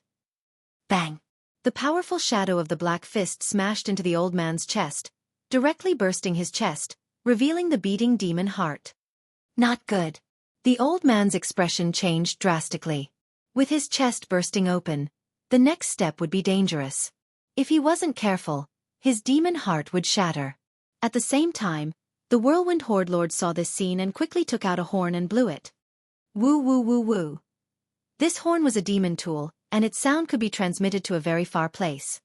Bang! The powerful shadow of the black fist smashed into the old man's chest, directly bursting his chest, revealing the beating demon heart. Not good. The old man's expression changed drastically. With his chest bursting open, the next step would be dangerous. If he wasn't careful, his demon heart would shatter. At the same time, the Whirlwind Horde Lord saw this scene and quickly took out a horn and blew it. Woo woo woo woo. This horn was a demon tool, and its sound could be transmitted to a very far place.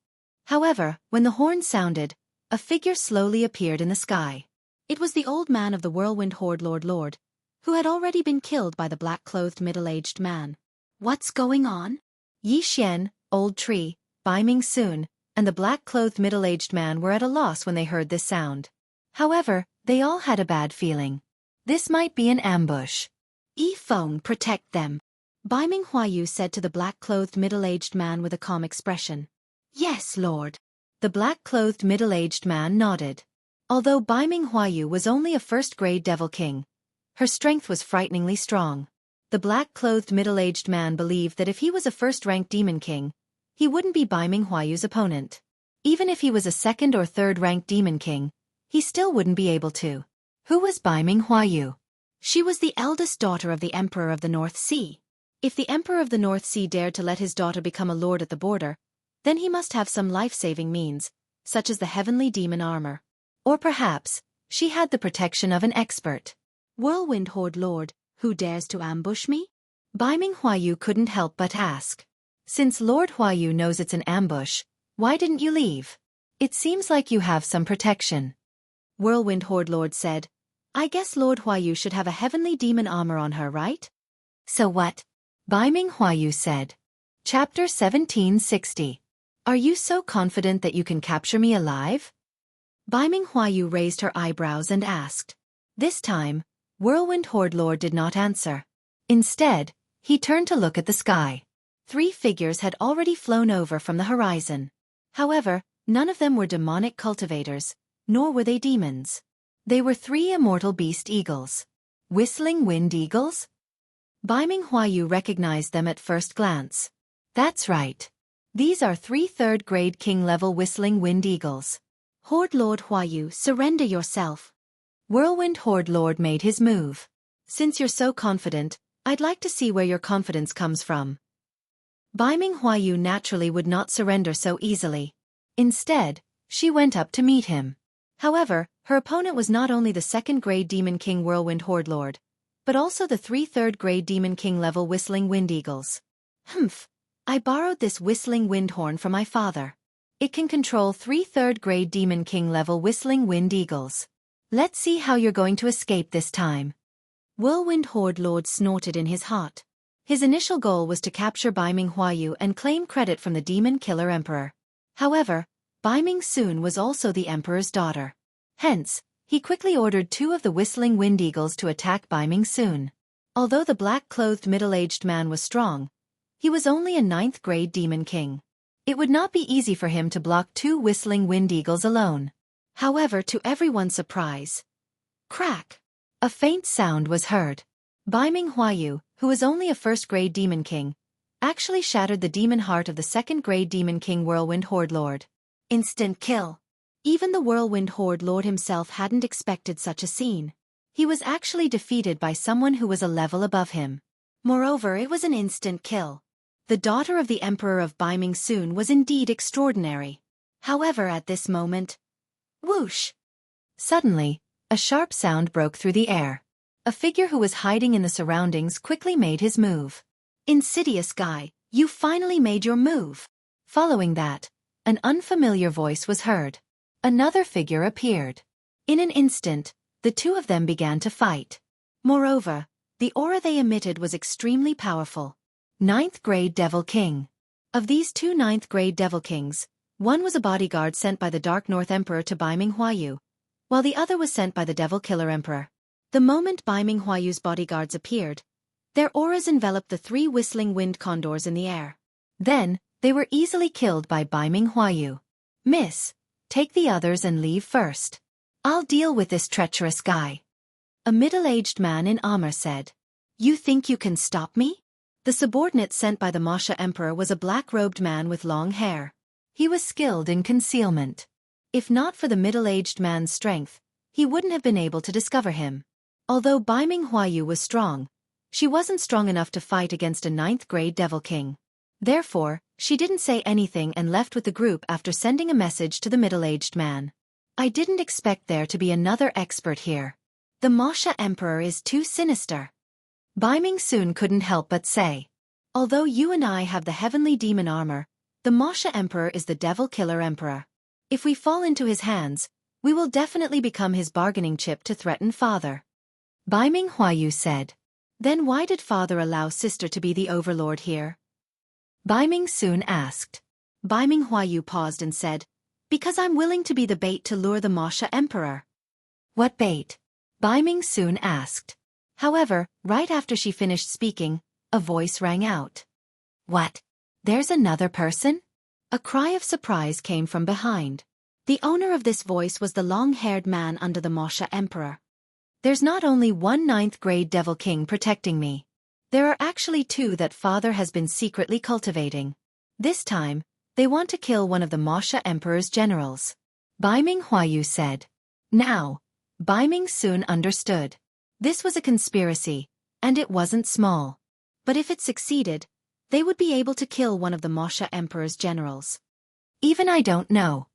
However, when the horn sounded, a figure slowly appeared in the sky. It was the old man of the Whirlwind Horde Lord, who had already been killed by the black-clothed middle-aged man. What's going on? Yi Xian, Old Tree, Bai Ming Soon, and the black-clothed middle-aged man were at a loss when they heard this sound. However, they all had a bad feeling. This might be an ambush. Yi Feng, protect them. Bai Ming Huayu said to the black-clothed middle-aged man with a calm expression. Yes, Lord. The black-clothed middle-aged man nodded. Although Bai Ming Huayu was only a 1st-grade Devil King, her strength was frighteningly strong. The black-clothed middle-aged man believed that if he was a 1st-ranked Demon King, he wouldn't be Bai Ming Huayu's opponent. Even if he was a 2nd or 3rd-ranked Demon King, he still wouldn't be able to. Who was Bai Ming Huayu? She was the eldest daughter of the Emperor of the North Sea. If the Emperor of the North Sea dared to let his daughter become a lord at the border, then he must have some life-saving means, such as the heavenly demon armor. Or perhaps, she had the protection of an expert. Whirlwind Horde Lord, who dares to ambush me? Bai Ming Huayu couldn't help but ask. Since Lord Huayu knows it's an ambush, why didn't you leave? It seems like you have some protection. Whirlwind Horde Lord said, I guess Lord Huayu should have a heavenly demon armor on her, right? So what? Baiming Huayu said. Chapter 1760. Are you so confident that you can capture me alive? Baiming Huayu raised her eyebrows and asked. This time, Whirlwind Horde Lord did not answer. Instead, he turned to look at the sky. 3 figures had already flown over from the horizon. However, none of them were demonic cultivators, nor were they demons. They were 3 immortal beast eagles. Whistling wind eagles? Baiming Huayu recognized them at first glance. That's right. These are 3 third-grade king-level whistling wind eagles. Horde Lord Huayu, surrender yourself. Whirlwind Horde Lord made his move. Since you're so confident, I'd like to see where your confidence comes from. Baiming Huayu naturally would not surrender so easily. Instead, she went up to meet him. However, her opponent was not only the 2nd-grade Demon King Whirlwind Horde Lord, but also the 3 third-grade Demon King level Whistling Wind Eagles. Humph! I borrowed this Whistling Wind Horn from my father. It can control 3 third-grade Demon King level Whistling Wind Eagles. Let's see how you're going to escape this time. Whirlwind Horde Lord snorted in his heart. His initial goal was to capture Baiming Huayu and claim credit from the Demon Killer Emperor. However, Baiming soon was also the Emperor's daughter. Hence, he quickly ordered 2 of the Whistling Wind Eagles to attack Baiming soon. Although the black-clothed middle-aged man was strong, he was only a 9th-grade Demon King. It would not be easy for him to block 2 Whistling Wind Eagles alone. However, to everyone's surprise, crack! A faint sound was heard. Baiming Huayu, who was only a 1st-grade Demon King, actually shattered the demon heart of the 2nd-grade Demon King Whirlwind Horde Lord. Instant kill. Even the Whirlwind Horde Lord himself hadn't expected such a scene. He was actually defeated by someone who was a level above him. Moreover, it was an instant kill. The daughter of the Emperor of Baiming Soon was indeed extraordinary. However, at this moment, whoosh! Suddenly, a sharp sound broke through the air. A figure who was hiding in the surroundings quickly made his move. Insidious guy, you finally made your move. Following that, an unfamiliar voice was heard. Another figure appeared. In an instant, the 2 of them began to fight. Moreover, the aura they emitted was extremely powerful. 9th-grade Devil King. Of these 2 9th-grade Devil Kings, one was a bodyguard sent by the Dark North Emperor to Baiming Huayu, while the other was sent by the Devil Killer Emperor. The moment Baiming Huayu's bodyguards appeared, their auras enveloped the 3 whistling wind condors in the air. Then, they were easily killed by Baiming Huayu. Miss, take the others and leave first. I'll deal with this treacherous guy. A middle-aged man in armor said. You think you can stop me? The subordinate sent by the Masha Emperor was a black-robed man with long hair. He was skilled in concealment. If not for the middle-aged man's strength, he wouldn't have been able to discover him. Although Baiming Huayu was strong, she wasn't strong enough to fight against a 9th-grade Devil King. Therefore, she didn't say anything and left with the group after sending a message to the middle-aged man. I didn't expect there to be another expert here. The Masha Emperor is too sinister. Baiming soon couldn't help but say. Although you and I have the heavenly demon armor, the Masha Emperor is the Devil Killer Emperor. If we fall into his hands, we will definitely become his bargaining chip to threaten father. Baiming Huayu said. Then why did father allow sister to be the overlord here? Baiming soon asked. Baiming Huayu paused and said, because I'm willing to be the bait to lure the Masha Emperor. What bait? Baiming soon asked. However, right after she finished speaking, a voice rang out. What? There's another person? A cry of surprise came from behind. The owner of this voice was the long-haired man under the Masha Emperor. There's not only one 9th-grade Devil King protecting me. There are actually 2 that father has been secretly cultivating. This time, they want to kill one of the Masha Emperor's generals. Baiming Huayu said. Now, Baiming soon understood. This was a conspiracy, and it wasn't small. But if it succeeded, they would be able to kill one of the Masha Emperor's generals. Even I don't know.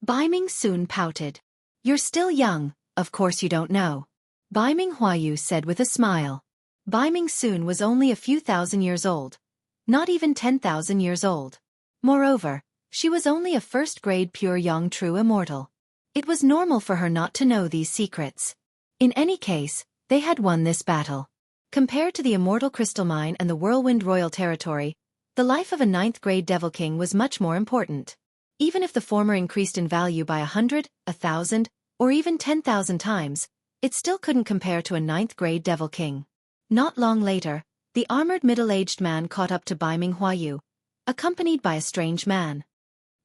Baiming soon pouted. You're still young, of course you don't know. Baiming Huayu said with a smile. Baiming soon was only a few thousand years old, not even 10,000 years old. Moreover, she was only a first-grade pure young true immortal. It was normal for her not to know these secrets. In any case, they had won this battle. Compared to the immortal crystal mine and the whirlwind royal territory, the life of a ninth-grade devil king was much more important. Even if the former increased in value by 100, 1,000, or even 10,000 times, it still couldn't compare to a ninth-grade devil king. Not long later, the armored middle-aged man caught up to Bai Ming Huayu, accompanied by a strange man.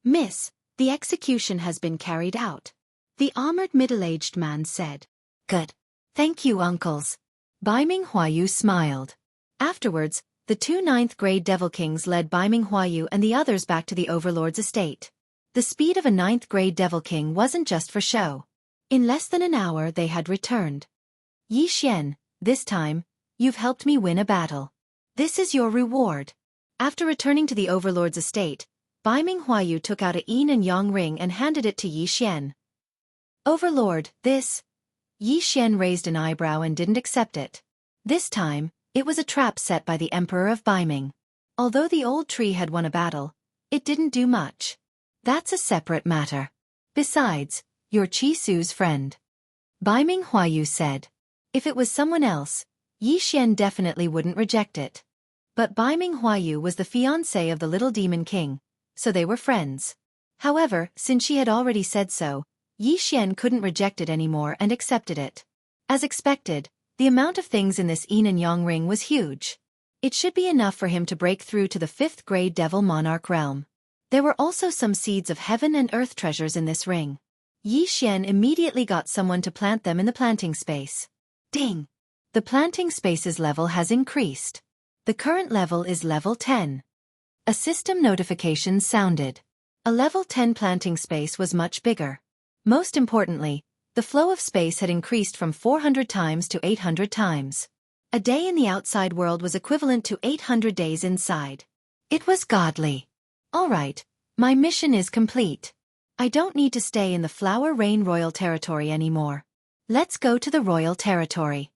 "Miss, the execution has been carried out," the armored middle-aged man said. "Good. Thank you, uncles." Bai Ming Huayu smiled. Afterwards, the two ninth-grade devil kings led Bai Ming Huayu and the others back to the overlord's estate. The speed of a ninth-grade devil king wasn't just for show. In less than an hour they had returned. "Yi Xian, this time, you've helped me win a battle. This is your reward." After returning to the overlord's estate, Bai Ming Huayu took out a yin and yang ring and handed it to Yi Xian. "Overlord, this..." Yi Xian raised an eyebrow and didn't accept it. This time, it was a trap set by the Emperor of Bai Ming. Although the old tree had won a battle, it didn't do much. "That's a separate matter. Besides, you're Qi Su's friend," Bai Ming Huayu said. If it was someone else, Yi Xian definitely wouldn't reject it. But Bai Ming Huayu was the fiancé of the little demon king, so they were friends. However, since she had already said so, Yi Xian couldn't reject it anymore and accepted it. As expected, the amount of things in this yin and yang ring was huge. It should be enough for him to break through to the 5th-grade devil monarch realm. There were also some seeds of heaven and earth treasures in this ring. Yi Xian immediately got someone to plant them in the planting space. Ding! The planting space's level has increased. The current level is level 10. A system notification sounded. A level 10 planting space was much bigger. Most importantly, the flow of space had increased from 400 times to 800 times. A day in the outside world was equivalent to 800 days inside. It was godly. All right, my mission is complete. I don't need to stay in the Flower Rain Royal Territory anymore. Let's go to the Royal Territory.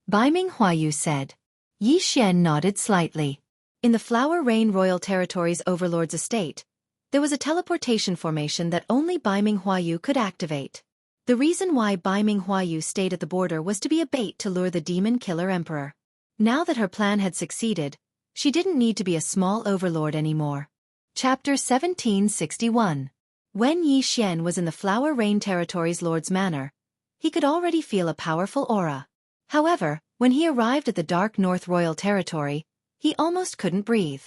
Bai Ming Huayu said. Yi Xian nodded slightly. In the Flower Rain Royal Territory's overlord's estate, there was a teleportation formation that only Bai Ming Huayu could activate. The reason why Bai Ming Huayu stayed at the border was to be a bait to lure the demon killer emperor. Now that her plan had succeeded, she didn't need to be a small overlord anymore. Chapter 1761. When Yi Xian was in the Flower Rain Territory's Lord's Manor, he could already feel a powerful aura. However, when he arrived at the Dark North Royal Territory, he almost couldn't breathe.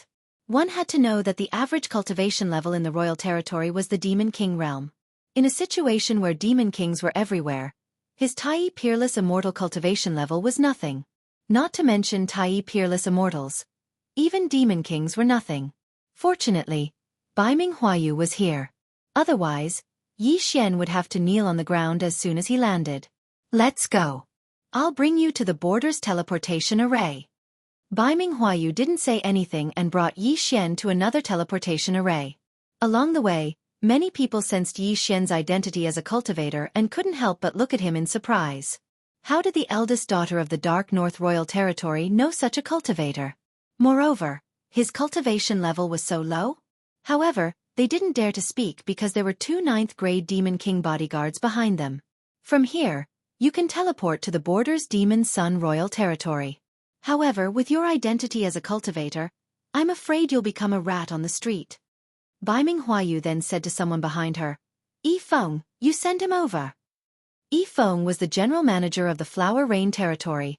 One had to know that the average cultivation level in the Royal Territory was the Demon King realm. In a situation where Demon Kings were everywhere, his Tai Peerless Immortal cultivation level was nothing. Not to mention Tai Peerless Immortals. Even Demon Kings were nothing. Fortunately, Bai Ming Huayu was here. Otherwise, Yi Xian would have to kneel on the ground as soon as he landed. "Let's go. I'll bring you to the border's teleportation array." Bai Ming Huayu didn't say anything and brought Yi Xian to another teleportation array. Along the way, many people sensed Yi Xian's identity as a cultivator and couldn't help but look at him in surprise. How did the eldest daughter of the Dark North Royal Territory know such a cultivator? Moreover, his cultivation level was so low? However, they didn't dare to speak because there were two 9th-grade Demon King bodyguards behind them. From here, you can teleport to the border's Demon Sun Royal Territory. However, with your identity as a cultivator, I'm afraid you'll become a rat on the street. Bai Ming Huayu then said to someone behind her, "Yi Feng, you send him over." Yi Feng was the general manager of the Flower Rain Territory,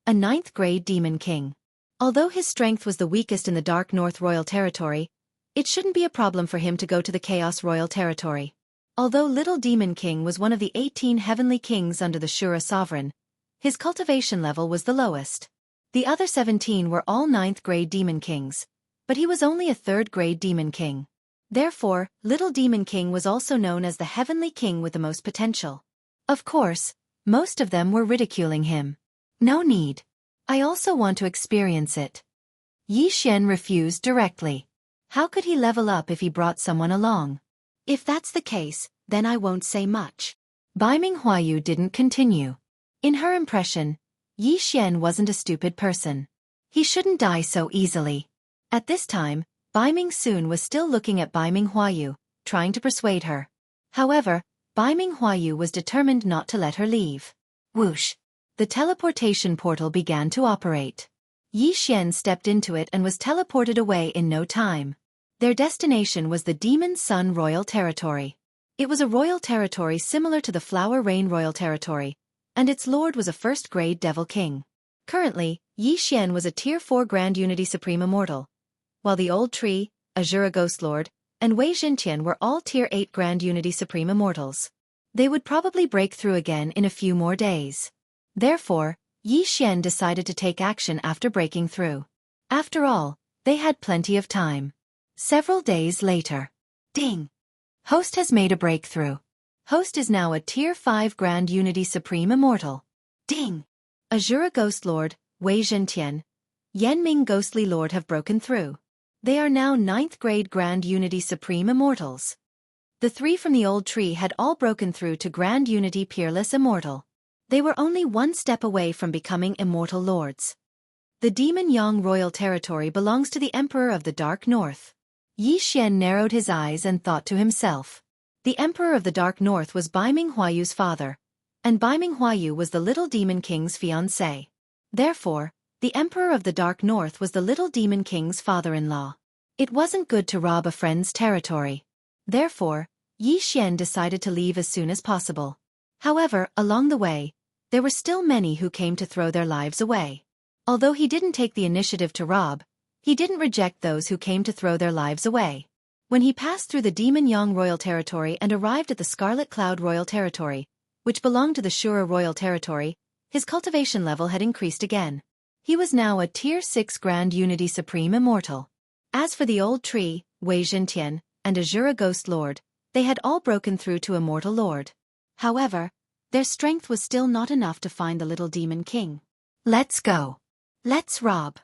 a 9th-grade Demon King. Although his strength was the weakest in the Dark North Royal Territory, it shouldn't be a problem for him to go to the Chaos Royal Territory. Although Little Demon King was one of the 18 heavenly kings under the Shura sovereign, his cultivation level was the lowest. The other 17 were all 9th-grade Demon Kings, but he was only a 3rd-grade Demon King. Therefore, Little Demon King was also known as the Heavenly King with the most potential. Of course, most of them were ridiculing him. No need. I also want to experience it. Yi Xian refused directly. How could he level up if he brought someone along? If that's the case, then I won't say much. Bai Ming Huayu didn't continue. In her impression, Yi Xian wasn't a stupid person. He shouldn't die so easily. At this time, Bai Ming Soon was still looking at Bai Ming Huayu, trying to persuade her. However, Bai Ming Huayu was determined not to let her leave. Whoosh! The teleportation portal began to operate. Yi Xian stepped into it and was teleported away in no time. Their destination was the Demon Sun Royal Territory. It was a royal territory similar to the Flower Rain Royal Territory, and its lord was a first-grade Devil King. Currently, Yi Xian was a Tier 4 Grand Unity Supreme Immortal, while the Old Tree, Azura Ghost Lord, and Wei Xintian were all Tier 8 Grand Unity Supreme Immortals. They would probably break through again in a few more days. Therefore, Yi Xian decided to take action after breaking through. After all, they had plenty of time. Several days later. Ding! Host has made a breakthrough. Host is now a Tier 5 Grand Unity Supreme Immortal. Ding! Azura Ghost Lord, Wei Xintian, Yanming Ghostly Lord have broken through. They are now 9th grade Grand Unity Supreme Immortals. The 3 from the Old Tree had all broken through to Grand Unity Peerless Immortal. They were only one step away from becoming Immortal Lords. The Demon Yang Royal Territory belongs to the Emperor of the Dark North. Yi Xian narrowed his eyes and thought to himself. The Emperor of the Dark North was Bai Ming Huayu's father, and Bai Ming Huayu was the Little Demon King's fiancé. Therefore, the Emperor of the Dark North was the Little Demon King's father-in-law. It wasn't good to rob a friend's territory. Therefore, Yi Xian decided to leave as soon as possible. However, along the way, there were still many who came to throw their lives away. Although he didn't take the initiative to rob, he didn't reject those who came to throw their lives away. When he passed through the Demon Yang Royal Territory and arrived at the Scarlet Cloud Royal Territory, which belonged to the Shura Royal Territory, his cultivation level had increased again. He was now a Tier 6 Grand Unity Supreme Immortal. As for the Old Tree, Wei Xintian, and Azura Ghost Lord, they had all broken through to Immortal Lord. However, their strength was still not enough to find the Little Demon King. Let's go. Let's rob.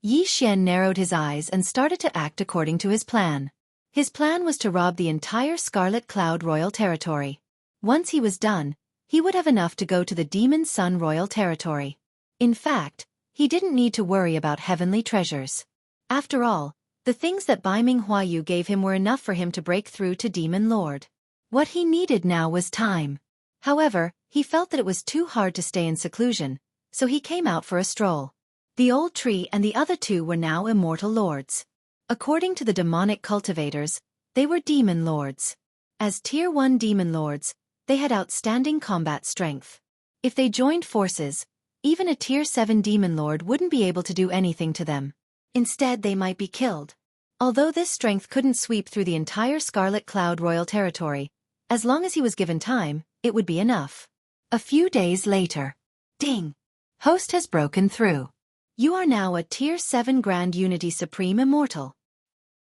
Yi Xian narrowed his eyes and started to act according to his plan. His plan was to rob the entire Scarlet Cloud Royal Territory. Once he was done, he would have enough to go to the Demon Sun Royal Territory. In fact, he didn't need to worry about heavenly treasures. After all, the things that Bai Ming Huayu gave him were enough for him to break through to Demon Lord. What he needed now was time. However, he felt that it was too hard to stay in seclusion, so he came out for a stroll. The Old Tree and the other 2 were now Immortal Lords. According to the demonic cultivators, they were Demon Lords. As Tier 1 Demon Lords, they had outstanding combat strength. If they joined forces, even a Tier 7 Demon Lord wouldn't be able to do anything to them. Instead, they might be killed. Although this strength couldn't sweep through the entire Scarlet Cloud Royal Territory, as long as he was given time, it would be enough. A few days later. Ding! Host has broken through. You are now a Tier 7 Grand Unity Supreme Immortal.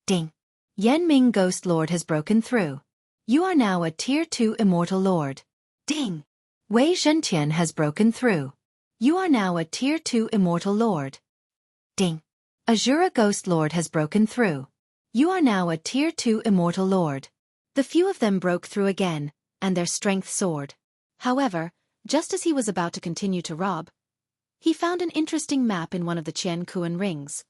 Ding! Yanming Ghost Lord has broken through. You are now a Tier 2 Immortal Lord. Ding! Wei Xintian has broken through. You are now a Tier 2 Immortal Lord. Ding! Azura Ghost Lord has broken through. You are now a Tier 2 Immortal Lord. The few of them broke through again, and their strength soared. However, just as he was about to continue to rob, he found an interesting map in one of the Qian Kuan rings.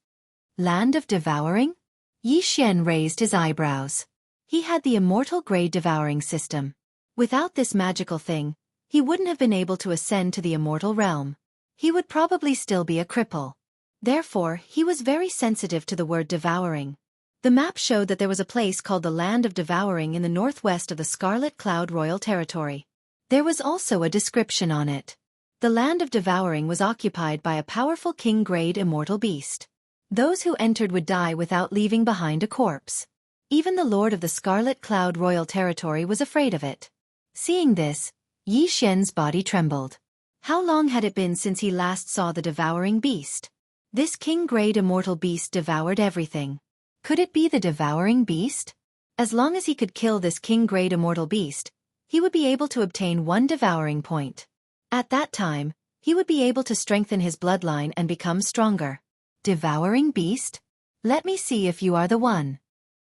Land of Devouring? Yi Xian raised his eyebrows. He had the Immortal Grade Devouring system. Without this magical thing, he wouldn't have been able to ascend to the Immortal Realm. He would probably still be a cripple. Therefore, he was very sensitive to the word devouring. The map showed that there was a place called the Land of Devouring in the northwest of the Scarlet Cloud Royal Territory. There was also a description on it. The Land of Devouring was occupied by a powerful king-grade immortal beast. Those who entered would die without leaving behind a corpse. Even the Lord of the Scarlet Cloud Royal Territory was afraid of it. Seeing this, Yi Xian's body trembled. How long had it been since he last saw the devouring beast? This king-grade immortal beast devoured everything. Could it be the devouring beast? As long as he could kill this king-grade immortal beast, he would be able to obtain 1 devouring point. At that time, he would be able to strengthen his bloodline and become stronger. Devouring beast? Let me see if you are the one.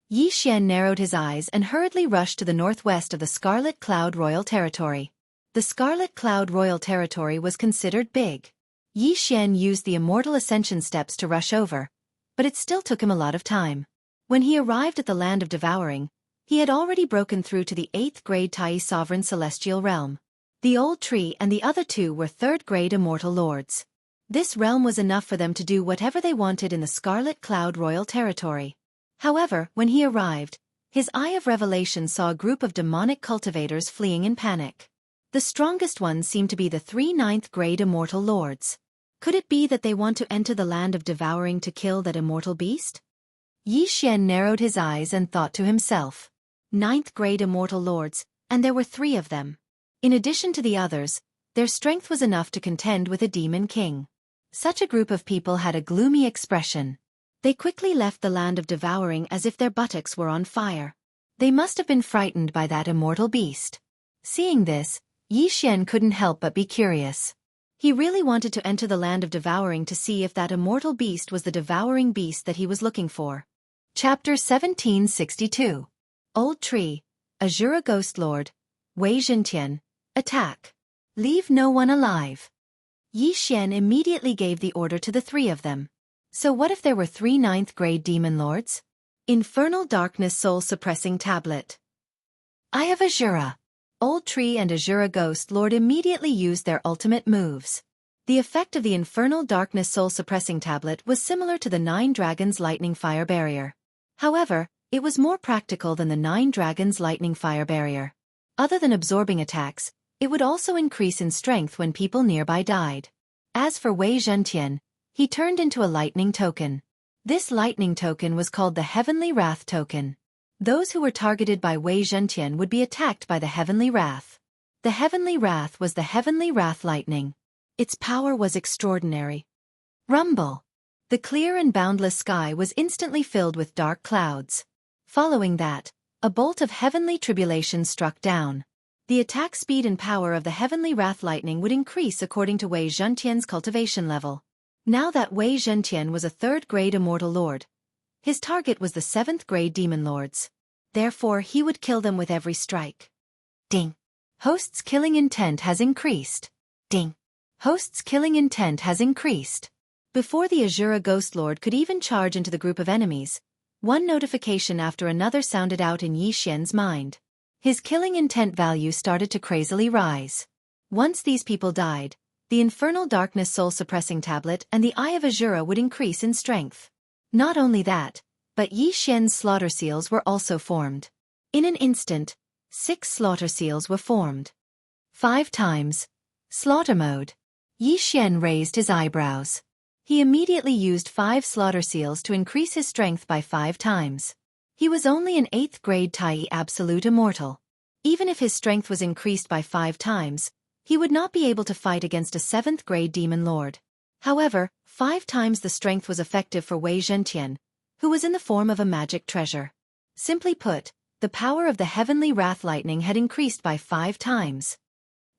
Yi Xian narrowed his eyes and hurriedly rushed to the northwest of the Scarlet Cloud Royal Territory. The Scarlet Cloud Royal Territory was considered big. Yi Xian used the Immortal Ascension steps to rush over, but it still took him a lot of time. When he arrived at the land of devouring, he had already broken through to the 8th grade Tai sovereign celestial realm. The old tree and the other two were 3rd grade immortal lords. This realm was enough for them to do whatever they wanted in the Scarlet Cloud royal territory. However, when he arrived, his eye of revelation saw a group of demonic cultivators fleeing in panic. The strongest ones seemed to be the 3 9th grade immortal lords. Could it be that they want to enter the land of devouring to kill that immortal beast? Yi Xian narrowed his eyes and thought to himself. 9th grade immortal lords, and there were 3 of them. In addition to the others, their strength was enough to contend with a demon king. Such a group of people had a gloomy expression. They quickly left the land of devouring as if their buttocks were on fire. They must have been frightened by that immortal beast. Seeing this, Yi Xian couldn't help but be curious. He really wanted to enter the land of devouring to see if that immortal beast was the devouring beast that he was looking for. Chapter 1762. Old Tree, Azura Ghost Lord, Wei Zhentian, Attack. Leave no one alive. Yi Xian immediately gave the order to the 3 of them. So what if there were 3 9th grade demon lords? Infernal Darkness Soul Suppressing Tablet. Eye of Azura. Old Tree and Azura Ghost Lord immediately used their ultimate moves. The effect of the Infernal Darkness Soul Suppressing Tablet was similar to the 9 Dragons Lightning Fire Barrier. However, it was more practical than the 9 Dragons Lightning Fire Barrier. Other than absorbing attacks, it would also increase in strength when people nearby died. As for Wei Zhentian, he turned into a lightning token. This lightning token was called the Heavenly Wrath token. Those who were targeted by Wei Zhentian would be attacked by the Heavenly Wrath. The Heavenly Wrath was the Heavenly Wrath lightning. Its power was extraordinary. Rumble. The clear and boundless sky was instantly filled with dark clouds. Following that, a bolt of heavenly tribulation struck down. The attack speed and power of the Heavenly Wrath lightning would increase according to Wei Zhentian's cultivation level. Now that Wei Zhentian was a 3rd grade immortal lord, his target was the 7th grade demon lords. Therefore he would kill them with every strike. Ding. Host's killing intent has increased. Ding. Host's killing intent has increased. Before the Azura Ghost Lord could even charge into the group of enemies, one notification after another sounded out in Yi Xian's mind. His killing intent value started to crazily rise. Once these people died, the Infernal Darkness Soul Suppressing Tablet and the Eye of Azura would increase in strength. Not only that, but Yi Xian's slaughter seals were also formed. In an instant, 6 slaughter seals were formed. 5 times. Slaughter mode. Yi Xian raised his eyebrows. He immediately used 5 slaughter seals to increase his strength by 5 times. He was only an 8th grade Tai absolute immortal. Even if his strength was increased by 5 times, he would not be able to fight against a 7th grade demon lord. However, 5 times the strength was effective for Wei Zhentian, who was in the form of a magic treasure. Simply put, the power of the Heavenly Wrath lightning had increased by 5 times.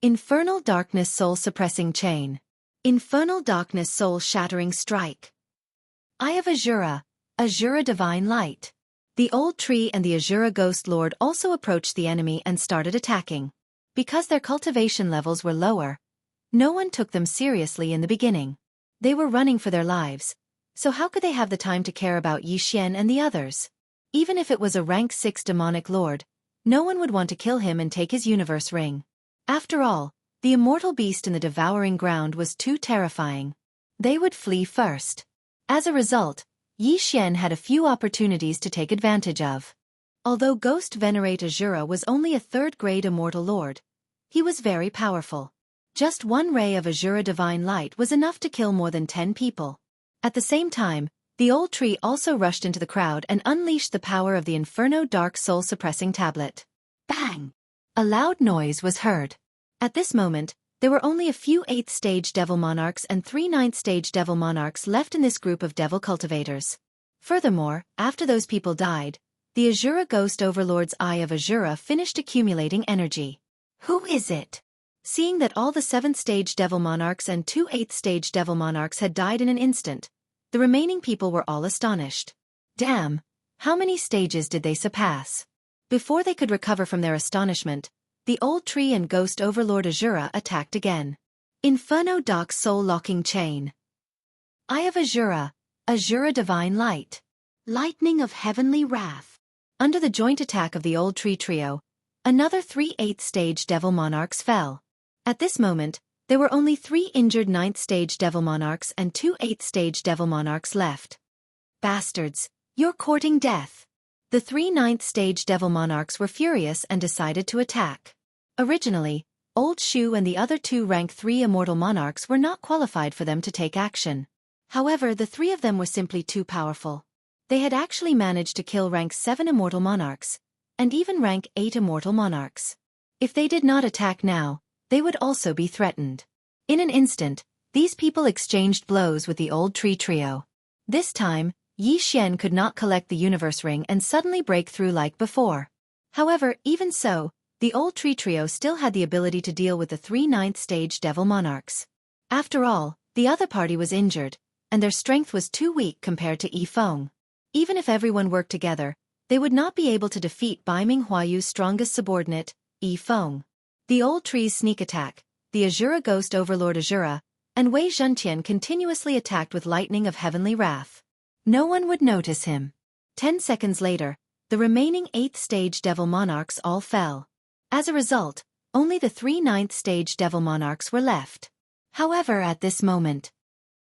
Infernal Darkness Soul Suppressing Chain. Infernal Darkness Soul Shattering Strike. Eye of Azura, Azura Divine Light. The old tree and the Azura Ghost Lord also approached the enemy and started attacking. Because their cultivation levels were lower, no one took them seriously in the beginning. They were running for their lives, so how could they have the time to care about Yi Xian and the others? Even if it was a rank 6 demonic lord, no one would want to kill him and take his universe ring. After all, the immortal beast in the devouring ground was too terrifying. They would flee first. As a result, Yi Xian had a few opportunities to take advantage of. Although Ghost Venerate Azura was only a 3rd grade immortal lord, he was very powerful. Just one ray of Azura Divine Light was enough to kill more than 10 people. At the same time, the old tree also rushed into the crowd and unleashed the power of the Inferno Dark Soul Suppressing Tablet. Bang! A loud noise was heard. At this moment, there were only a few 8th stage Devil Monarchs and 3 9th stage Devil Monarchs left in this group of Devil Cultivators. Furthermore, after those people died, the Azura Ghost Overlord's Eye of Azura finished accumulating energy. Who is it? Seeing that all the 7th stage Devil Monarchs and 2 8th stage Devil Monarchs had died in an instant, the remaining people were all astonished. Damn! How many stages did they surpass? Before they could recover from their astonishment, the old tree and Ghost Overlord Azura attacked again. Inferno Dark Soul Locking Chain. Eye of Azura, Azura Divine Light. Lightning of Heavenly Wrath. Under the joint attack of the old tree trio, another 3 8th-stage Devil Monarchs fell. At this moment, there were only 3 injured 9th-stage Devil Monarchs and 2 8th-stage Devil Monarchs left. Bastards, you're courting death. The 3 9th-stage Devil Monarchs were furious and decided to attack. Originally, Old Shu and the other 2 rank 3 Immortal Monarchs were not qualified for them to take action. However, the 3 of them were simply too powerful. They had actually managed to kill rank 7 Immortal Monarchs, and even rank 8 Immortal Monarchs. If they did not attack now, they would also be threatened. In an instant, these people exchanged blows with the old tree trio. This time, Xianxia could not collect the Universe Ring and suddenly break through like before. However, even so, the old tree trio still had the ability to deal with the 3 9th-stage Devil Monarchs. After all, the other party was injured, and their strength was too weak compared to Yifeng. Even if everyone worked together, they would not be able to defeat Baiming Huayu's strongest subordinate, Yifeng. The old tree's sneak attack, the Azura Ghost Overlord Azura, and Wei Zhentian continuously attacked with lightning of heavenly wrath. No one would notice him. 10 seconds later, the remaining 8th-stage Devil Monarchs all fell. As a result, only the 3 9th-stage Devil Monarchs were left. However, at this moment,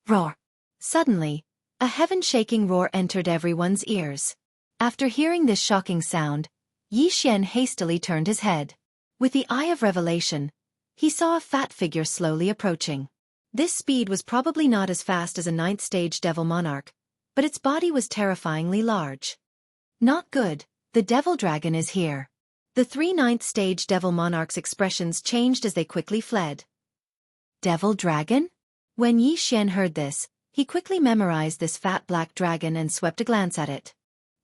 roar! Suddenly, a heaven-shaking roar entered everyone's ears. After hearing this shocking sound, Xianxia hastily turned his head. With the eye of revelation, he saw a fat figure slowly approaching. This speed was probably not as fast as a 9th-stage Devil Monarch, but its body was terrifyingly large. Not good, the Devil Dragon is here. The 3 9th-stage Devil Monarchs' expressions changed as they quickly fled. Devil Dragon? When Xianxia heard this, he quickly memorized this fat black dragon and swept a glance at it.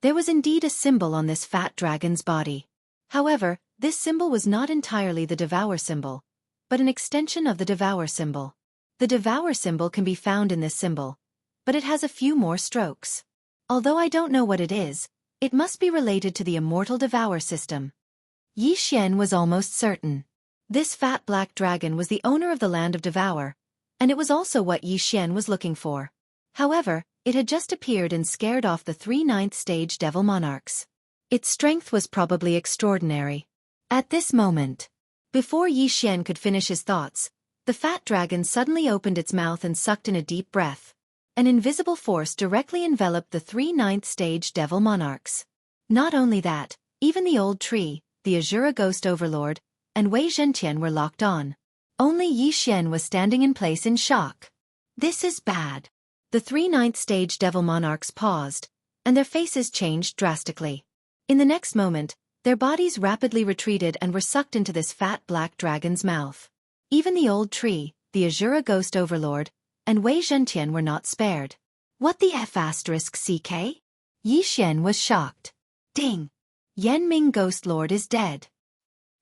There was indeed a symbol on this fat dragon's body. However, this symbol was not entirely the Devour symbol, but an extension of the Devour symbol. The Devour symbol can be found in this symbol, but it has a few more strokes. Although I don't know what it is, it must be related to the Immortal Devour system. Xianxia was almost certain. This fat black dragon was the owner of the Land of Devour, and it was also what Xianxia was looking for. However, it had just appeared and scared off the 3 9th-stage Devil Monarchs. Its strength was probably extraordinary. At this moment, before Xianxia could finish his thoughts, the fat dragon suddenly opened its mouth and sucked in a deep breath. An invisible force directly enveloped the 3 9th-stage Devil Monarchs. Not only that, even the old tree, the Azura Ghost Overlord, and Wei Zhentian were locked on. Only Xianxia was standing in place in shock. This is bad. The 3 9th-stage Devil Monarchs paused, and their faces changed drastically. In the next moment, their bodies rapidly retreated and were sucked into this fat black dragon's mouth. Even the old tree, the Azura Ghost Overlord, and Wei Zhentian were not spared. What the F***CK? Xianxia was shocked. Ding! Yanming Ghost Lord is dead.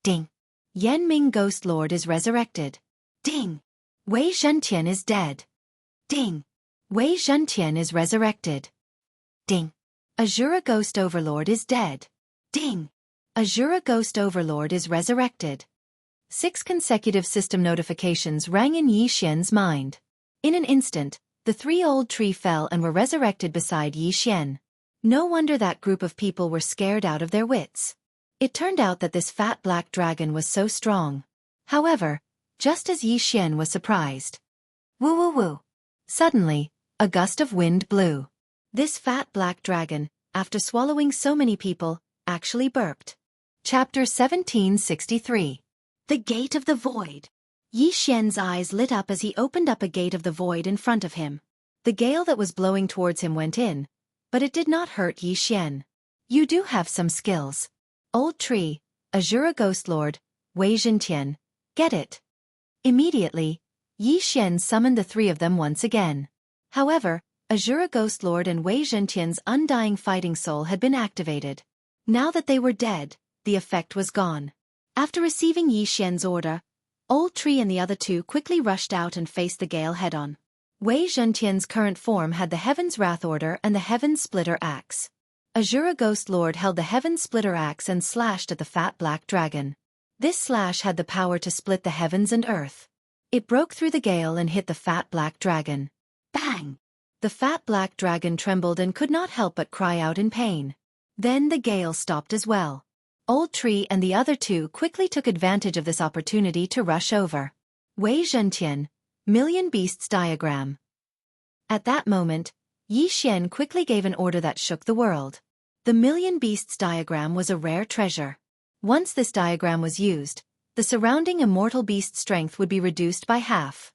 Ding! Yanming Ghost Lord is resurrected. Ding! Wei Zhentian is dead. Ding! Wei Zhentian is resurrected. Ding! Azura Ghost Overlord is dead. Ding! Azura Ghost Overlord is resurrected. 6 consecutive system notifications rang in Xianxia's mind. In an instant, the 3 old tree fell and were resurrected beside Xianxia. No wonder that group of people were scared out of their wits. It turned out that this fat black dragon was so strong. However, just as Xianxia was surprised. Woo woo woo. Suddenly, a gust of wind blew. This fat black dragon, after swallowing so many people, actually burped. Chapter 1763. The Gate of the Void. Xianxia's eyes lit up as he opened up a gate of the void in front of him. The gale that was blowing towards him went in, but it did not hurt Xianxia. You do have some skills. Old tree, Azura Ghost Lord, Wei Zhentian, get it. Immediately, Xianxia summoned the 3 of them once again. However, Azura Ghost Lord and Wei Zhentian's undying fighting soul had been activated. Now that they were dead, the effect was gone. After receiving Xianxia's order, Old Tree and the other 2 quickly rushed out and faced the gale head-on. Wei Zhentian's current form had the Heaven's Wrath Order and the Heaven's Splitter Axe. Azura Ghost Lord held the Heaven's Splitter Axe and slashed at the fat black dragon. This slash had the power to split the heavens and earth. It broke through the gale and hit the fat black dragon. Bang! The fat black dragon trembled and could not help but cry out in pain. Then the gale stopped as well. Old Tree and the other two quickly took advantage of this opportunity to rush over. Wei Zhentian, Million Beasts Diagram. At that moment, Yi Xian quickly gave an order that shook the world. The Million Beasts diagram was a rare treasure. Once this diagram was used, the surrounding immortal beast strength would be reduced by half.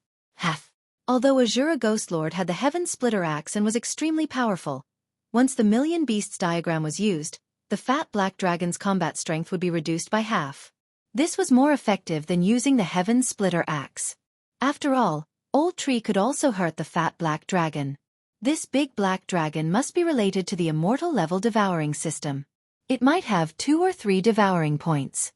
Although Azura Ghostlord had the Heaven Splitter Axe and was extremely powerful, once the Million Beasts diagram was used, the fat black dragon's combat strength would be reduced by half. This was more effective than using the Heaven Splitter Axe. After all, Old Tree could also hurt the fat black dragon. This big black dragon must be related to the immortal level devouring system. It might have 2 or 3 devouring points.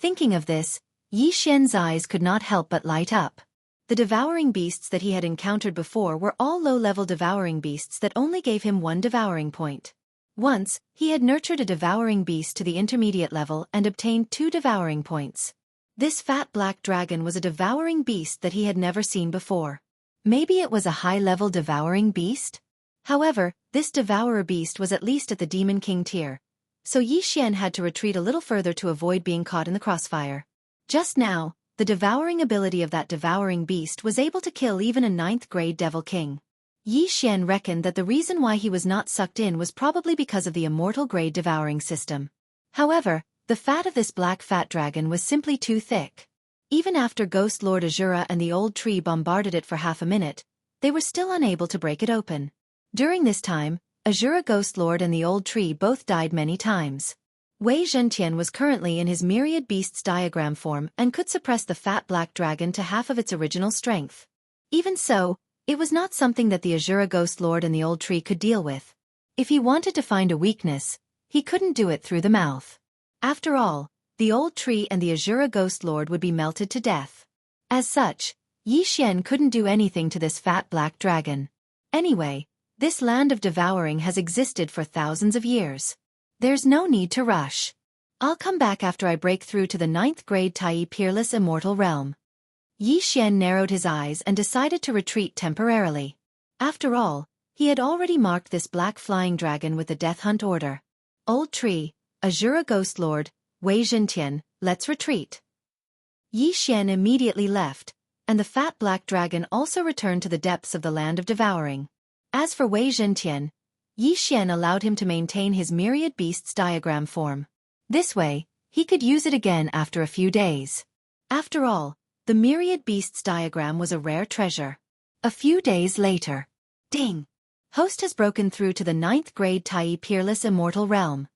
Thinking of this, Yi Xian's eyes could not help but light up. The devouring beasts that he had encountered before were all low-level devouring beasts that only gave him 1 devouring point. Once, he had nurtured a devouring beast to the intermediate level and obtained 2 devouring points. This fat black dragon was a devouring beast that he had never seen before. Maybe it was a high-level devouring beast? However, this devourer beast was at least at the Demon King tier, so Yi Xian had to retreat a little further to avoid being caught in the crossfire. Just now, the devouring ability of that devouring beast was able to kill even a 9th-grade Devil King. Yi Xian reckoned that the reason why he was not sucked in was probably because of the immortal grade devouring system. However, the fat of this black fat dragon was simply too thick. Even after Ghost Lord Azura and the Old Tree bombarded it for half a minute, they were still unable to break it open. During this time, Azura Ghost Lord and the Old Tree both died many times. Wei Zhentian was currently in his Myriad Beasts diagram form and could suppress the fat black dragon to half of its original strength. Even so, it was not something that the Azura Ghost Lord and the Old Tree could deal with. If he wanted to find a weakness, he couldn't do it through the mouth. After all, the Old Tree and the Azura Ghost Lord would be melted to death. As such, Yi Xian couldn't do anything to this fat black dragon. Anyway, this land of devouring has existed for thousands of years. There's no need to rush. I'll come back after I break through to the 9th-grade Tai Peerless Immortal Realm. Yi Xian narrowed his eyes and decided to retreat temporarily. After all, he had already marked this black flying dragon with the Death Hunt order. Old Tree, Azura Ghost Lord, Wei Zhentian, let's retreat. Yi Xian immediately left, and the fat black dragon also returned to the depths of the land of devouring. As for Wei Zhentian, Yi Xian allowed him to maintain his Myriad Beasts diagram form. This way, he could use it again after a few days. After all, the Myriad Beasts diagram was a rare treasure. A few days later. Ding! Host has broken through to the 9th-grade Tai Peerless Immortal Realm.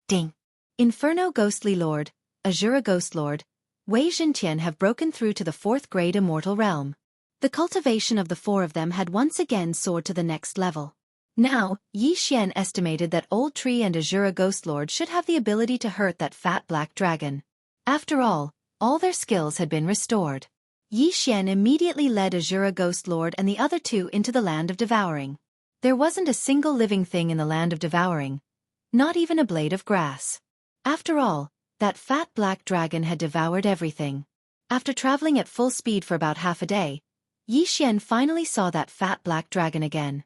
Ding! Inferno Ghostly Lord, Azura Ghost Lord, Wei Zhentian have broken through to the 4th-grade Immortal Realm. The cultivation of the 4 of them had once again soared to the next level. Now, Yi Xian estimated that Old Tree and Azura Ghost Lord should have the ability to hurt that fat black dragon. After all their skills had been restored. Yi Xian immediately led Azura Ghost Lord and the other 2 into the land of devouring. There wasn't a single living thing in the land of devouring, not even a blade of grass. After all, that fat black dragon had devoured everything. After traveling at full speed for about half a day, Yi Xian finally saw that fat black dragon again.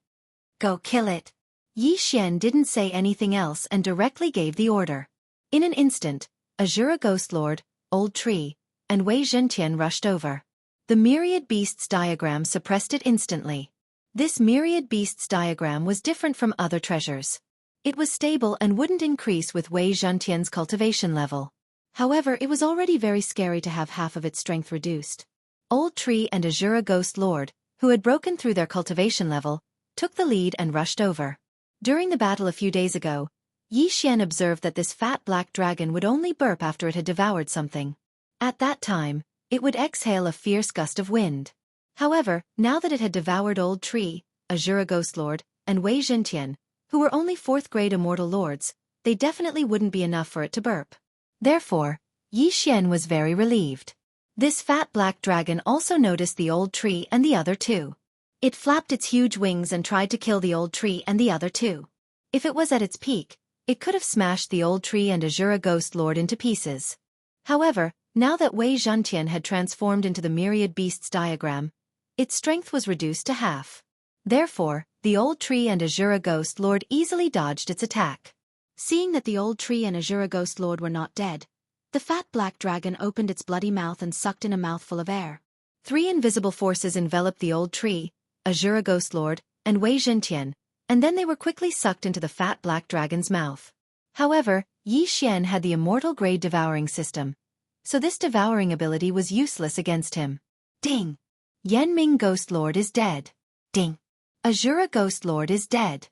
Go kill it. Yi Xian didn't say anything else and directly gave the order. In an instant, Azura Ghost Lord, Old Tree, and Wei Zhentian rushed over. The Myriad Beasts diagram suppressed it instantly. This Myriad Beasts diagram was different from other treasures. It was stable and wouldn't increase with Wei Zhentian's cultivation level. However, it was already very scary to have half of its strength reduced. Old Tree and Azura Ghost Lord, who had broken through their cultivation level, took the lead and rushed over. During the battle a few days ago, Yi Xian observed that this fat black dragon would only burp after it had devoured something. At that time, it would exhale a fierce gust of wind. However, now that it had devoured Old Tree, Azura Ghost Lord, and Wei Zhentian, who were only 4th-grade immortal lords, they definitely wouldn't be enough for it to burp. Therefore, Yi Xian was very relieved. This fat black dragon also noticed the Old Tree and the other 2. It flapped its huge wings and tried to kill the Old Tree and the other 2. If it was at its peak, it could have smashed the Old Tree and Azura Ghost Lord into pieces. However, now that Wei Zhentian had transformed into the Myriad Beasts diagram, its strength was reduced to half. Therefore, the old tree and Azura Ghost Lord easily dodged its attack. Seeing that the old tree and Azura Ghost Lord were not dead, the fat black dragon opened its bloody mouth and sucked in a mouthful of air. 3 invisible forces enveloped the old tree, Azura Ghost Lord, and Wei Zhentian, and then they were quickly sucked into the fat black dragon's mouth. However, Yi Xian had the immortal grade devouring system, so this devouring ability was useless against him. Ding! Yanming Ghost Lord is dead. Ding! Azura Ghost Lord is dead.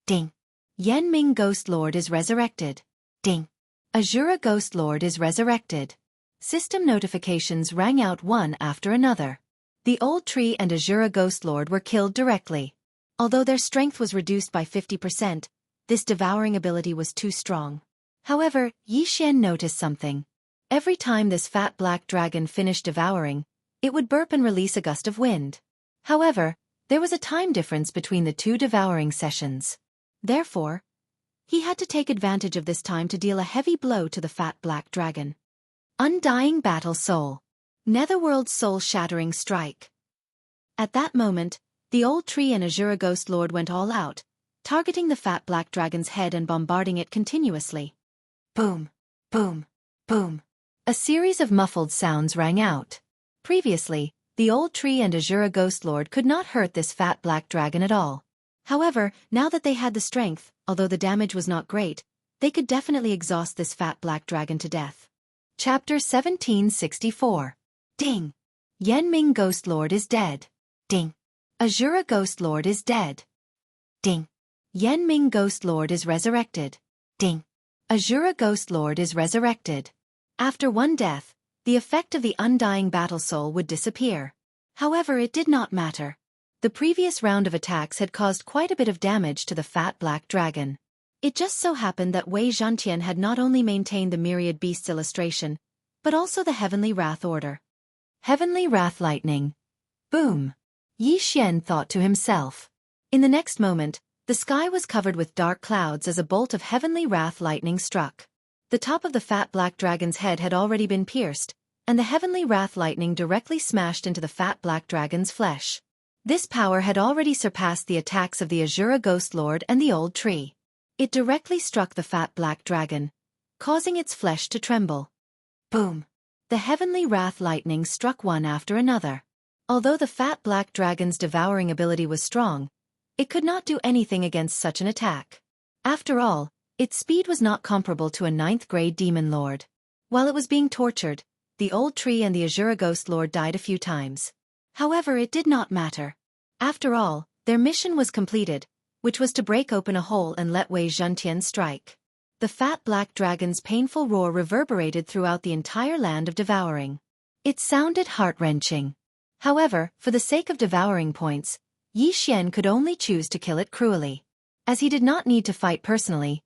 Ding! Yanming Ghost Lord is resurrected. Ding! Azura Ghost Lord is resurrected. System notifications rang out one after another. The old tree and Azura Ghost Lord were killed directly. Although their strength was reduced by 50%, this devouring ability was too strong. However, Yi Xian noticed something. Every time this fat black dragon finished devouring, it would burp and release a gust of wind. However, there was a time difference between the 2 devouring sessions. Therefore, he had to take advantage of this time to deal a heavy blow to the fat black dragon. Undying Battle Soul. Netherworld Soul-Shattering Strike. At that moment, the old tree and Azura Ghost Lord went all out, targeting the fat black dragon's head and bombarding it continuously. Boom, boom, boom. A series of muffled sounds rang out. Previously, the old tree and Azura Ghost Lord could not hurt this fat black dragon at all. However, now that they had the strength, although the damage was not great, they could definitely exhaust this fat black dragon to death. Chapter 1764. Ding! Yanming Ghost Lord is dead. Ding! Azura Ghost Lord is dead. Ding! Yanming Ghost Lord is resurrected. Ding! Azura Ghost Lord is resurrected. After one death, the effect of the undying battle soul would disappear. However, it did not matter. The previous round of attacks had caused quite a bit of damage to the fat black dragon. It just so happened that Wei Zhentian had not only maintained the Myriad Beasts illustration, but also the Heavenly Wrath order. Heavenly Wrath Lightning. Boom! Yi Xian thought to himself. In the next moment, the sky was covered with dark clouds as a bolt of Heavenly Wrath Lightning struck. The top of the fat black dragon's head had already been pierced, and the Heavenly Wrath Lightning directly smashed into the fat black dragon's flesh. This power had already surpassed the attacks of the Azura Ghost Lord and the old tree. It directly struck the fat black dragon, causing its flesh to tremble. Boom! The Heavenly Wrath Lightning struck one after another. Although the fat black dragon's devouring ability was strong, it could not do anything against such an attack. After all, its speed was not comparable to a 9th-grade demon lord. While it was being tortured, the old tree and the Azura Ghost Lord died a few times. However, it did not matter. After all, their mission was completed, which was to break open a hole and let Wei Zhentian strike. The fat black dragon's painful roar reverberated throughout the entire land of devouring. It sounded heart-wrenching. However, for the sake of devouring points, Yi Xian could only choose to kill it cruelly. As he did not need to fight personally,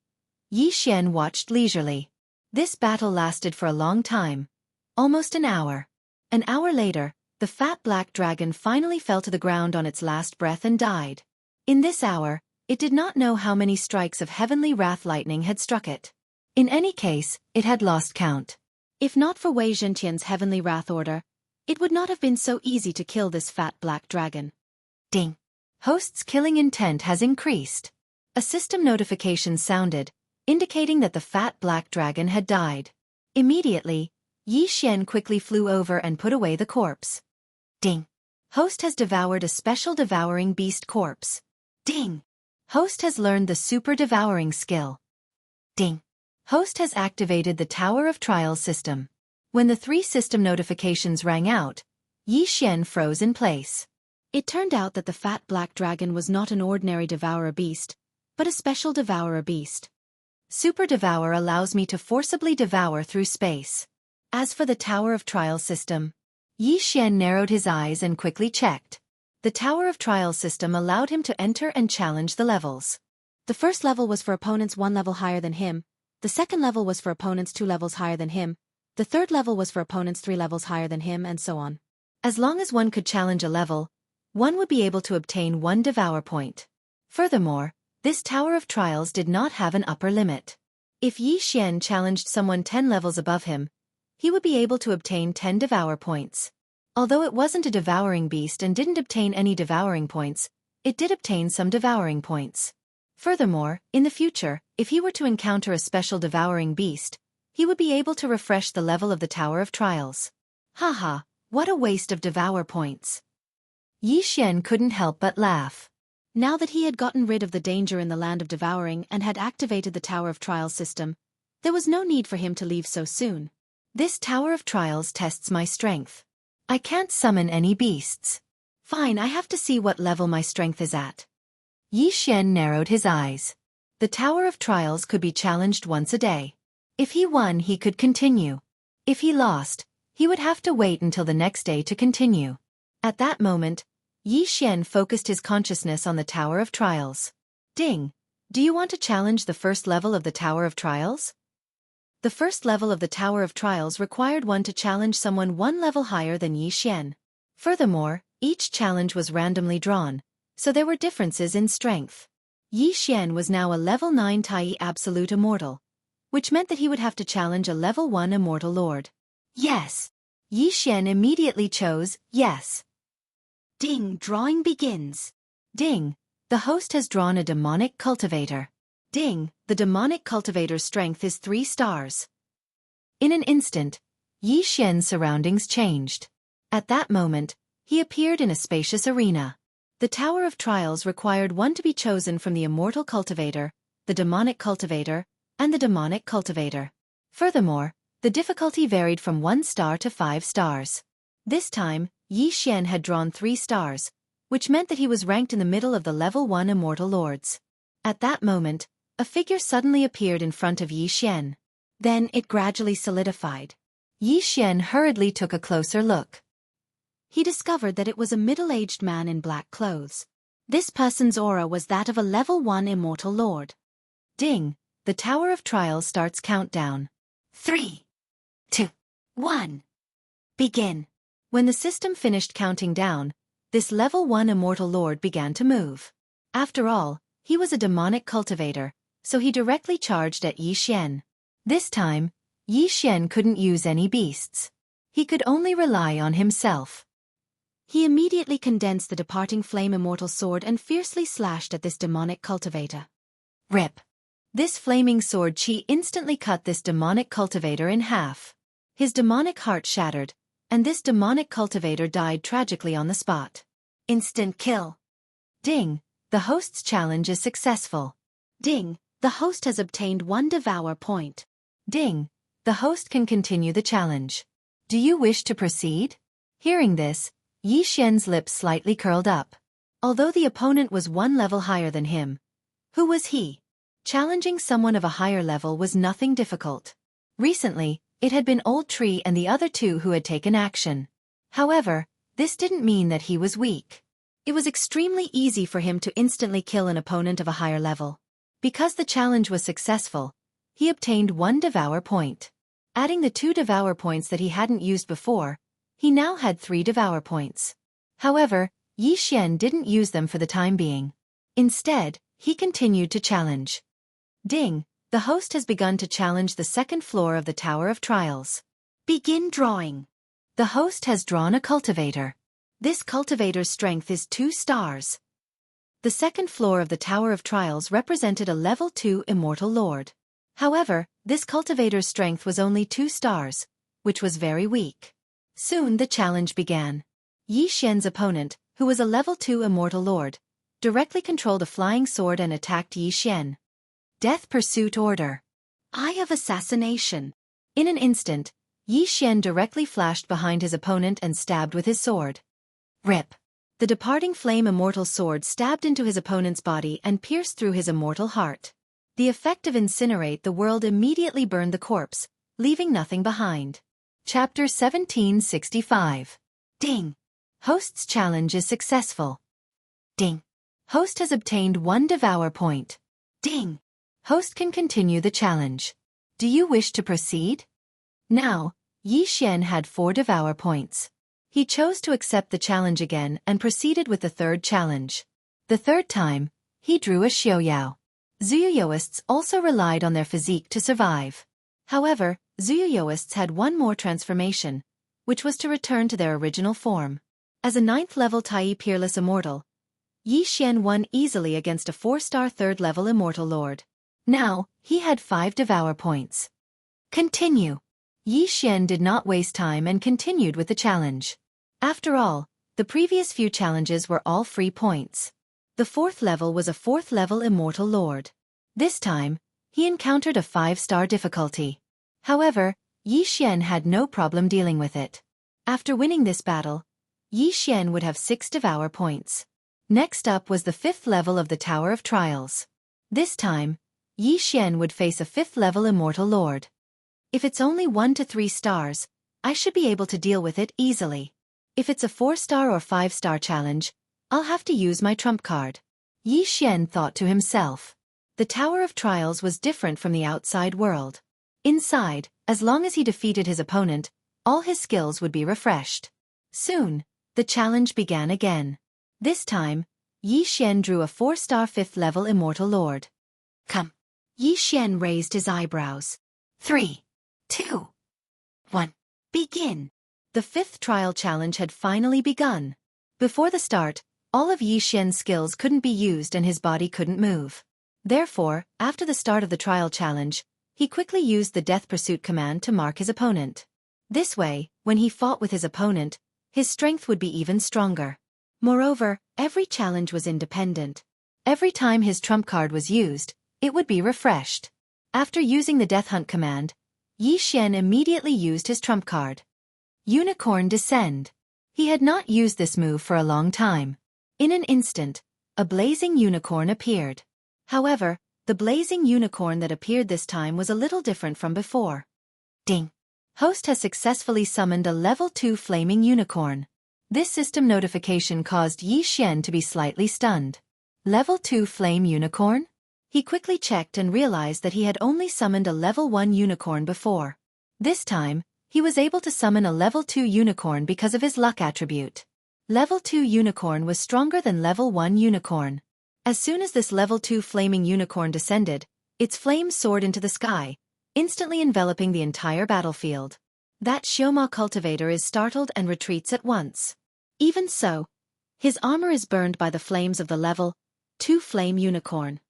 Yi Xian watched leisurely. This battle lasted for a long time, almost an hour. An hour later, the fat black dragon finally fell to the ground on its last breath and died. In this hour, it did not know how many strikes of Heavenly Wrath Lightning had struck it. In any case, it had lost count. If not for Wei Zhentian's Heavenly Wrath order, it would not have been so easy to kill this fat black dragon. Ding! Host's killing intent has increased. A system notification sounded, indicating that the fat black dragon had died. Immediately, Yi Xian quickly flew over and put away the corpse. Ding! Host has devoured a special devouring beast corpse. Ding! Host has learned the super devouring skill. Ding! Host has activated the Tower of Trials system. When the 3 system notifications rang out, Yi Xian froze in place. It turned out that the fat black dragon was not an ordinary devourer beast, but a special devourer beast. Super Devour allows me to forcibly devour through space. As for the Tower of Trials system, Yi Xian narrowed his eyes and quickly checked. The Tower of Trials system allowed him to enter and challenge the levels. The first level was for opponents 1 level higher than him, the second level was for opponents 2 levels higher than him, the third level was for opponents 3 levels higher than him, and so on. As long as one could challenge a level, one would be able to obtain 1 Devour point. Furthermore, this Tower of Trials did not have an upper limit. If Yi Xian challenged someone 10 levels above him, he would be able to obtain 10 Devour points. Although it wasn't a devouring beast and didn't obtain any devouring points, it did obtain some devouring points. Furthermore, in the future, if he were to encounter a special devouring beast, he would be able to refresh the level of the Tower of Trials. Haha, what a waste of devour points. Yi Xian couldn't help but laugh. Now that he had gotten rid of the danger in the land of devouring and had activated the Tower of Trials system, there was no need for him to leave so soon. This Tower of Trials tests my strength. I can't summon any beasts. Fine, I have to see what level my strength is at. Yi Xian narrowed his eyes. The Tower of Trials could be challenged once a day. If he won, he could continue. If he lost, he would have to wait until the next day to continue. At that moment, Yi Xian focused his consciousness on the Tower of Trials. Ding! Do you want to challenge the first level of the Tower of Trials? The first level of the Tower of Trials required one to challenge someone one level higher than Yi Xian. Furthermore, each challenge was randomly drawn, so there were differences in strength. Yi Xian was now a level 9 Tai Absolute Immortal, which meant that he would have to challenge a level 1 Immortal Lord. Yes! Yi Xian immediately chose yes. Ding! Drawing begins. Ding! The host has drawn a demonic cultivator. Ding! The demonic cultivator's strength is 3 stars. In an instant, Yi Xian's surroundings changed. At that moment, he appeared in a spacious arena. The Tower of Trials required one to be chosen from the Immortal Cultivator, the Demonic Cultivator, and the Demonic Cultivator. Furthermore, the difficulty varied from 1 star to 5 stars. This time, Yi Xian had drawn 3 stars, which meant that he was ranked in the middle of the level 1 Immortal Lords. At that moment, a figure suddenly appeared in front of Yi Xian. Then it gradually solidified. Yi Xian hurriedly took a closer look. He discovered that it was a middle-aged man in black clothes. This person's aura was that of a level 1 Immortal Lord. Ding! The Tower of Trials starts countdown. 3, 2, 1. Begin. When the system finished counting down, this level 1 Immortal Lord began to move. After all, he was a demonic cultivator, so he directly charged at Yi Xian. This time, Yi Xian couldn't use any beasts. He could only rely on himself. He immediately condensed the departing flame immortal sword and fiercely slashed at this demonic cultivator. Rip! This flaming sword chi instantly cut this demonic cultivator in half. His demonic heart shattered, and this demonic cultivator died tragically on the spot. Instant kill. Ding! The host's challenge is successful. Ding! The host has obtained 1 devour point. Ding! The host can continue the challenge. Do you wish to proceed? Hearing this, Yi Xian's lips slightly curled up. Although the opponent was 1 level higher than him, who was he? Challenging someone of a higher level was nothing difficult. Recently, it had been Old Tree and the other 2 who had taken action. However, this didn't mean that he was weak. It was extremely easy for him to instantly kill an opponent of a higher level. Because the challenge was successful, he obtained 1 devour point. Adding the 2 devour points that he hadn't used before, he now had 3 devour points. However, Yi Xian didn't use them for the time being. Instead, he continued to challenge. Ding! The host has begun to challenge the 2nd floor of the Tower of Trials. Begin drawing. The host has drawn a cultivator. This cultivator's strength is 2 stars. The 2nd floor of the Tower of Trials represented a level 2 Immortal Lord. However, this cultivator's strength was only 2 stars, which was very weak. Soon the challenge began. Yi Xian's opponent, who was a level 2 Immortal Lord, directly controlled a flying sword and attacked Yi Xian. Death Pursuit Order. Eye of Assassination. In an instant, Yi Xian directly flashed behind his opponent and stabbed with his sword. Rip! The departing flame immortal sword stabbed into his opponent's body and pierced through his immortal heart. The effect of incinerate the world immediately burned the corpse, leaving nothing behind. Chapter 1765. Ding! Host's challenge is successful. Ding! Host has obtained 1 devour point. Ding! Host can continue the challenge. Do you wish to proceed? Now, Yi Xian had 4 devour points. He chose to accept the challenge again and proceeded with the 3rd challenge. The 3rd time, he drew a Xiaoyao. Zuyuyoists also relied on their physique to survive. However, Zuyuyoists had one more transformation, which was to return to their original form. As a 9th level Tai Peerless Immortal, Yi Xian won easily against a 4-star 3rd-level immortal lord. Now, he had 5 devour points. Continue. Yi Xian did not waste time and continued with the challenge. After all, the previous few challenges were all free points. The 4th level was a 4th-level immortal lord. This time, he encountered a 5-star difficulty. However, Yi Xian had no problem dealing with it. After winning this battle, Yi Xian would have 6 devour points. Next up was the 5th level of the Tower of Trials. This time, Yi Xian would face a 5th-level immortal lord. If it's only 1 to 3 stars, I should be able to deal with it easily. If it's a 4-star or 5-star challenge, I'll have to use my trump card. Yi Xian thought to himself. The Tower of Trials was different from the outside world. Inside, as long as he defeated his opponent, all his skills would be refreshed. Soon, the challenge began again. This time, Yi Xian drew a 4-star 5th-level immortal lord. Come. Yi Xian raised his eyebrows. 3, 2, 1. Begin. The 5th trial challenge had finally begun. Before the start, all of Yi Xian's skills couldn't be used and his body couldn't move. Therefore, after the start of the trial challenge, he quickly used the Death Pursuit command to mark his opponent. This way, when he fought with his opponent, his strength would be even stronger. Moreover, every challenge was independent. Every time his trump card was used, it would be refreshed. After using the Death Hunt command, Yi Xian immediately used his trump card. Unicorn Descend. He had not used this move for a long time. In an instant, a blazing unicorn appeared. However, the blazing unicorn that appeared this time was a little different from before. Ding! Host has successfully summoned a level 2 flaming unicorn. This system notification caused Yi Xian to be slightly stunned. Level 2 flame unicorn? He quickly checked and realized that he had only summoned a level 1 unicorn before. This time, he was able to summon a level 2 unicorn because of his luck attribute. Level 2 unicorn was stronger than level 1 unicorn. As soon as this level 2 flaming unicorn descended, its flames soared into the sky, instantly enveloping the entire battlefield. That Xioma cultivator is startled and retreats at once. Even so, his armor is burned by the flames of the level 2 flame unicorn.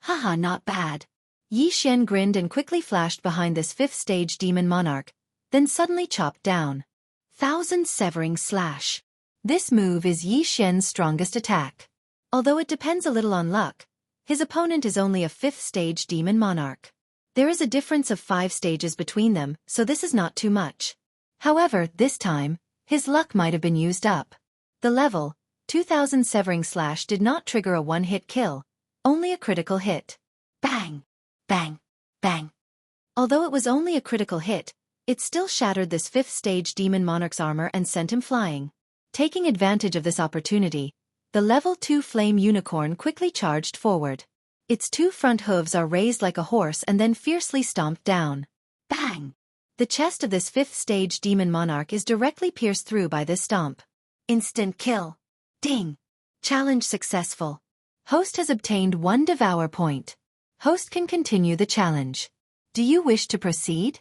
Haha, not bad. Yi Xian grinned and quickly flashed behind this 5th-stage demon monarch, then suddenly chopped down. 1000 Severing Slash. This move is Yi Xian's strongest attack. Although it depends a little on luck, his opponent is only a 5th-stage demon monarch. There is a difference of 5 stages between them, so this is not too much. However, this time, his luck might have been used up. The level 2000 Severing Slash did not trigger a one-hit kill, only a critical hit. Bang! Bang! Bang! Although it was only a critical hit, it still shattered this 5th-stage demon monarch's armor and sent him flying. Taking advantage of this opportunity, the level 2 flame unicorn quickly charged forward. Its 2 front hooves are raised like a horse and then fiercely stomped down. Bang! The chest of this 5th-stage demon monarch is directly pierced through by this stomp. Instant kill. Ding! Challenge successful. Host has obtained 1 devour point. Host can continue the challenge. Do you wish to proceed?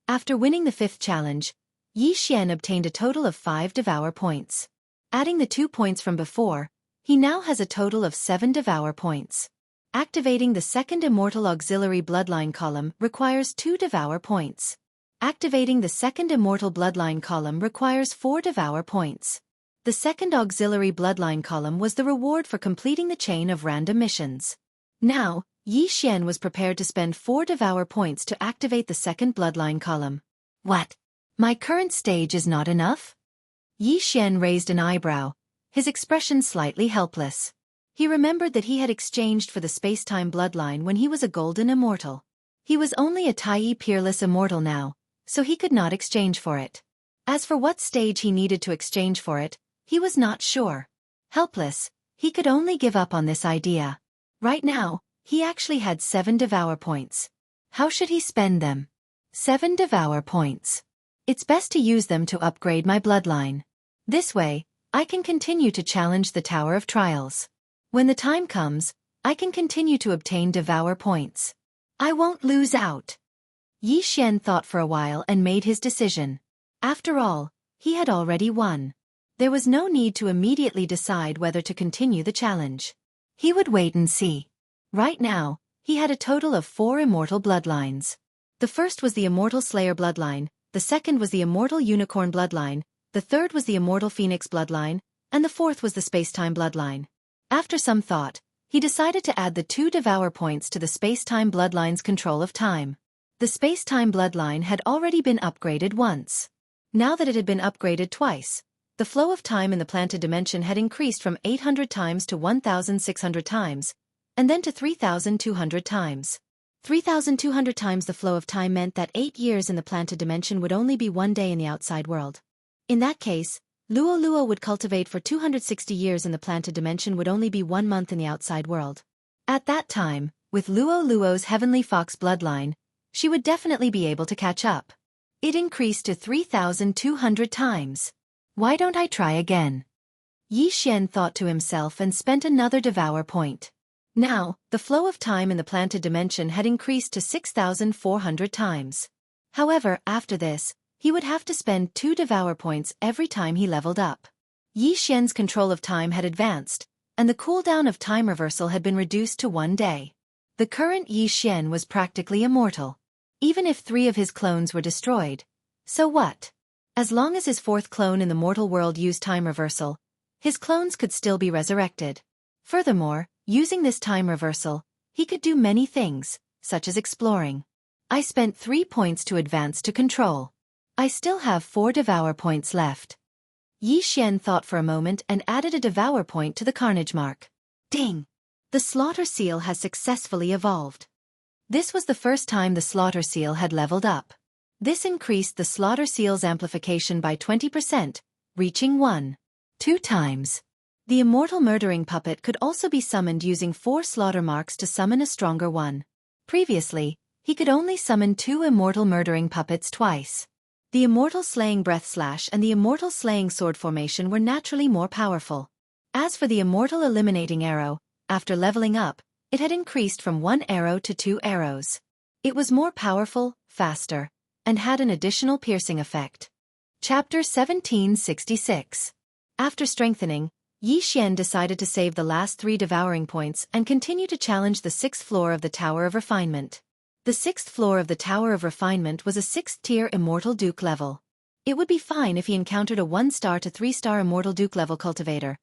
After winning the 5th challenge, Yi Xian obtained a total of 5 devour points. Adding the 2 points from before, he now has a total of 7 devour points. Activating the 2nd Immortal Auxiliary Bloodline column requires 2 devour points. Activating the 2nd Immortal Bloodline column requires 4 devour points. The 2nd Auxiliary Bloodline column was the reward for completing the chain of random missions. Now, Yi Xian was prepared to spend 4 devour points to activate the 2nd Bloodline column. What? My current stage is not enough? Yi Xian raised an eyebrow, his expression slightly helpless. He remembered that he had exchanged for the space-time bloodline when he was a golden immortal. He was only a Tai peerless immortal now, so he could not exchange for it. As for what stage he needed to exchange for it, he was not sure. Helpless, he could only give up on this idea. Right now, he actually had 7 devour points. How should he spend them? 7 devour points. It's best to use them to upgrade my bloodline. This way, I can continue to challenge the Tower of Trials. When the time comes, I can continue to obtain devour points. I won't lose out. Yi Xian thought for a while and made his decision. After all, he had already won. There was no need to immediately decide whether to continue the challenge. He would wait and see. Right now, he had a total of 4 immortal bloodlines. The first was the Immortal Slayer bloodline, the second was the Immortal Unicorn bloodline, the third was the Immortal Phoenix bloodline, and the fourth was the Spacetime bloodline. After some thought, he decided to add the 2 Devour points to the Spacetime bloodline's control of time. The Spacetime bloodline had already been upgraded once. Now that it had been upgraded twice, the flow of time in the planted dimension had increased from 800 times to 1,600 times, and then to 3,200 times. 3,200 times the flow of time meant that 8 years in the planted dimension would only be 1 day in the outside world. In that case, Luo Luo would cultivate for 260 years in the planted dimension would only be 1 month in the outside world. At that time, with Luo Luo's Heavenly Fox bloodline, she would definitely be able to catch up. It increased to 3,200 times. Why don't I try again? Yi Xian thought to himself and spent another Devour point. Now, the flow of time in the planted dimension had increased to 6,400 times. However, after this, he would have to spend 2 Devour points every time he leveled up. Yi Xian's control of time had advanced, and the cooldown of time reversal had been reduced to 1 day. The current Yi Xian was practically immortal. Even if 3 of his clones were destroyed. So what? As long as his 4th clone in the mortal world used time reversal, his clones could still be resurrected. Furthermore, using this time reversal, he could do many things, such as exploring. I spent 3 points to advance to control. I still have 4 Devour points left. Yi Xian thought for a moment and added a Devour point to the Carnage mark. Ding! The Slaughter Seal has successfully evolved. This was the first time the Slaughter Seal had leveled up. This increased the Slaughter Seal's amplification by 20%, reaching 1.2 times. The Immortal Murdering Puppet could also be summoned using 4 slaughter marks to summon a stronger one. Previously, he could only summon 2 Immortal Murdering Puppets twice. The Immortal Slaying Breath Slash and the Immortal Slaying Sword formation were naturally more powerful. As for the Immortal Eliminating Arrow, after leveling up, it had increased from 1 arrow to 2 arrows. It was more powerful, faster, and had an additional piercing effect. Chapter 1766. After strengthening, Yi Xian decided to save the last 3 devouring points and continue to challenge the 6th floor of the Tower of Refinement. The 6th floor of the Tower of Refinement was a 6th-tier Immortal Duke level. It would be fine if he encountered a 1-star to 3-star Immortal Duke level cultivator.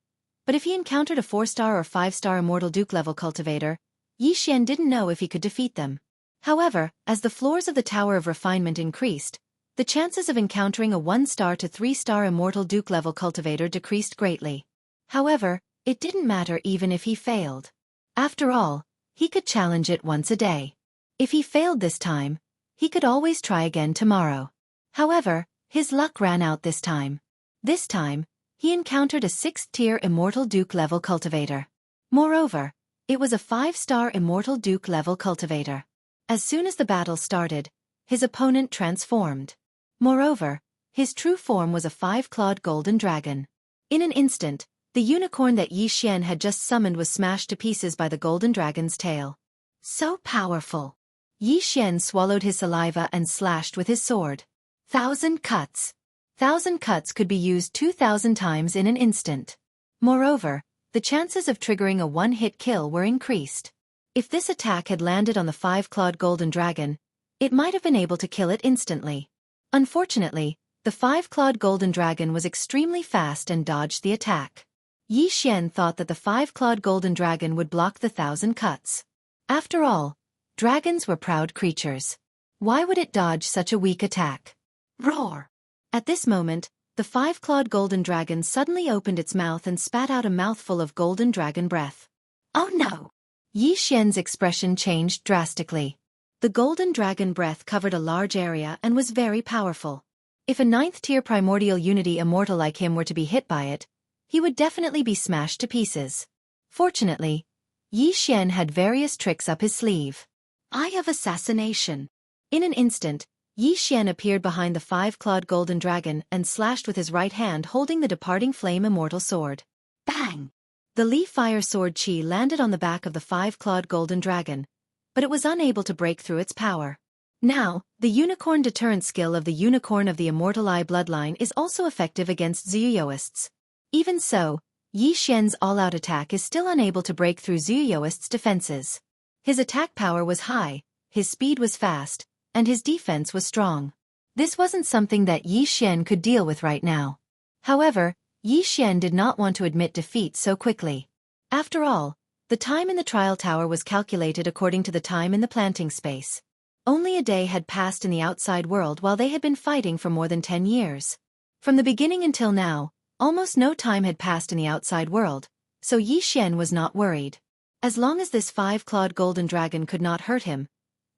But if he encountered a 4-star or 5-star Immortal Duke level cultivator, Yi Xian didn't know if he could defeat them. However, as the floors of the Tower of Refinement increased, the chances of encountering a 1-star to 3-star Immortal Duke level cultivator decreased greatly. However, it didn't matter even if he failed. After all, he could challenge it once a day. If he failed this time, he could always try again tomorrow. However, his luck ran out this time. This time, he encountered a 6th-tier Immortal Duke level cultivator. Moreover, it was a 5-star Immortal Duke level cultivator. As soon as the battle started, his opponent transformed. Moreover, his true form was a 5-clawed golden dragon. In an instant, the unicorn that Yi Xian had just summoned was smashed to pieces by the golden dragon's tail. So powerful! Yi Xian swallowed his saliva and slashed with his sword. 1,000 cuts. 1,000 cuts could be used 2,000 times in an instant. Moreover, the chances of triggering a one-hit kill were increased. If this attack had landed on the 5-clawed golden dragon, it might have been able to kill it instantly. Unfortunately, the 5-clawed golden dragon was extremely fast and dodged the attack. Yi Xian thought that the 5-clawed golden dragon would block the 1,000 cuts. After all, dragons were proud creatures. Why would it dodge such a weak attack? Roar! At this moment, the 5-clawed golden dragon suddenly opened its mouth and spat out a mouthful of golden dragon breath. Oh no! Yi Xian's expression changed drastically. The golden dragon breath covered a large area and was very powerful. If a 9th-tier primordial unity immortal like him were to be hit by it, he would definitely be smashed to pieces. Fortunately, Yi Xian had various tricks up his sleeve. Eye of Assassination. In an instant, Yi Xian appeared behind the 5-clawed golden dragon and slashed with his right hand holding the departing flame immortal sword. Bang! The Li Fire Sword Chi landed on the back of the 5-clawed golden dragon, but it was unable to break through its power. Now, the unicorn deterrent skill of the unicorn of the Immortal Eye bloodline is also effective against Ziyuyoists. Even so, Yi Xian's all-out attack is still unable to break through Zuyoist's defenses. His attack power was high, his speed was fast, and his defense was strong. This wasn't something that Yi Xian could deal with right now. However, Yi Xian did not want to admit defeat so quickly. After all, the time in the trial tower was calculated according to the time in the planting space. Only a day had passed in the outside world while they had been fighting for more than 10 years. From the beginning until now, almost no time had passed in the outside world, so Yi Xian was not worried. As long as this 5-clawed golden dragon could not hurt him,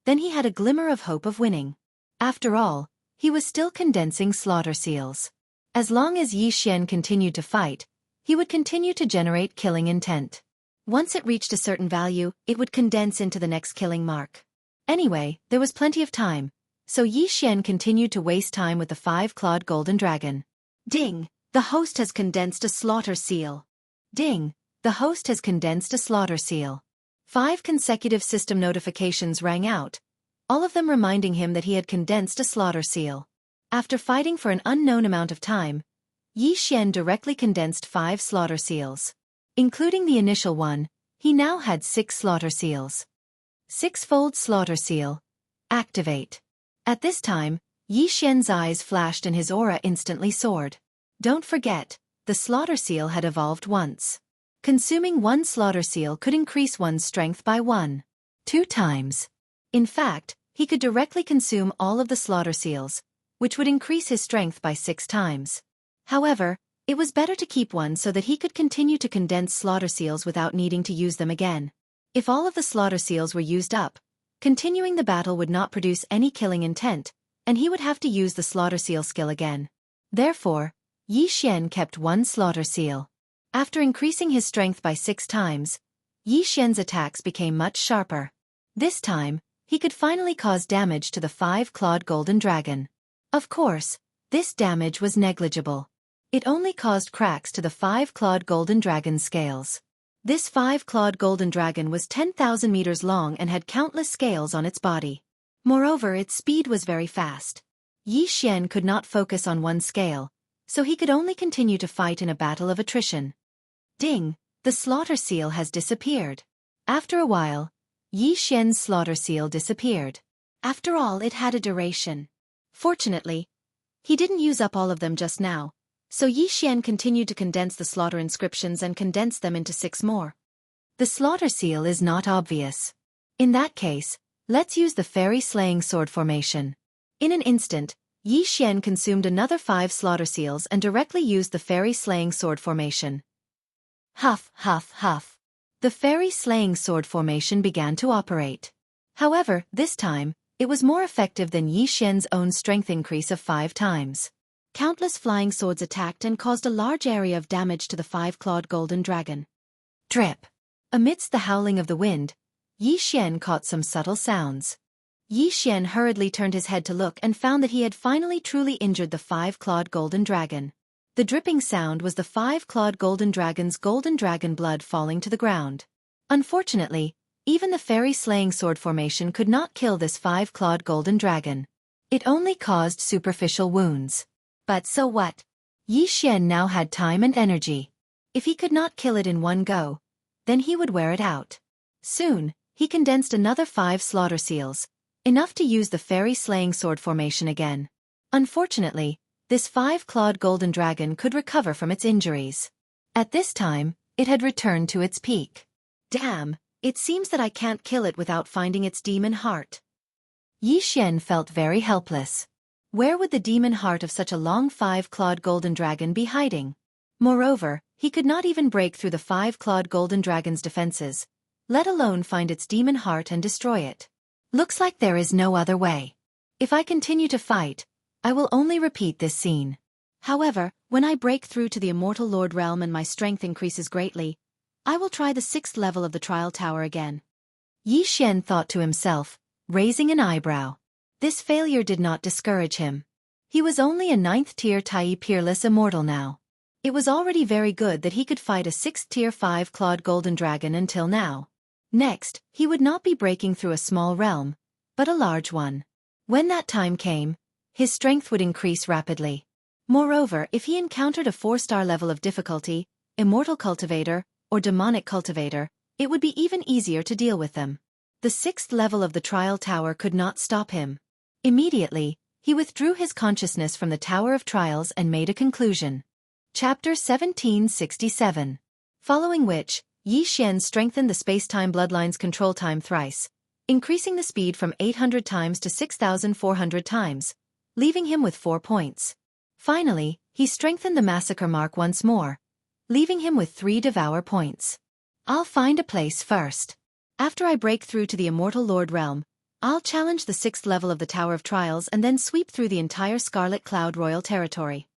then he had a glimmer of hope of winning. After all, he was still condensing slaughter seals. As long as Yi Xian continued to fight, he would continue to generate killing intent. Once it reached a certain value, it would condense into the next killing mark. Anyway, there was plenty of time, so Yi Xian continued to waste time with the 5-clawed golden dragon. Ding! The host has condensed a slaughter seal. Ding! The host has condensed a slaughter seal. 5 consecutive system notifications rang out, all of them reminding him that he had condensed a slaughter seal. After fighting for an unknown amount of time, Yi Xian directly condensed 5 slaughter seals. Including the initial one, he now had 6 slaughter seals. 6-fold slaughter seal. Activate. At this time, Yi Xian's eyes flashed and his aura instantly soared. Don't forget, the slaughter seal had evolved once. Consuming 1 slaughter seal could increase one's strength by 2 times. In fact, he could directly consume all of the slaughter seals, which would increase his strength by 6 times. However, it was better to keep one so that he could continue to condense slaughter seals without needing to use them again. If all of the slaughter seals were used up, continuing the battle would not produce any killing intent, and he would have to use the slaughter seal skill again. Therefore, Yi Xian kept 1 slaughter seal. After increasing his strength by 6 times, Yi Xian's attacks became much sharper. This time, he could finally cause damage to the 5-clawed golden dragon. Of course, this damage was negligible. It only caused cracks to the 5-clawed golden dragon's scales. This 5-clawed golden dragon was 10,000 meters long and had countless scales on its body. Moreover, its speed was very fast. Yi Xian could not focus on one scale, so he could only continue to fight in a battle of attrition. Ding! The slaughter seal has disappeared. After a while, Yi Xian's slaughter seal disappeared. After all, it had a duration. Fortunately, he didn't use up all of them just now, so Yi Xian continued to condense the slaughter inscriptions and condensed them into 6 more. The slaughter seal is not obvious. In that case, let's use the fairy slaying sword formation. In an instant, Yi Xian consumed another 5 slaughter seals and directly used the fairy slaying sword formation. Huff, huff, huff. The fairy slaying sword formation began to operate. However, this time, it was more effective than Yi Xian's own strength increase of 5 times. Countless flying swords attacked and caused a large area of damage to the 5-clawed golden dragon. Drip. Amidst the howling of the wind, Yi Xian caught some subtle sounds. Yi Xian hurriedly turned his head to look and found that he had finally truly injured the 5-clawed golden dragon. The dripping sound was the 5-clawed golden dragon's golden dragon blood falling to the ground. Unfortunately, even the fairy slaying sword formation could not kill this 5-clawed golden dragon. It only caused superficial wounds. But so what? Yi Xian now had time and energy. If he could not kill it in one go, then he would wear it out. Soon, he condensed another 5 slaughter seals, enough to use the fairy slaying sword formation again. Unfortunately, this 5-clawed golden dragon could recover from its injuries. At this time, it had returned to its peak. Damn, it seems that I can't kill it without finding its demon heart. Yi Xian felt very helpless. Where would the demon heart of such a long 5-clawed golden dragon be hiding? Moreover, he could not even break through the 5-clawed golden dragon's defenses, let alone find its demon heart and destroy it. Looks like there is no other way. If I continue to fight, I will only repeat this scene. However, when I break through to the Immortal Lord realm and my strength increases greatly, I will try the 6th level of the trial tower again. Yi Xian thought to himself, raising an eyebrow. This failure did not discourage him. He was only a 9th-tier Tai Peerless Immortal now. It was already very good that he could fight a 6th-tier 5-clawed golden dragon until now. Next, he would not be breaking through a small realm, but a large one. When that time came, his strength would increase rapidly. Moreover, if he encountered a 4-star level of difficulty, immortal cultivator, or demonic cultivator, it would be even easier to deal with them. The 6th level of the trial tower could not stop him. Immediately, he withdrew his consciousness from the Tower of Trials and made a conclusion. Chapter 1767. Following which, Yi Xian strengthened the space-time bloodline's control time thrice, increasing the speed from 800 times to 6,400 times, leaving him with 4 points. Finally, he strengthened the massacre mark once more, leaving him with 3 devour points. I'll find a place first. After I break through to the Immortal Lord realm, I'll challenge the 6th level of the Tower of Trials and then sweep through the entire Scarlet Cloud Royal territory.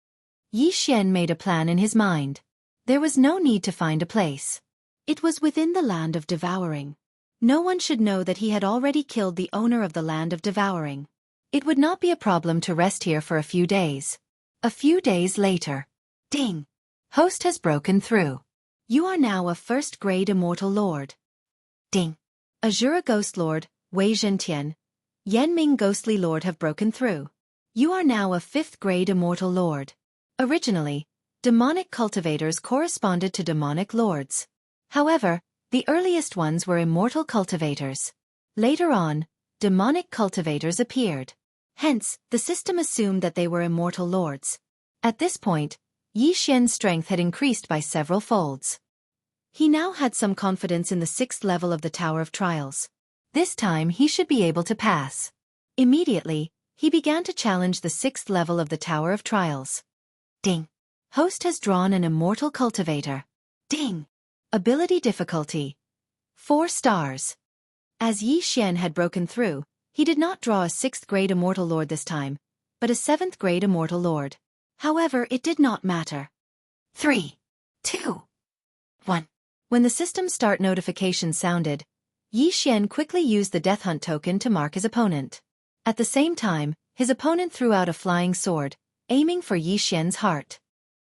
Yi Xian made a plan in his mind. There was no need to find a place. It was within the Land of Devouring. No one should know that he had already killed the owner of the Land of Devouring. It would not be a problem to rest here for a few days. A few days later. Ding! Host has broken through. You are now a 1st-grade Immortal Lord. Ding! Azura Ghost Lord, Wei Zhentian, Yanming Ghostly Lord have broken through. You are now a 5th-grade Immortal Lord. Originally, demonic cultivators corresponded to demonic lords. However, the earliest ones were immortal cultivators. Later on, demonic cultivators appeared. Hence, the system assumed that they were immortal lords. At this point, Yi Xian's strength had increased by several folds. He now had some confidence in the 6th level of the Tower of Trials. This time he should be able to pass. Immediately, he began to challenge the 6th level of the Tower of Trials. Ding! Host has drawn an immortal cultivator. Ding! Ability difficulty. 4 stars. As Yi Xian had broken through, he did not draw a 6th-grade Immortal Lord this time, but a 7th-grade Immortal Lord. However, it did not matter. 3, 2, 1. When the system start notification sounded, Yi Xian quickly used the Death Hunt token to mark his opponent. At the same time, his opponent threw out a flying sword, aiming for Yi Xian's heart.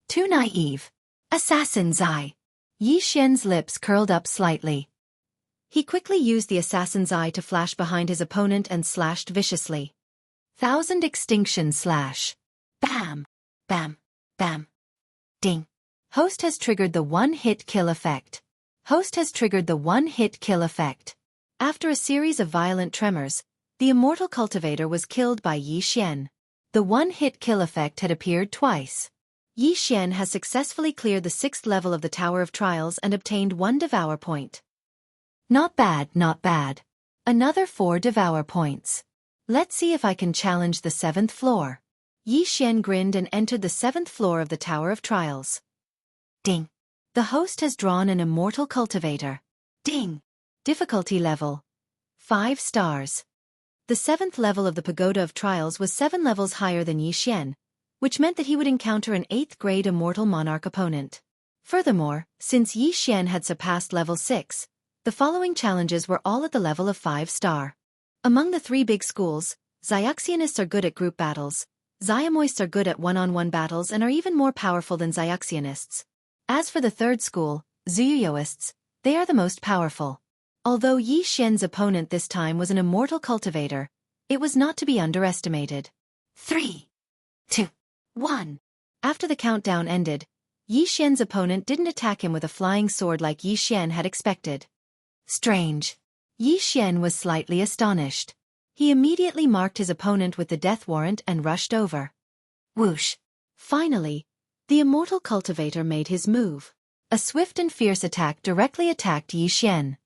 Too naive. Assassin's Eye. Yi Xian's lips curled up slightly. He quickly used the Assassin's Eye to flash behind his opponent and slashed viciously. 1000 Extinction Slash. Bam! Bam! Bam! Ding! Host has triggered the one-hit kill effect. Host has triggered the one-hit kill effect. After a series of violent tremors, the immortal cultivator was killed by Yi Xian. The one-hit kill effect had appeared twice. Yi Xian has successfully cleared the 6th level of the Tower of Trials and obtained 1 Devour point. Not bad, not bad. Another 4 Devour points. Let's see if I can challenge the 7th floor. Yi Xian grinned and entered the 7th floor of the Tower of Trials. Ding! The host has drawn an immortal cultivator. Ding! Difficulty level. 5 stars. The 7th level of the Pagoda of Trials was 7 levels higher than Yi Xian, which meant that he would encounter an 8th-grade Immortal Monarch opponent. Furthermore, since Yi Xian had surpassed level 6, the following challenges were all at the level of 5-star. Among the 3 big schools, Xianxianists are good at group battles, Xiamoists are good at one-on-one battles and are even more powerful than Xianxianists. As for the 3rd school, Zuyuyoists, they are the most powerful. Although Yi Xian's opponent this time was an immortal cultivator, it was not to be underestimated. 3, 2, 1. After the countdown ended, Yi Xian's opponent didn't attack him with a flying sword like Yi Xian had expected. Strange. Yi Xian was slightly astonished. He immediately marked his opponent with the death warrant and rushed over. Whoosh. Finally, the immortal cultivator made his move. A swift and fierce attack directly attacked Yi Xian.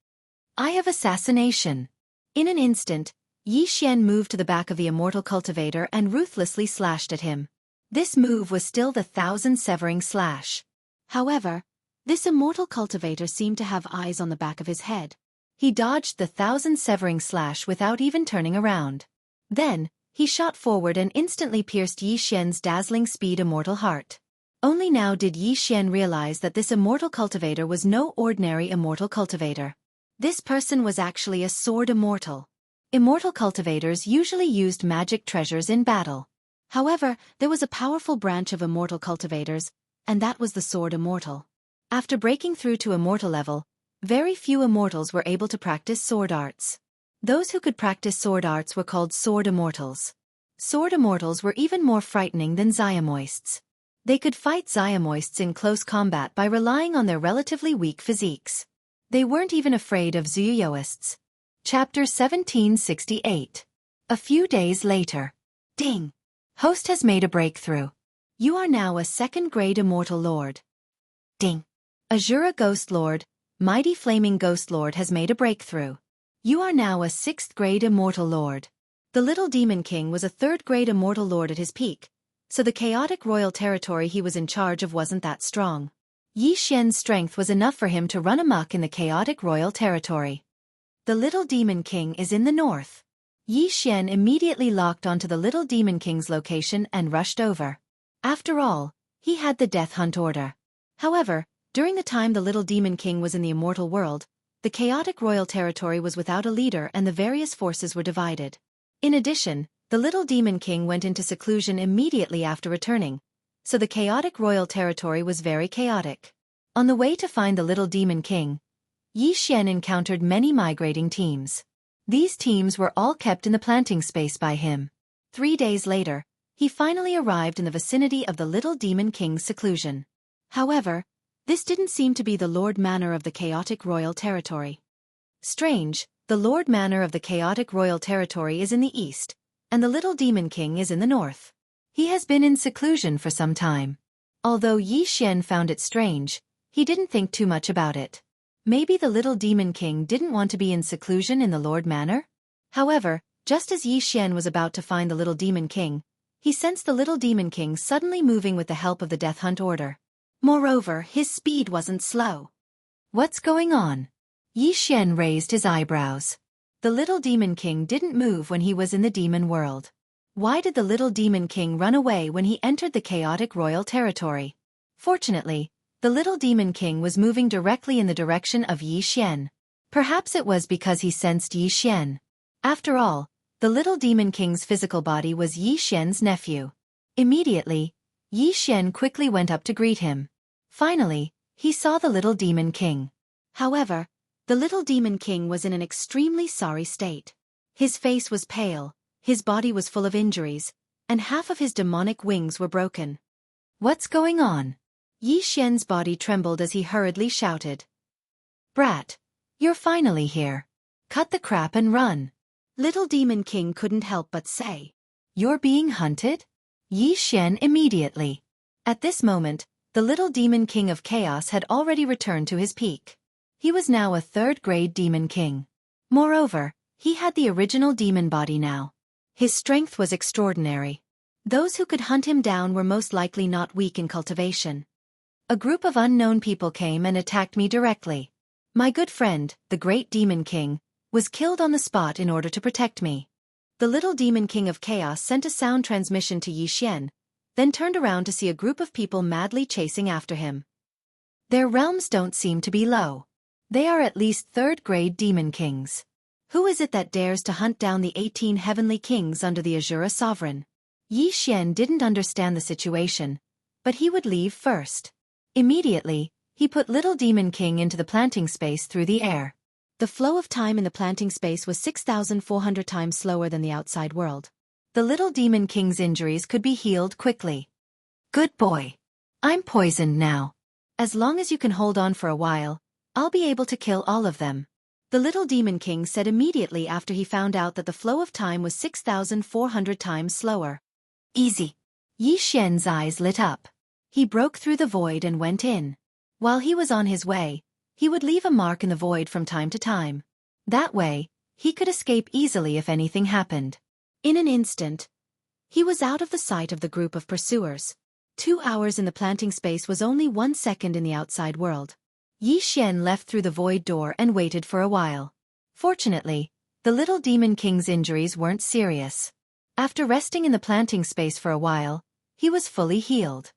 Eye of Assassination. In an instant, Yi Xian moved to the back of the immortal cultivator and ruthlessly slashed at him. This move was still the 1000 Severing Slash. However, this immortal cultivator seemed to have eyes on the back of his head. He dodged the 1000 Severing Slash without even turning around. Then, he shot forward and instantly pierced Yi Xian's dazzling speed immortal heart. Only now did Yi Xian realize that this immortal cultivator was no ordinary immortal cultivator. This person was actually a sword immortal. Immortal cultivators usually used magic treasures in battle. However, there was a powerful branch of immortal cultivators, and that was the sword immortal. After breaking through to immortal level, very few immortals were able to practice sword arts. Those who could practice sword arts were called sword immortals. Sword immortals were even more frightening than Xiamoists. They could fight Xiamoists in close combat by relying on their relatively weak physiques. They weren't even afraid of Zuyoists. Chapter 1768. A few days later. Ding! Host has made a breakthrough. You are now a second-grade immortal lord. Ding! Azura Ghost Lord, Mighty Flaming Ghost Lord has made a breakthrough. You are now a sixth-grade immortal lord. The little Demon King was a third-grade immortal lord at his peak, so the chaotic royal territory he was in charge of wasn't that strong. Yi Xian's strength was enough for him to run amok in the chaotic royal territory. The little Demon King is in the north. Yi Xian immediately locked onto the little Demon King's location and rushed over. After all, he had the Death Hunt order. However, during the time the little Demon King was in the immortal world, the chaotic royal territory was without a leader and the various forces were divided. In addition, the little Demon King went into seclusion immediately after returning, so the chaotic royal territory was very chaotic. On the way to find the little Demon King, Yi Xian encountered many migrating teams. These teams were all kept in the planting space by him. 3 days later, he finally arrived in the vicinity of the little Demon King's seclusion. However, this didn't seem to be the Lord Manor of the chaotic royal territory. Strange, the Lord Manor of the chaotic royal territory is in the east, and the little Demon King is in the north. He has been in seclusion for some time. Although Yi Xian found it strange, he didn't think too much about it. Maybe the little Demon King didn't want to be in seclusion in the Lord Manor? However, just as Yi Xian was about to find the little Demon King, he sensed the little Demon King suddenly moving with the help of the Death Hunt order. Moreover, his speed wasn't slow. What's going on? Yi Xian raised his eyebrows. The little Demon King didn't move when he was in the demon world. Why did the little Demon King run away when he entered the chaotic royal territory? Fortunately, the little Demon King was moving directly in the direction of Yi Xian. Perhaps it was because he sensed Yi Xian. After all, the little Demon King's physical body was Yi Xian's nephew. Immediately, Yi Xian quickly went up to greet him. Finally, he saw the little Demon King. However, the little Demon King was in an extremely sorry state. His face was pale, his body was full of injuries, and half of his demonic wings were broken. What's going on? Yi Xian's body trembled as he hurriedly shouted. Brat, you're finally here. Cut the crap and run. Little Demon King couldn't help but say. You're being hunted? Yi Xian immediately. At this moment, the little Demon King of Chaos had already returned to his peak. He was now a third-grade Demon King. Moreover, he had the original demon body now. His strength was extraordinary. Those who could hunt him down were most likely not weak in cultivation. A group of unknown people came and attacked me directly. My good friend, the Great Demon King, was killed on the spot in order to protect me. The little Demon King of Chaos sent a sound transmission to Yi Xian, then turned around to see a group of people madly chasing after him. Their realms don't seem to be low. They are at least third-grade Demon Kings. Who is it that dares to hunt down the 18 heavenly kings under the Azura Sovereign? Yi Xian didn't understand the situation, but he would leave first. Immediately, he put little Demon King into the planting space through the air. The flow of time in the planting space was 6,400 times slower than the outside world. The little Demon King's injuries could be healed quickly. Good boy. I'm poisoned now. As long as you can hold on for a while, I'll be able to kill all of them. The little Demon King said immediately after he found out that the flow of time was 6,400 times slower. Easy. Yi Xian's eyes lit up. He broke through the void and went in. While he was on his way, he would leave a mark in the void from time to time. That way, he could escape easily if anything happened. In an instant, he was out of the sight of the group of pursuers. 2 hours in the planting space was only 1 second in the outside world. Yi Xian left through the void door and waited for a while. Fortunately, the little Demon King's injuries weren't serious. After resting in the planting space for a while, he was fully healed.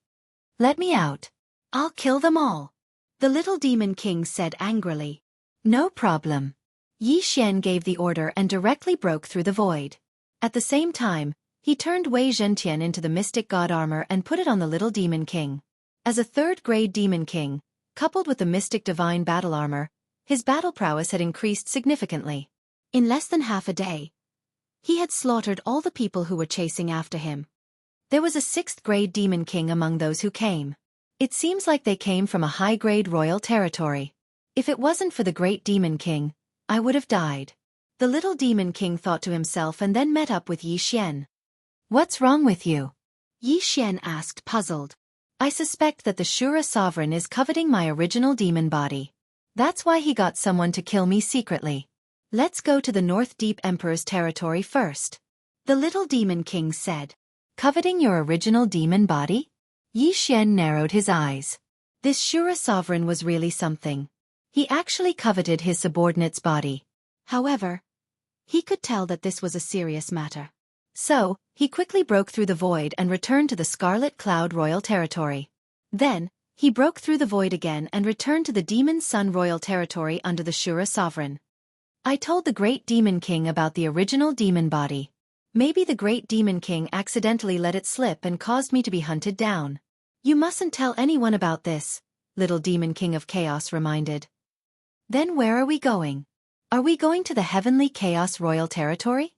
Let me out. I'll kill them all. The little Demon King said angrily. No problem. Yi Xian gave the order and directly broke through the void. At the same time, he turned Wei Zhentian into the mystic god armor and put it on the little Demon King. As a third-grade Demon King, coupled with the mystic divine battle armor, his battle prowess had increased significantly. In less than half a day, He had slaughtered all the people who were chasing after him. There was a 6th-grade demon king among those who came. It seems like they came from a high-grade royal territory. If it wasn't for the great demon king, I would have died. The little demon king thought to himself and then met up with Yi Xian. What's wrong with you? Yi Xian asked, puzzled. I suspect that the Shura sovereign is coveting my original demon body. That's why he got someone to kill me secretly. Let's go to the North Deep Emperor's territory first. The little demon king said. Coveting your original demon body? Yi Xian narrowed his eyes. This Shura sovereign was really something. He actually coveted his subordinate's body. However, he could tell that this was a serious matter. So, he quickly broke through the void and returned to the Scarlet Cloud Royal Territory. Then, he broke through the void again and returned to the Demon Sun Royal Territory under the Shura Sovereign. I told the Great Demon King about the original demon body. Maybe the Great Demon King accidentally let it slip and caused me to be hunted down. You mustn't tell anyone about this, Little Demon King of Chaos reminded. Then where are we going? Are we going to the Heavenly Chaos Royal Territory?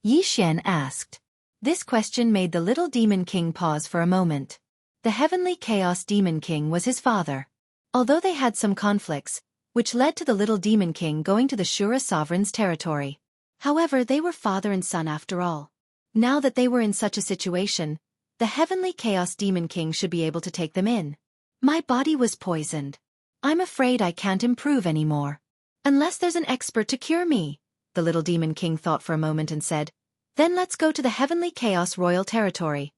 Yi Xian asked. This question made the Little Demon King pause for a moment. The Heavenly Chaos Demon King was his father. Although they had some conflicts, which led to the Little Demon King going to the Shura Sovereign's territory. However, they were father and son after all. Now that they were in such a situation, the Heavenly Chaos Demon King should be able to take them in. My body was poisoned. I'm afraid I can't improve anymore. Unless there's an expert to cure me, the Little Demon King thought for a moment and said, then let's go to the Heavenly Chaos Royal Territory.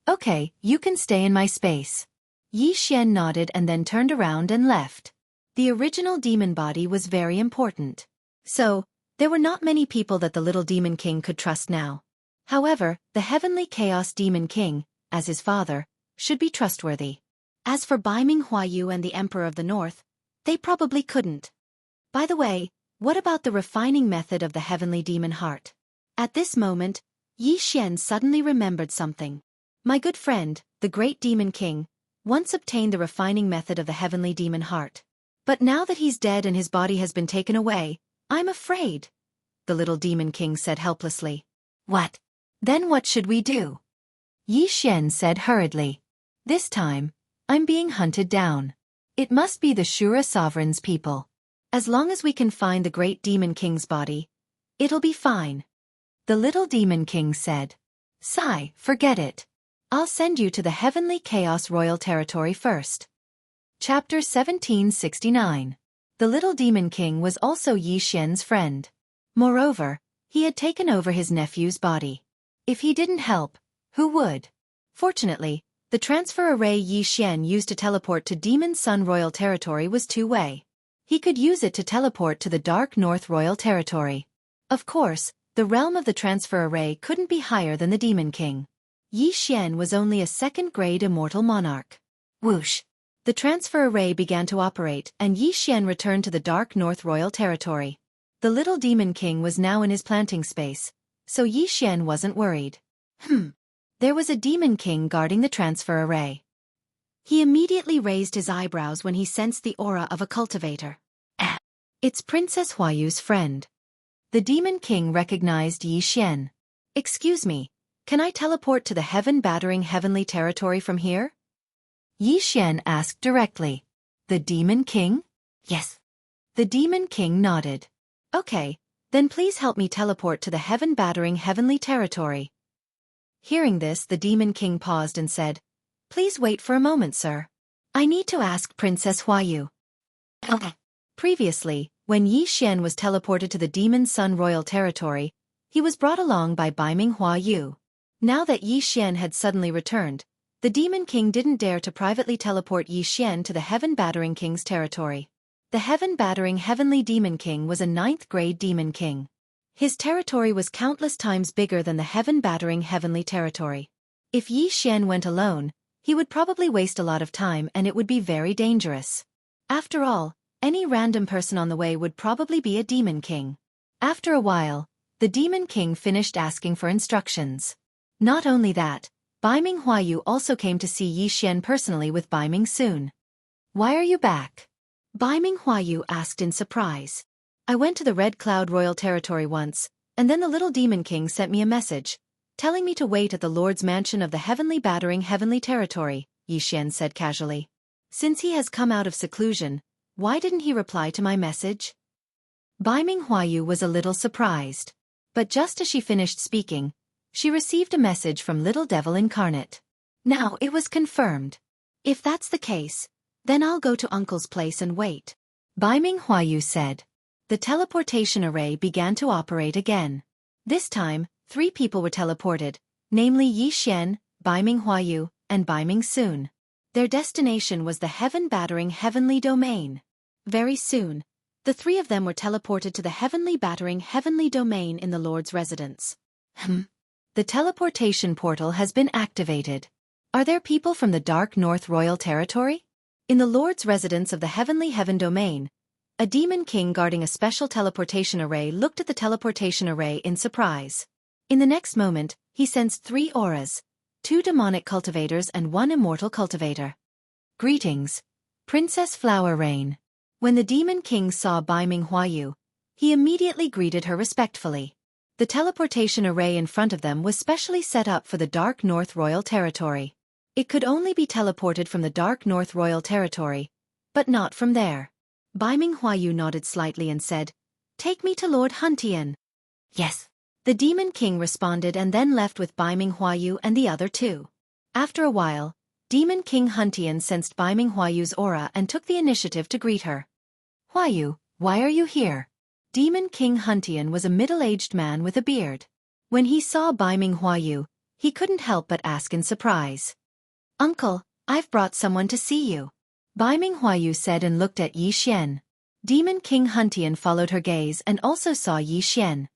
Okay, you can stay in my space. Yi Xian nodded and then turned around and left. The original demon body was very important. So, there were not many people that the Little Demon King could trust now. However, the Heavenly Chaos Demon King, as his father, should be trustworthy. As for Bai Ming Huayu and the Emperor of the North, they probably couldn't. By the way, what about the refining method of the Heavenly Demon Heart? At this moment, Yi Xian suddenly remembered something. My good friend, the Great Demon King, once obtained the refining method of the Heavenly Demon Heart. But now that he's dead and his body has been taken away, I'm afraid, the Little Demon King said helplessly. What? Then what should we do? Yi Xian said hurriedly. This time, I'm being hunted down. It must be the Shura Sovereign's people. As long as we can find the Great Demon King's body, it'll be fine. The Little Demon King said. Sigh, forget it. I'll send you to the Heavenly Chaos Royal Territory first. Chapter 1769. The Little Demon King was also Yi Xian's friend. Moreover, he had taken over his nephew's body. If he didn't help, who would? Fortunately, the transfer array Yi Xian used to teleport to Demon Sun Royal Territory was two-way. He could use it to teleport to the Dark North Royal Territory. Of course, the realm of the transfer array couldn't be higher than the Demon King. Yi Xian was only a second-grade immortal monarch. Whoosh! The transfer array began to operate and Yi Xian returned to the Dark North Royal Territory. The Little Demon King was now in his planting space, so Yi Xian wasn't worried. There was a Demon King guarding the transfer array. He immediately raised his eyebrows when he sensed the aura of a cultivator. It's Princess Huayu's friend. The Demon King recognized Yi Xian. Excuse me, can I teleport to the heaven-battering heavenly territory from here? Yi Xian asked directly. The Demon King? Yes. The Demon King nodded. Okay, then please help me teleport to the heaven-battering heavenly territory. Hearing this, the Demon King paused and said, Please wait for a moment, sir. I need to ask Princess Huayu. Okay. Previously, when Yi Xian was teleported to the Demon Sun Royal Territory, he was brought along by Bai Ming Huayu. Now that Yi Xian had suddenly returned, the Demon King didn't dare to privately teleport Yi Xian to the Heaven-Battering King's territory. The Heaven-Battering Heavenly Demon King was a 9th-grade Demon King. His territory was countless times bigger than the Heaven-Battering Heavenly Territory. If Yi Xian went alone, he would probably waste a lot of time and it would be very dangerous. After all, any random person on the way would probably be a Demon King. After a while, the Demon King finished asking for instructions. Not only that, Bai Ming Huayu also came to see Yi Xian personally with Bai Ming soon. Why are you back? Bai Ming Huayu asked in surprise. I went to the Red Cloud Royal Territory once, And then the little demon king sent me a message, telling me to wait at the Lord's mansion of the heavenly battering heavenly territory, Yixian said casually. Since he has come out of seclusion, why didn't he reply to my message? Bai Minghuayu was a little surprised. But just as she finished speaking, she received a message from Little Devil Incarnate. Now it was confirmed. If that's the case, then I'll go to Uncle's place and wait. Bai Minghuayu said. The teleportation array began to operate again. This time, 3 people were teleported, namely Yixian, Bai Minghuayu, and Bai Mingsun. Their destination was the heaven-battering heavenly domain. Very soon, the 3 of them were teleported to the heavenly battering heavenly domain in the Lord's residence. The teleportation portal has been activated. Are there people from the Dark North Royal Territory? In the Lord's residence of the heavenly heaven domain, a demon king guarding a special teleportation array looked at the teleportation array in surprise. In the next moment, he sensed 3 auras, 2 demonic cultivators and 1 immortal cultivator. Greetings, Princess Flower Rain. When the demon king saw Bai Minghuayu, he immediately greeted her respectfully. The teleportation array in front of them was specially set up for the Dark North Royal Territory. It could only be teleported from the Dark North Royal Territory, but not from there. Bai Minghuayu nodded slightly and said, "Take me to Lord Huntian." Yes. The demon king responded and then left with Bai Minghuayu and the other 2. After a while, Demon King Huntian sensed Bai Minghuayu's aura and took the initiative to greet her. "Huayu, why are you here?" Demon King Huntian was a middle-aged man with a beard. When he saw Bai Minghuayu, he couldn't help but ask in surprise. "Uncle, I've brought someone to see you," Bai Minghuayu said and looked at Yixian. Demon King Huntian followed her gaze and also saw Yixian.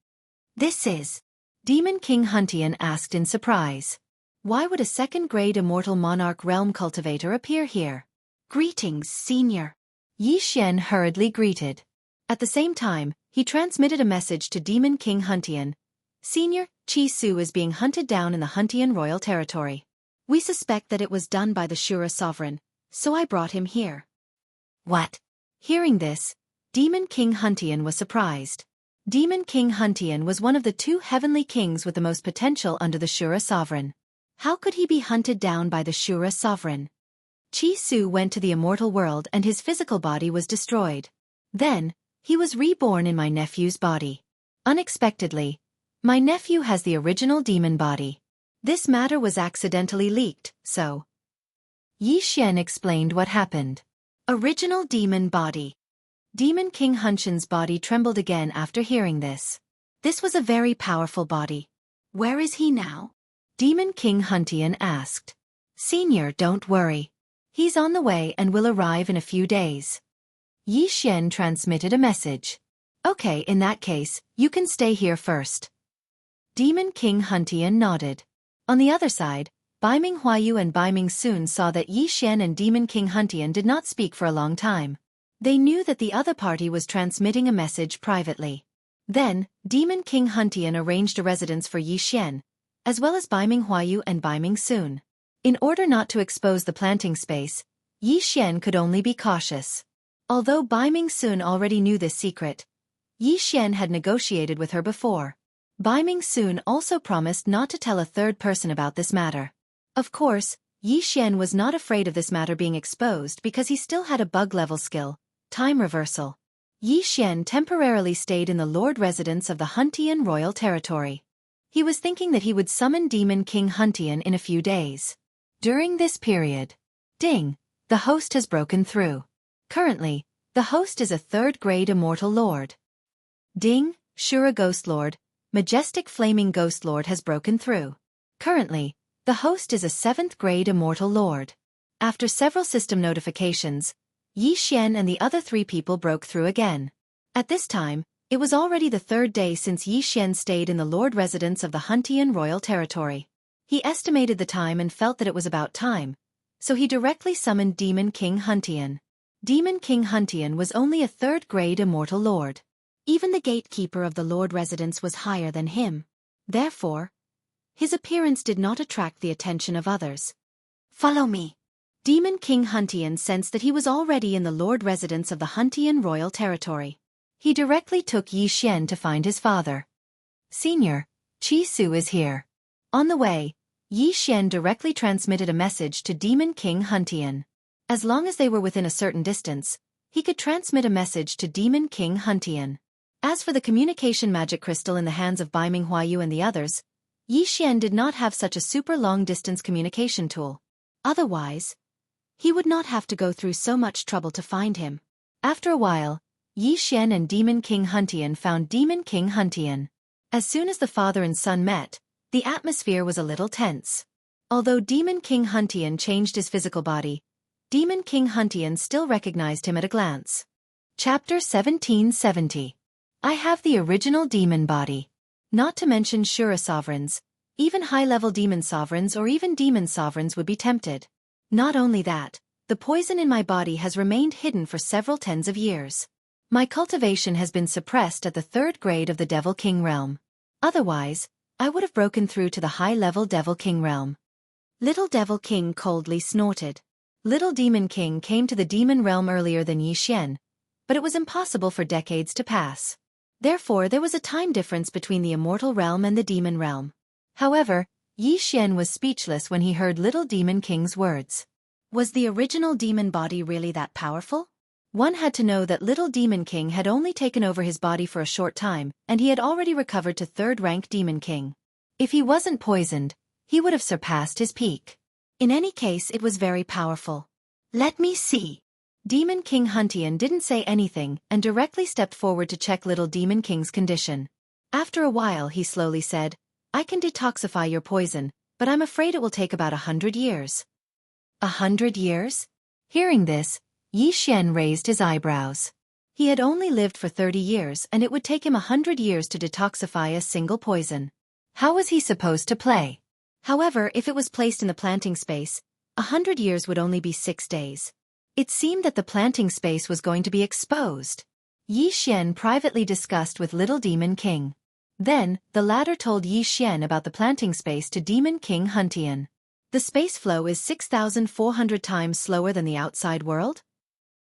"This is..." Demon King Huntian asked in surprise. Why would a second-grade immortal monarch realm cultivator appear here? "Greetings, senior," Yixian hurriedly greeted. At the same time, he transmitted a message to Demon King Huntian. "Senior, Chi Su is being hunted down in the Huntian royal territory. We suspect that it was done by the Shura sovereign, so I brought him here." What? Hearing this, Demon King Huntian was surprised. Demon King Huntian was one of the 2 heavenly kings with the most potential under the Shura sovereign. How could he be hunted down by the Shura sovereign? Chi Su went to the immortal world and his physical body was destroyed. Then, he was reborn in my nephew's body. Unexpectedly, my nephew has the original demon body. This matter was accidentally leaked, so... Yixian explained what happened. Original demon body. Demon King Huntian's body trembled again after hearing this. This was a very powerful body. "Where is he now?" Demon King Huntian asked. "Senior, don't worry. He's on the way and will arrive in a few days." Yixian transmitted a message. "Okay, in that case, you can stay here first." Demon King Huntian nodded. On the other side, Bai Minghuayu and Bai Mingsun saw that Yixian and Demon King Huntian did not speak for a long time. They knew that the other party was transmitting a message privately. Then, Demon King Huntian arranged a residence for Yixian, as well as Bai Minghuayu and Bai Mingsun. In order not to expose the planting space, Yixian could only be cautious. Although Bai Mingsun already knew this secret, Yixian had negotiated with her before. Bai Mingsun also promised not to tell a third person about this matter. Of course, Yixian was not afraid of this matter being exposed because he still had a bug-level skill, time reversal. Yixian temporarily stayed in the Lord residence of the Huntian royal territory. He was thinking that he would summon Demon King Huntian in a few days. During this period, ding, the host has broken through. Currently, the host is a 3rd-grade immortal lord. Ding, Shura Ghost Lord, Majestic Flaming Ghost Lord has broken through. Currently, the host is a 7th-grade immortal lord. After several system notifications, Yixian and the other 3 people broke through again. At this time, it was already the 3rd day since Yixian stayed in the Lord residence of the Huntian royal territory. He estimated the time and felt that it was about time, so he directly summoned Demon King Huntian. Demon King Huntian was only a 3rd-grade immortal lord. Even the gatekeeper of the Lord residence was higher than him. Therefore, his appearance did not attract the attention of others. "Follow me." Demon King Huntian sensed that he was already in the Lord residence of the Huntian royal territory. He directly took Yixian to find his father. Senior, Chi Su is here. On the way, Yi Xian directly transmitted a message to Demon King Huntian. As long as they were within a certain distance, he could transmit a message to Demon King Huntian. As for the communication magic crystal in the hands of Baiming Huayu and the others, Yi Xian did not have such a super long-distance communication tool. Otherwise, he would not have to go through so much trouble to find him. After a while, Yi Xian and Demon King Huntian found Demon King Huntian. As soon as the father and son met, the atmosphere was a little tense. Although Demon King Huntian changed his physical body, Demon King Huntian still recognized him at a glance. Chapter 1770. I have the original demon body. Not to mention Shura sovereigns, even high-level demon sovereigns or even demon sovereigns would be tempted. Not only that, the poison in my body has remained hidden for several tens of years. My cultivation has been suppressed at the 3rd grade of the Devil King realm. Otherwise, I would have broken through to the high-level Devil King realm. Little Devil King coldly snorted. Little Demon King came to the demon realm earlier than Yi Xian, but it was impossible for decades to pass. Therefore, there was a time difference between the immortal realm and the demon realm. However, Yi Xian was speechless when he heard Little Demon King's words. Was the original demon body really that powerful? One had to know that Little Demon King had only taken over his body for a short time, and he had already recovered to 3rd-rank Demon King. If he wasn't poisoned, he would have surpassed his peak. In any case, it was very powerful. Let me see. Demon King Huntian didn't say anything and directly stepped forward to check Little Demon King's condition. After a while, he slowly said, I can detoxify your poison, but I'm afraid it will take about 100 years. 100 years? Hearing this, Yi Xian raised his eyebrows. He had only lived for 30 years and it would take him 100 years to detoxify a single poison. How was he supposed to play? However, if it was placed in the planting space, 100 years would only be 6 days. It seemed that the planting space was going to be exposed. Yi Xian privately discussed with Little Demon King. Then, the latter told Yi Xian about the planting space to Demon King Huntian. The space flow is 6,400 times slower than the outside world?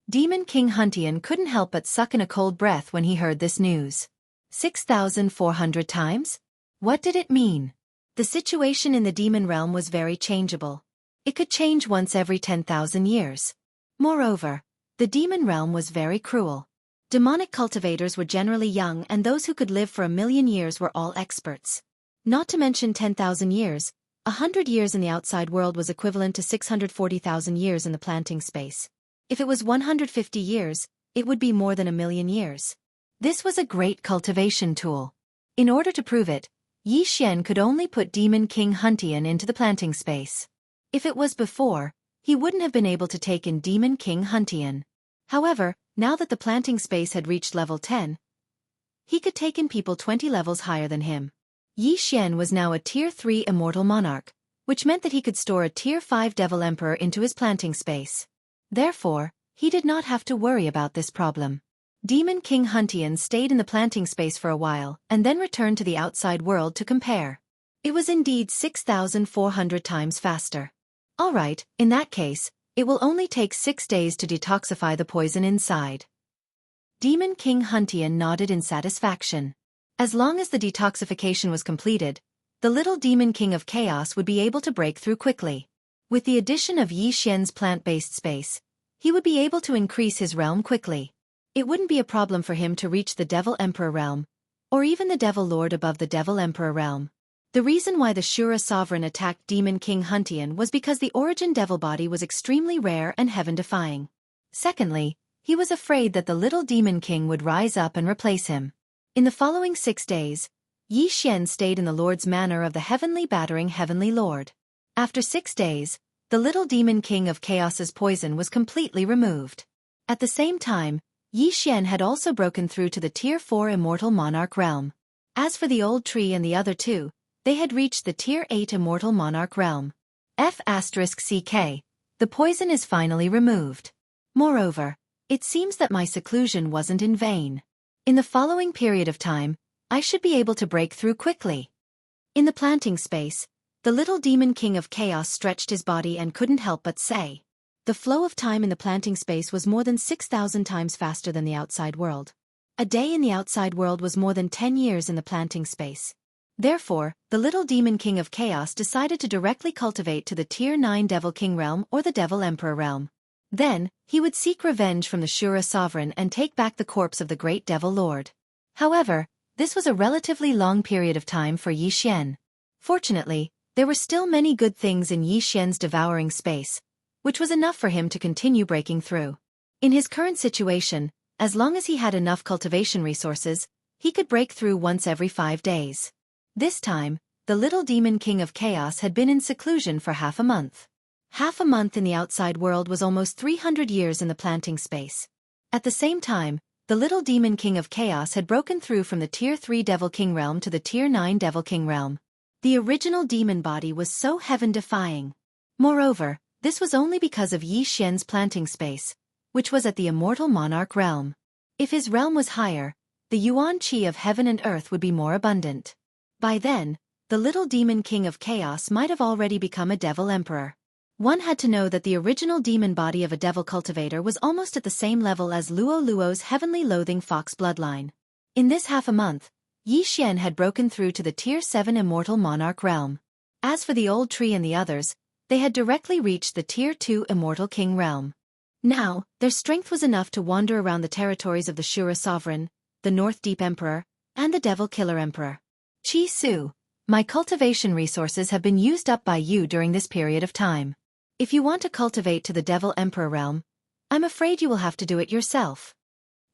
Demon King Huntian couldn't help but suck in a cold breath when he heard this news. 6,400 times? What did it mean? The situation in the demon realm was very changeable. It could change once every 10,000 years. Moreover, the demon realm was very cruel. Demonic cultivators were generally young and those who could live for 1,000,000 years were all experts. Not to mention 10,000 years, 100 years in the outside world was equivalent to 640,000 years in the planting space. If it was 150 years, it would be more than 1,000,000 years. This was a great cultivation tool. In order to prove it, Yi Xian could only put Demon King Huntian into the planting space. If it was before, he wouldn't have been able to take in Demon King Huntian. However, now that the planting space had reached level 10, he could take in people 20 levels higher than him. Yi Xian was now a Tier 3 Immortal Monarch, which meant that he could store a Tier 5 Devil Emperor into his planting space. Therefore, he did not have to worry about this problem. Demon King Huntian stayed in the planting space for a while and then returned to the outside world to compare. It was indeed 6,400 times faster. Alright, in that case, it will only take 6 days to detoxify the poison inside. Demon King Huntian nodded in satisfaction. As long as the detoxification was completed, the little Demon King of Chaos would be able to break through quickly. With the addition of Yi Xian's plant-based space, he would be able to increase his realm quickly. It wouldn't be a problem for him to reach the Devil Emperor realm, or even the Devil Lord above the Devil Emperor realm. The reason why the Shura Sovereign attacked Demon King Huntian was because the origin devil body was extremely rare and heaven-defying. Secondly, he was afraid that the little Demon King would rise up and replace him. In the following 6 days, Yi Xian stayed in the Lord's manor of the heavenly battering Heavenly Lord. After 6 days, the little Demon King of Chaos's poison was completely removed. At the same time, Yi Xian had also broken through to the Tier 4 Immortal Monarch realm. As for the old tree and the other two, they had reached the Tier 8 Immortal Monarch realm. F***CK. The poison is finally removed. Moreover, it seems that my seclusion wasn't in vain. In the following period of time, I should be able to break through quickly. In the planting space, the little Demon King of Chaos stretched his body and couldn't help but say. The flow of time in the planting space was more than 6,000 times faster than the outside world. A day in the outside world was more than 10 years in the planting space. Therefore, the little demon king of chaos decided to directly cultivate to the Tier 9 Devil King realm or the Devil Emperor realm. Then, he would seek revenge from the Shura sovereign and take back the corpse of the great Devil Lord. However, this was a relatively long period of time for Yi Xian. Fortunately, there were still many good things in Yi Xian's devouring space, which was enough for him to continue breaking through. In his current situation, as long as he had enough cultivation resources, he could break through once every 5 days. This time, the little demon king of chaos had been in seclusion for half a month. Half a month in the outside world was almost 300 years in the planting space. At the same time, the little demon king of chaos had broken through from the Tier 3 Devil King realm to the Tier 9 Devil King realm. The original demon body was so heaven-defying. Moreover, this was only because of Yi Xian's planting space, which was at the immortal monarch realm. If his realm was higher, the yuan qi of heaven and earth would be more abundant. By then, the little demon king of chaos might have already become a devil emperor. One had to know that the original demon body of a devil cultivator was almost at the same level as Luo Luo's heavenly loathing fox bloodline. In this half a month, Yi Xian had broken through to the Tier 7 immortal monarch realm. As for the old tree and the others, they had directly reached the Tier 2 immortal king realm. Now, their strength was enough to wander around the territories of the Shura sovereign, the North Deep Emperor, and the Devil Killer Emperor. Chi Su, my cultivation resources have been used up by you during this period of time. If you want to cultivate to the Devil Emperor realm, I'm afraid you will have to do it yourself.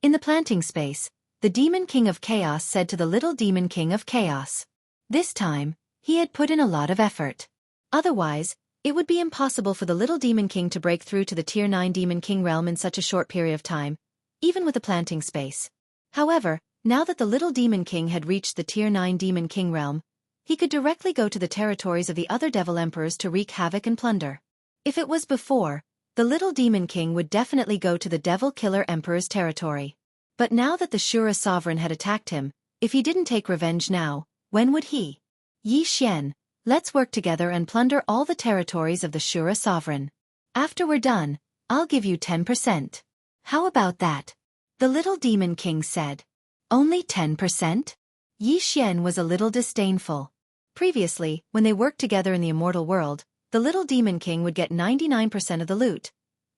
In the planting space, the Demon King of Chaos said to the little Demon King of Chaos. This time, he had put in a lot of effort. Otherwise, it would be impossible for the little Demon King to break through to the Tier 9 Demon King realm in such a short period of time, even with the planting space. However, now that the little Demon King had reached the Tier 9 Demon King realm, he could directly go to the territories of the other Devil Emperors to wreak havoc and plunder. If it was before, the little Demon King would definitely go to the Devil Killer Emperor's territory. But now that the Shura sovereign had attacked him, if he didn't take revenge now, when would he? Yi Xian, let's work together and plunder all the territories of the Shura sovereign. After we're done, I'll give you 10%. How about that? The little Demon King said. Only 10%? Yi Xian was a little disdainful. Previously, when they worked together in the immortal world, the little Demon King would get 99% of the loot,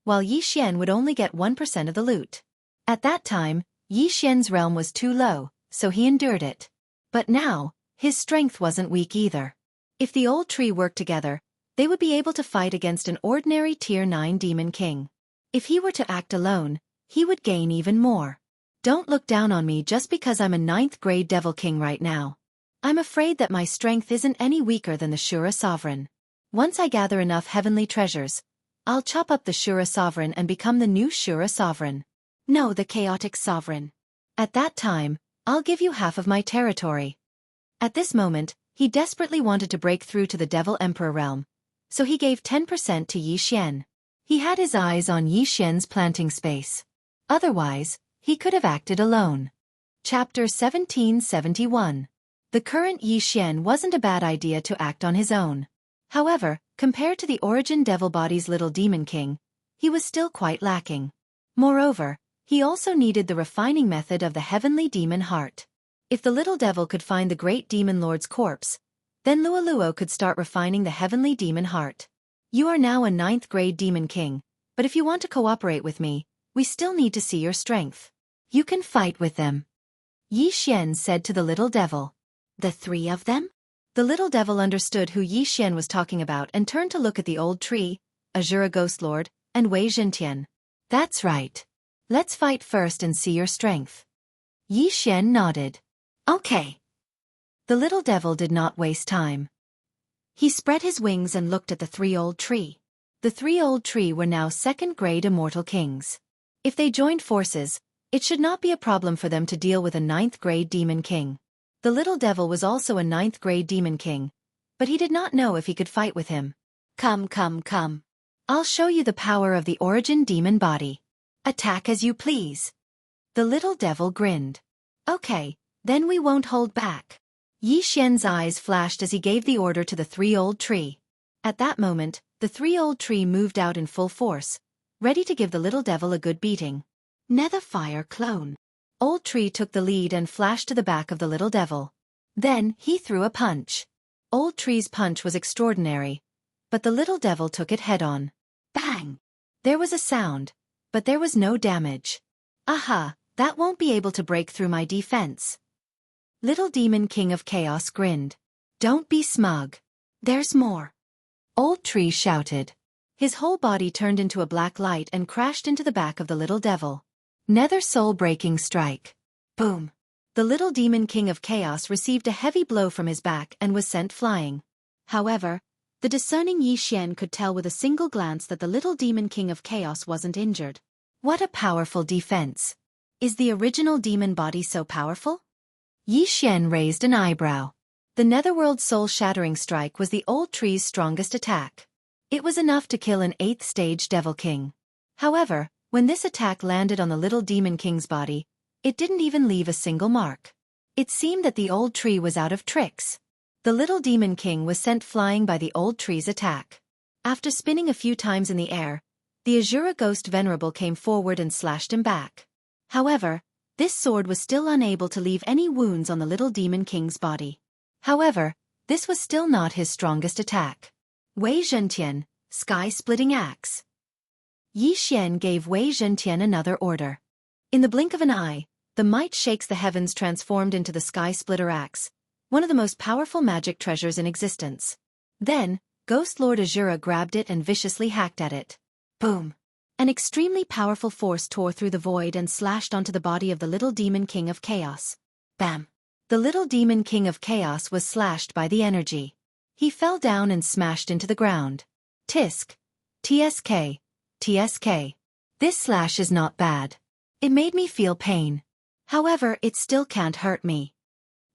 while Yi Xian would only get 1% of the loot. At that time, Yi Xian's realm was too low, so he endured it. But now, his strength wasn't weak either. If the old tree worked together, they would be able to fight against an ordinary Tier 9 Demon King. If he were to act alone, he would gain even more. Don't look down on me just because I'm a 9th grade Devil King right now. I'm afraid that my strength isn't any weaker than the Shura sovereign. Once I gather enough heavenly treasures, I'll chop up the Shura sovereign and become the new Shura sovereign. No, the chaotic sovereign. At that time, I'll give you half of my territory. At this moment, he desperately wanted to break through to the Devil Emperor realm, so he gave 10% to Yi Xian. He had his eyes on Yi Xian's planting space. Otherwise, he could have acted alone. Chapter 1771. The current Yi Xian wasn't a bad idea to act on his own. However, compared to the origin Devil Body's little Demon King, he was still quite lacking. Moreover, he also needed the refining method of the heavenly demon heart. If the little devil could find the great demon lord's corpse, then Luo could start refining the heavenly demon heart. You are now a 9th grade Demon King, but if you want to cooperate with me, we still need to see your strength. You can fight with them. Yi Xian said to the little devil. The 3 of them? The little devil understood who Yi Xian was talking about and turned to look at the old tree, Azura Ghost Lord, and Wei Zhentian. That's right. Let's fight first and see your strength. Yi Xian nodded. Okay. The little devil did not waste time. He spread his wings and looked at the 3 old tree. The 3 old tree were now 2nd grade immortal kings. If they joined forces, it should not be a problem for them to deal with a 9th grade demon king. The little devil was also a 9th grade demon king, but he did not know if he could fight with him. Come. I'll show you the power of the origin demon body. Attack as you please. The little devil grinned. Okay, then we won't hold back. Yi Xian's eyes flashed as he gave the order to the 3 old tree. At that moment, the 3 old tree moved out in full force, ready to give the little devil a good beating. Nether fire clone. Old Tree took the lead and flashed to the back of the little devil. Then, he threw a punch. Old Tree's punch was extraordinary, but the little devil took it head-on. Bang! There was a sound, but there was no damage. Aha, that won't be able to break through my defense. Little Demon King of Chaos grinned. Don't be smug. There's more. Old Tree shouted. His whole body turned into a black light and crashed into the back of the little devil. Nether soul-breaking strike. Boom. The little Demon King of Chaos received a heavy blow from his back and was sent flying. However, the discerning Xian could tell with a single glance that the little Demon King of Chaos wasn't injured. What a powerful defense. Is the original demon body so powerful? Xian raised an eyebrow. The Netherworld soul-shattering strike was the Old Tree's strongest attack. It was enough to kill an 8th stage Devil King. However, when this attack landed on the little Demon King's body, it didn't even leave a single mark. It seemed that the Old Tree was out of tricks. The little Demon King was sent flying by the Old Tree's attack. After spinning a few times in the air, the Azura Ghost Venerable came forward and slashed him back. However, this sword was still unable to leave any wounds on the little Demon King's body. However, this was still not his strongest attack. Wei Zhentian, Sky-Splitting Axe. Xian gave Wei Zhentian another order. In the blink of an eye, the Might Shakes the Heavens transformed into the Sky-Splitter Axe, one of the most powerful magic treasures in existence. Then, Ghost Lord Azura grabbed it and viciously hacked at it. Boom! An extremely powerful force tore through the void and slashed onto the body of the little Demon King of Chaos. Bam! The little Demon King of Chaos was slashed by the energy. He fell down and smashed into the ground. Tisk. TSK. TSK. This slash is not bad. It made me feel pain. However, it still can't hurt me.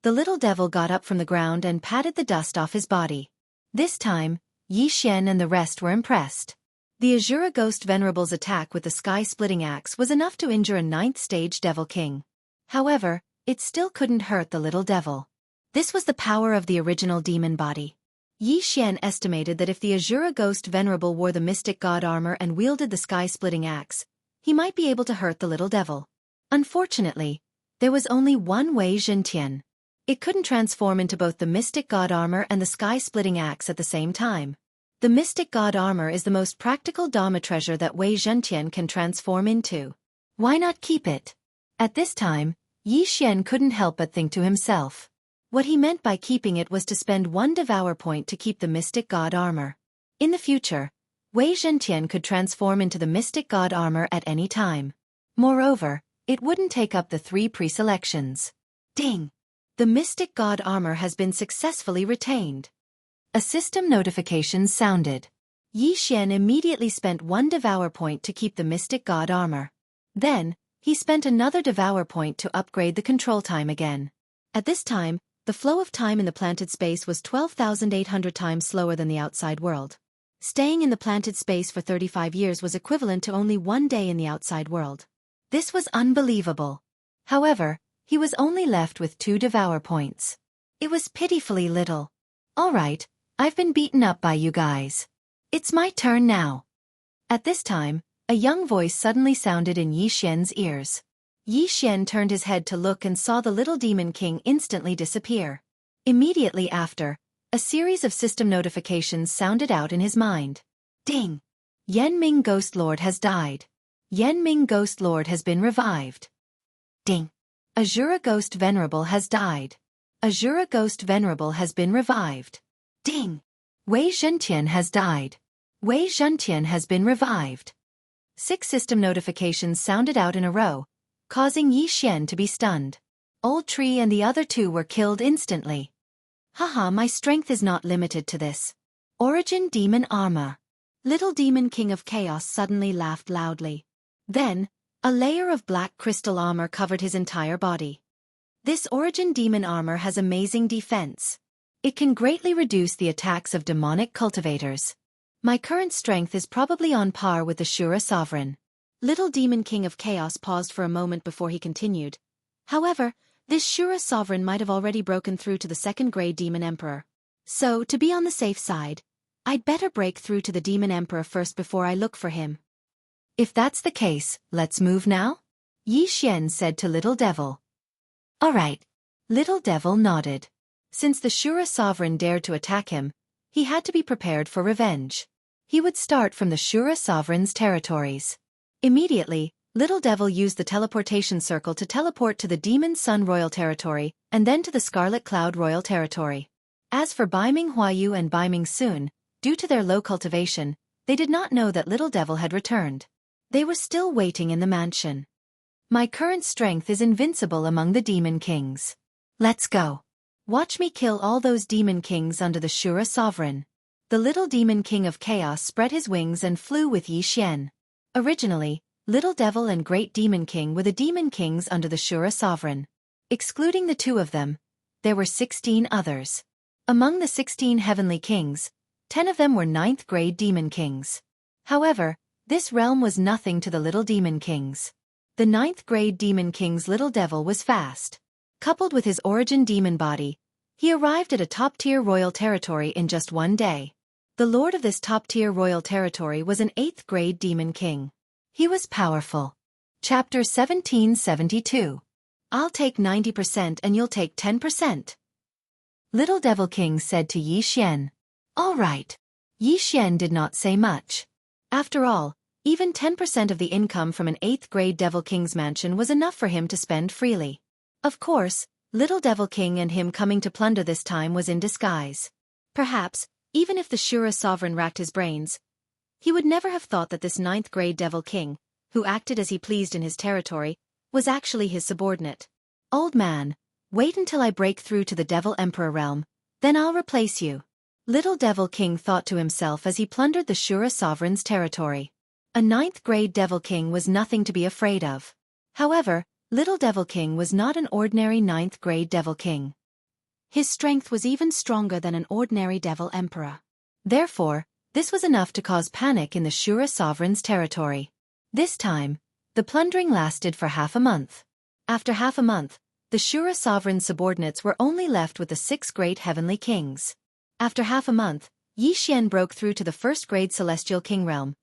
The little devil got up from the ground and patted the dust off his body. This time, Xian and the rest were impressed. The Azura Ghost Venerable's attack with the Sky-Splitting Axe was enough to injure a 9th stage Devil King. However, it still couldn't hurt the little devil. This was the power of the original demon body. Xian estimated that if the Azura Ghost Venerable wore the Mystic God armor and wielded the Sky-Splitting Axe, he might be able to hurt the little devil. Unfortunately, there was only one Wei Zhentian. It couldn't transform into both the Mystic God armor and the Sky-Splitting Axe at the same time. The Mystic God armor is the most practical Dharma treasure that Wei Zhentian can transform into. Why not keep it? At this time, Xian couldn't help but think to himself. What he meant by keeping it was to spend 1 Devour point to keep the Mystic God armor. In the future, Wei Zhentian could transform into the Mystic God armor at any time. Moreover, it wouldn't take up the 3 pre-selections. Ding! The Mystic God armor has been successfully retained. A system notification sounded. Xian immediately spent 1 Devour point to keep the Mystic God armor. Then, he spent another Devour point to upgrade the control time again. At this time, the flow of time in the planted space was 12,800 times slower than the outside world. Staying in the planted space for 35 years was equivalent to only 1 day in the outside world. This was unbelievable. However, he was only left with 2 Devour points. It was pitifully little. Alright, I've been beaten up by you guys. It's my turn now. At this time, a young voice suddenly sounded in Xian's ears. Xian turned his head to look and saw the little Demon King instantly disappear. Immediately after, a series of system notifications sounded out in his mind. Ding! Yanming Ghost Lord has died. Yanming Ghost Lord has been revived. Ding! Azura Ghost Venerable has died. Azura Ghost Venerable has been revived. Ding! Wei Zhentian has died. Wei Zhentian has been revived. 6 system notifications sounded out in a row, causing Xian to be stunned. Old Tree and the other 2 were killed instantly. Haha, my strength is not limited to this. Origin Demon Armor. Little Demon King of Chaos suddenly laughed loudly. Then, a layer of black crystal armor covered his entire body. This Origin Demon Armor has amazing defense. It can greatly reduce the attacks of demonic cultivators. My current strength is probably on par with the Shura Sovereign. Little Demon King of Chaos paused for a moment before he continued. However, this Shura Sovereign might have already broken through to the 2nd grade Demon Emperor. So, to be on the safe side, I'd better break through to the Demon Emperor first before I look for him. If that's the case, let's move now? Yi Xian said to Little Devil. All right. Little Devil nodded. Since the Shura sovereign dared to attack him, he had to be prepared for revenge. He would start from the Shura sovereign's territories. Immediately, Little Devil used the teleportation circle to teleport to the Demon Sun Royal Territory and then to the Scarlet Cloud Royal Territory. As for Baiming Huayu and Baiming Sun, due to their low cultivation, they did not know that Little Devil had returned. They were still waiting in the mansion. My current strength is invincible among the Demon Kings. Let's go. Watch me kill all those Demon Kings under the Shura Sovereign. The little Demon King of Chaos spread his wings and flew with Yi Xian. Originally, Little Devil and Great Demon King were the Demon Kings under the Shura Sovereign. Excluding the two of them, there were 16 others. Among the 16 Heavenly Kings, 10 of them were 9th grade Demon Kings. However, this realm was nothing to the Little Demon Kings. The 9th grade Demon King's Little Devil was fast. Coupled with his origin demon body, he arrived at a top-tier royal territory in just one day. The lord of this top-tier royal territory was an 8th grade Demon King. He was powerful. Chapter 1772. I'll take 90% and you'll take 10%. Little Devil King said to Yi Xian. All right. Yi Xian did not say much. After all, even 10% of the income from an 8th grade Devil King's mansion was enough for him to spend freely. Of course, Little Devil King and him coming to plunder this time was in disguise. Perhaps, even if the Shura sovereign racked his brains, he would never have thought that this 9th grade Devil King, who acted as he pleased in his territory, was actually his subordinate. Old man, wait until I break through to the Devil Emperor realm, then I'll replace you. Little Devil King thought to himself as he plundered the Shura sovereign's territory. A 9th grade Devil King was nothing to be afraid of. However, Little Devil King was not an ordinary 9th grade Devil King. His strength was even stronger than an ordinary Devil Emperor. Therefore, this was enough to cause panic in the Shura sovereign's territory. This time, the plundering lasted for half a month. After half a month, the Shura sovereign's subordinates were only left with the 6 great heavenly kings. After half a month, Yi Xian broke through to the 1st grade Celestial King realm,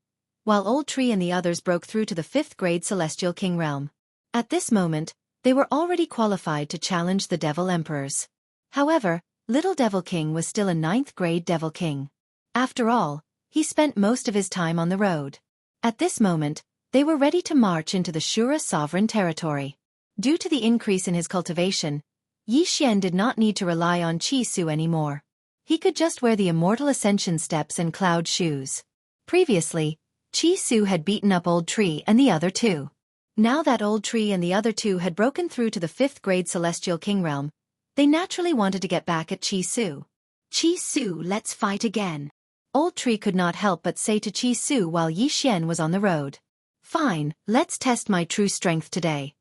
while Old Tree and the others broke through to the 5th grade Celestial King realm. At this moment, they were already qualified to challenge the Devil Emperors. However, Little Devil King was still a 9th grade Devil King. After all, he spent most of his time on the road. At this moment, they were ready to march into the Shura sovereign territory. Due to the increase in his cultivation, Yi Xian did not need to rely on Qi Su anymore. He could just wear the immortal ascension steps and cloud shoes. Previously, Qi Su had beaten up Old Tree and the other two. Now that Old Tree and the other two had broken through to the 5th grade Celestial King realm, they naturally wanted to get back at Qi Su. Qi Su, let's fight again. Old Tree could not help but say to Qi Su while Yi Xian was on the road. Fine, let's test my true strength today.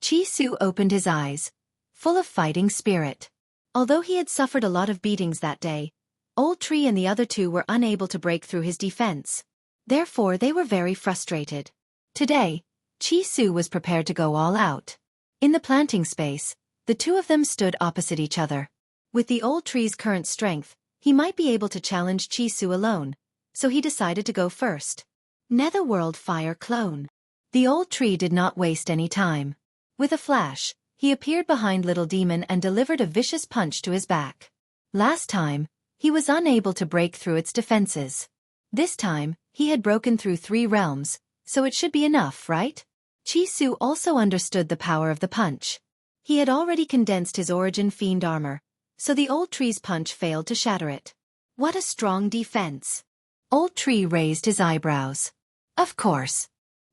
Qi Su opened his eyes, full of fighting spirit. Although he had suffered a lot of beatings that day, Old Tree and the other two were unable to break through his defense. Therefore they were very frustrated. Today, Qi Su was prepared to go all out. In the planting space, the two of them stood opposite each other. With the Old Tree's current strength, he might be able to challenge Qi Su alone, so he decided to go first. Netherworld Fire Clone. The Old Tree did not waste any time. With a flash, he appeared behind Little Demon and delivered a vicious punch to his back. Last time, he was unable to break through its defenses. This time, he had broken through 3 realms, so it should be enough, right? Qi Su also understood the power of the punch. He had already condensed his origin fiend armor, so the Old Tree's punch failed to shatter it. What a strong defense! Old Tree raised his eyebrows. Of course.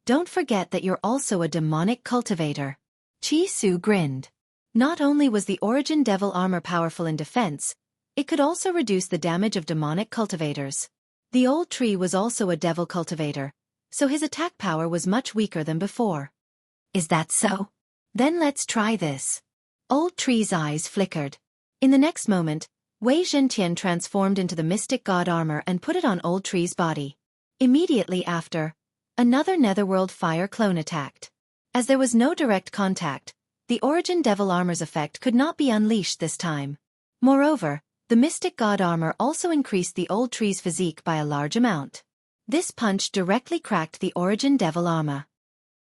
Don't forget that you're also a demonic cultivator. Qi Su grinned. Not only was the origin devil armor powerful in defense, it could also reduce the damage of demonic cultivators. The Old Tree was also a devil cultivator, so his attack power was much weaker than before. Is that so? Then let's try this. Old Tree's eyes flickered. In the next moment, Wei Zhentian transformed into the mystic god armor and put it on Old Tree's body. Immediately after, another Netherworld Fire clone attacked. As there was no direct contact, the origin devil armor's effect could not be unleashed this time. Moreover, the mystic god armor also increased the Old Tree's physique by a large amount. This punch directly cracked the origin devil armor.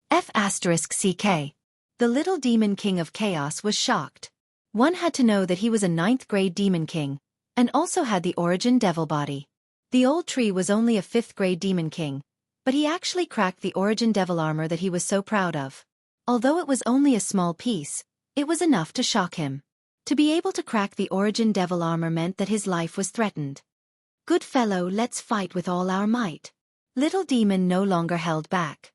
F***ck. The little demon king of chaos was shocked. One had to know that he was a 9th grade demon king, and also had the origin devil body. The old tree was only a 5th grade demon king, but he actually cracked the origin devil armor that he was so proud of. Although it was only a small piece, it was enough to shock him. To be able to crack the origin devil armor meant that his life was threatened. Good fellow, let's fight with all our might. Little demon no longer held back.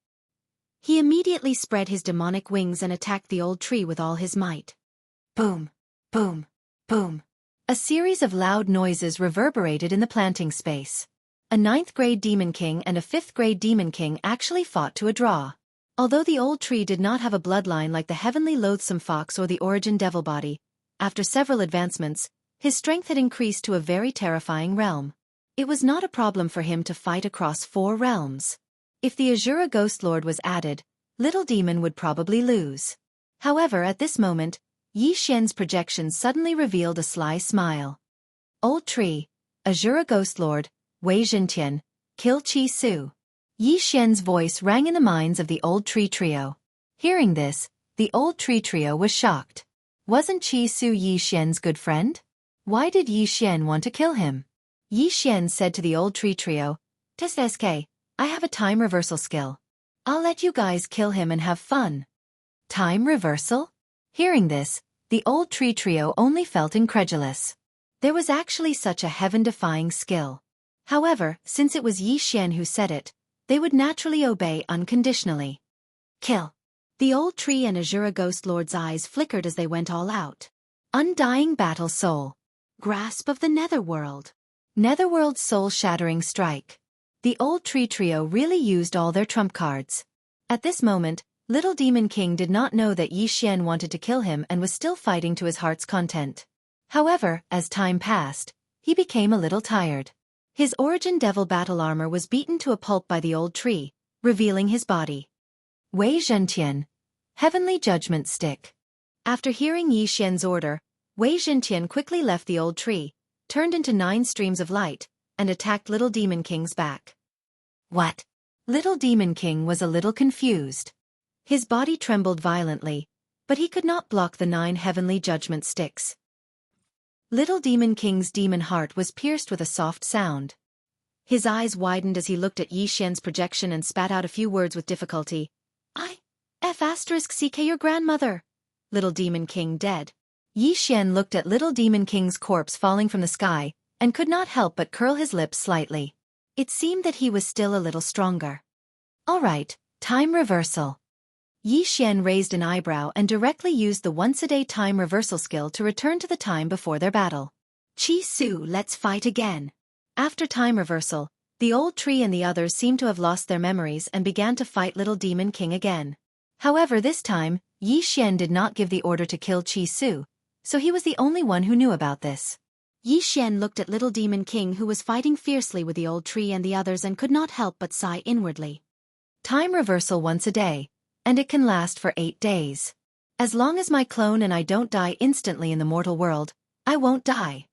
He immediately spread his demonic wings and attacked the old tree with all his might. Boom, boom, boom. A series of loud noises reverberated in the planting space. A 9th grade demon king and a 5th grade demon king actually fought to a draw. Although the old tree did not have a bloodline like the heavenly loathsome fox or the origin devil body, after several advancements, his strength had increased to a very terrifying realm. It was not a problem for him to fight across 4 realms. If the Azura Ghost Lord was added, Little Demon would probably lose. However, at this moment, Xianxia's projection suddenly revealed a sly smile. Old Tree, Azura Ghost Lord, Wei Zhentian, kill Qi Su. Xianxia's voice rang in the minds of the Old Tree Trio. Hearing this, the Old Tree Trio was shocked. Wasn't Qi Su Xianxia's good friend? Why did Xian want to kill him? Xian said to the Old Tree Trio, "SK, I have a time reversal skill. I'll let you guys kill him and have fun." Time reversal? Hearing this, the Old Tree Trio only felt incredulous. There was actually such a heaven-defying skill. However, since it was Xian who said it, they would naturally obey unconditionally. Kill. The Old Tree and Azura Ghost Lord's eyes flickered as they went all out. Undying Battle Soul. Grasp of the Netherworld. Netherworld Soul-Shattering Strike. The Old Tree Trio really used all their trump cards. At this moment, Little Demon King did not know that Xian wanted to kill him and was still fighting to his heart's content. However, as time passed, he became a little tired. His origin devil battle armor was beaten to a pulp by the Old Tree, revealing his body. Wei Zhentian. Heavenly Judgment Stick. After hearing Xian's order, Wei Zhentian quickly left the Old Tree, turned into 9 streams of light, and attacked Little Demon King's back. What? Little Demon King was a little confused. His body trembled violently, but he could not block the 9 heavenly judgment sticks. Little Demon King's demon heart was pierced with a soft sound. His eyes widened as he looked at Xian's projection and spat out a few words with difficulty. F***ck your grandmother. Little Demon King dead. Xian looked at Little Demon King's corpse falling from the sky, and could not help but curl his lips slightly. It seemed that he was still a little stronger. Alright, time reversal. Xian raised an eyebrow and directly used the once-a-day time reversal skill to return to the time before their battle. Qi Su, let's fight again. After time reversal, the Old Tree and the others seemed to have lost their memories and began to fight Little Demon King again. However, this time, Xian did not give the order to kill Qi Su, so he was the only one who knew about this. Xian looked at Little Demon King who was fighting fiercely with the Old Tree and the others and could not help but sigh inwardly. Time reversal once a day, and it can last for 8 days. As long as my clone and I don't die instantly in the mortal world, I won't die.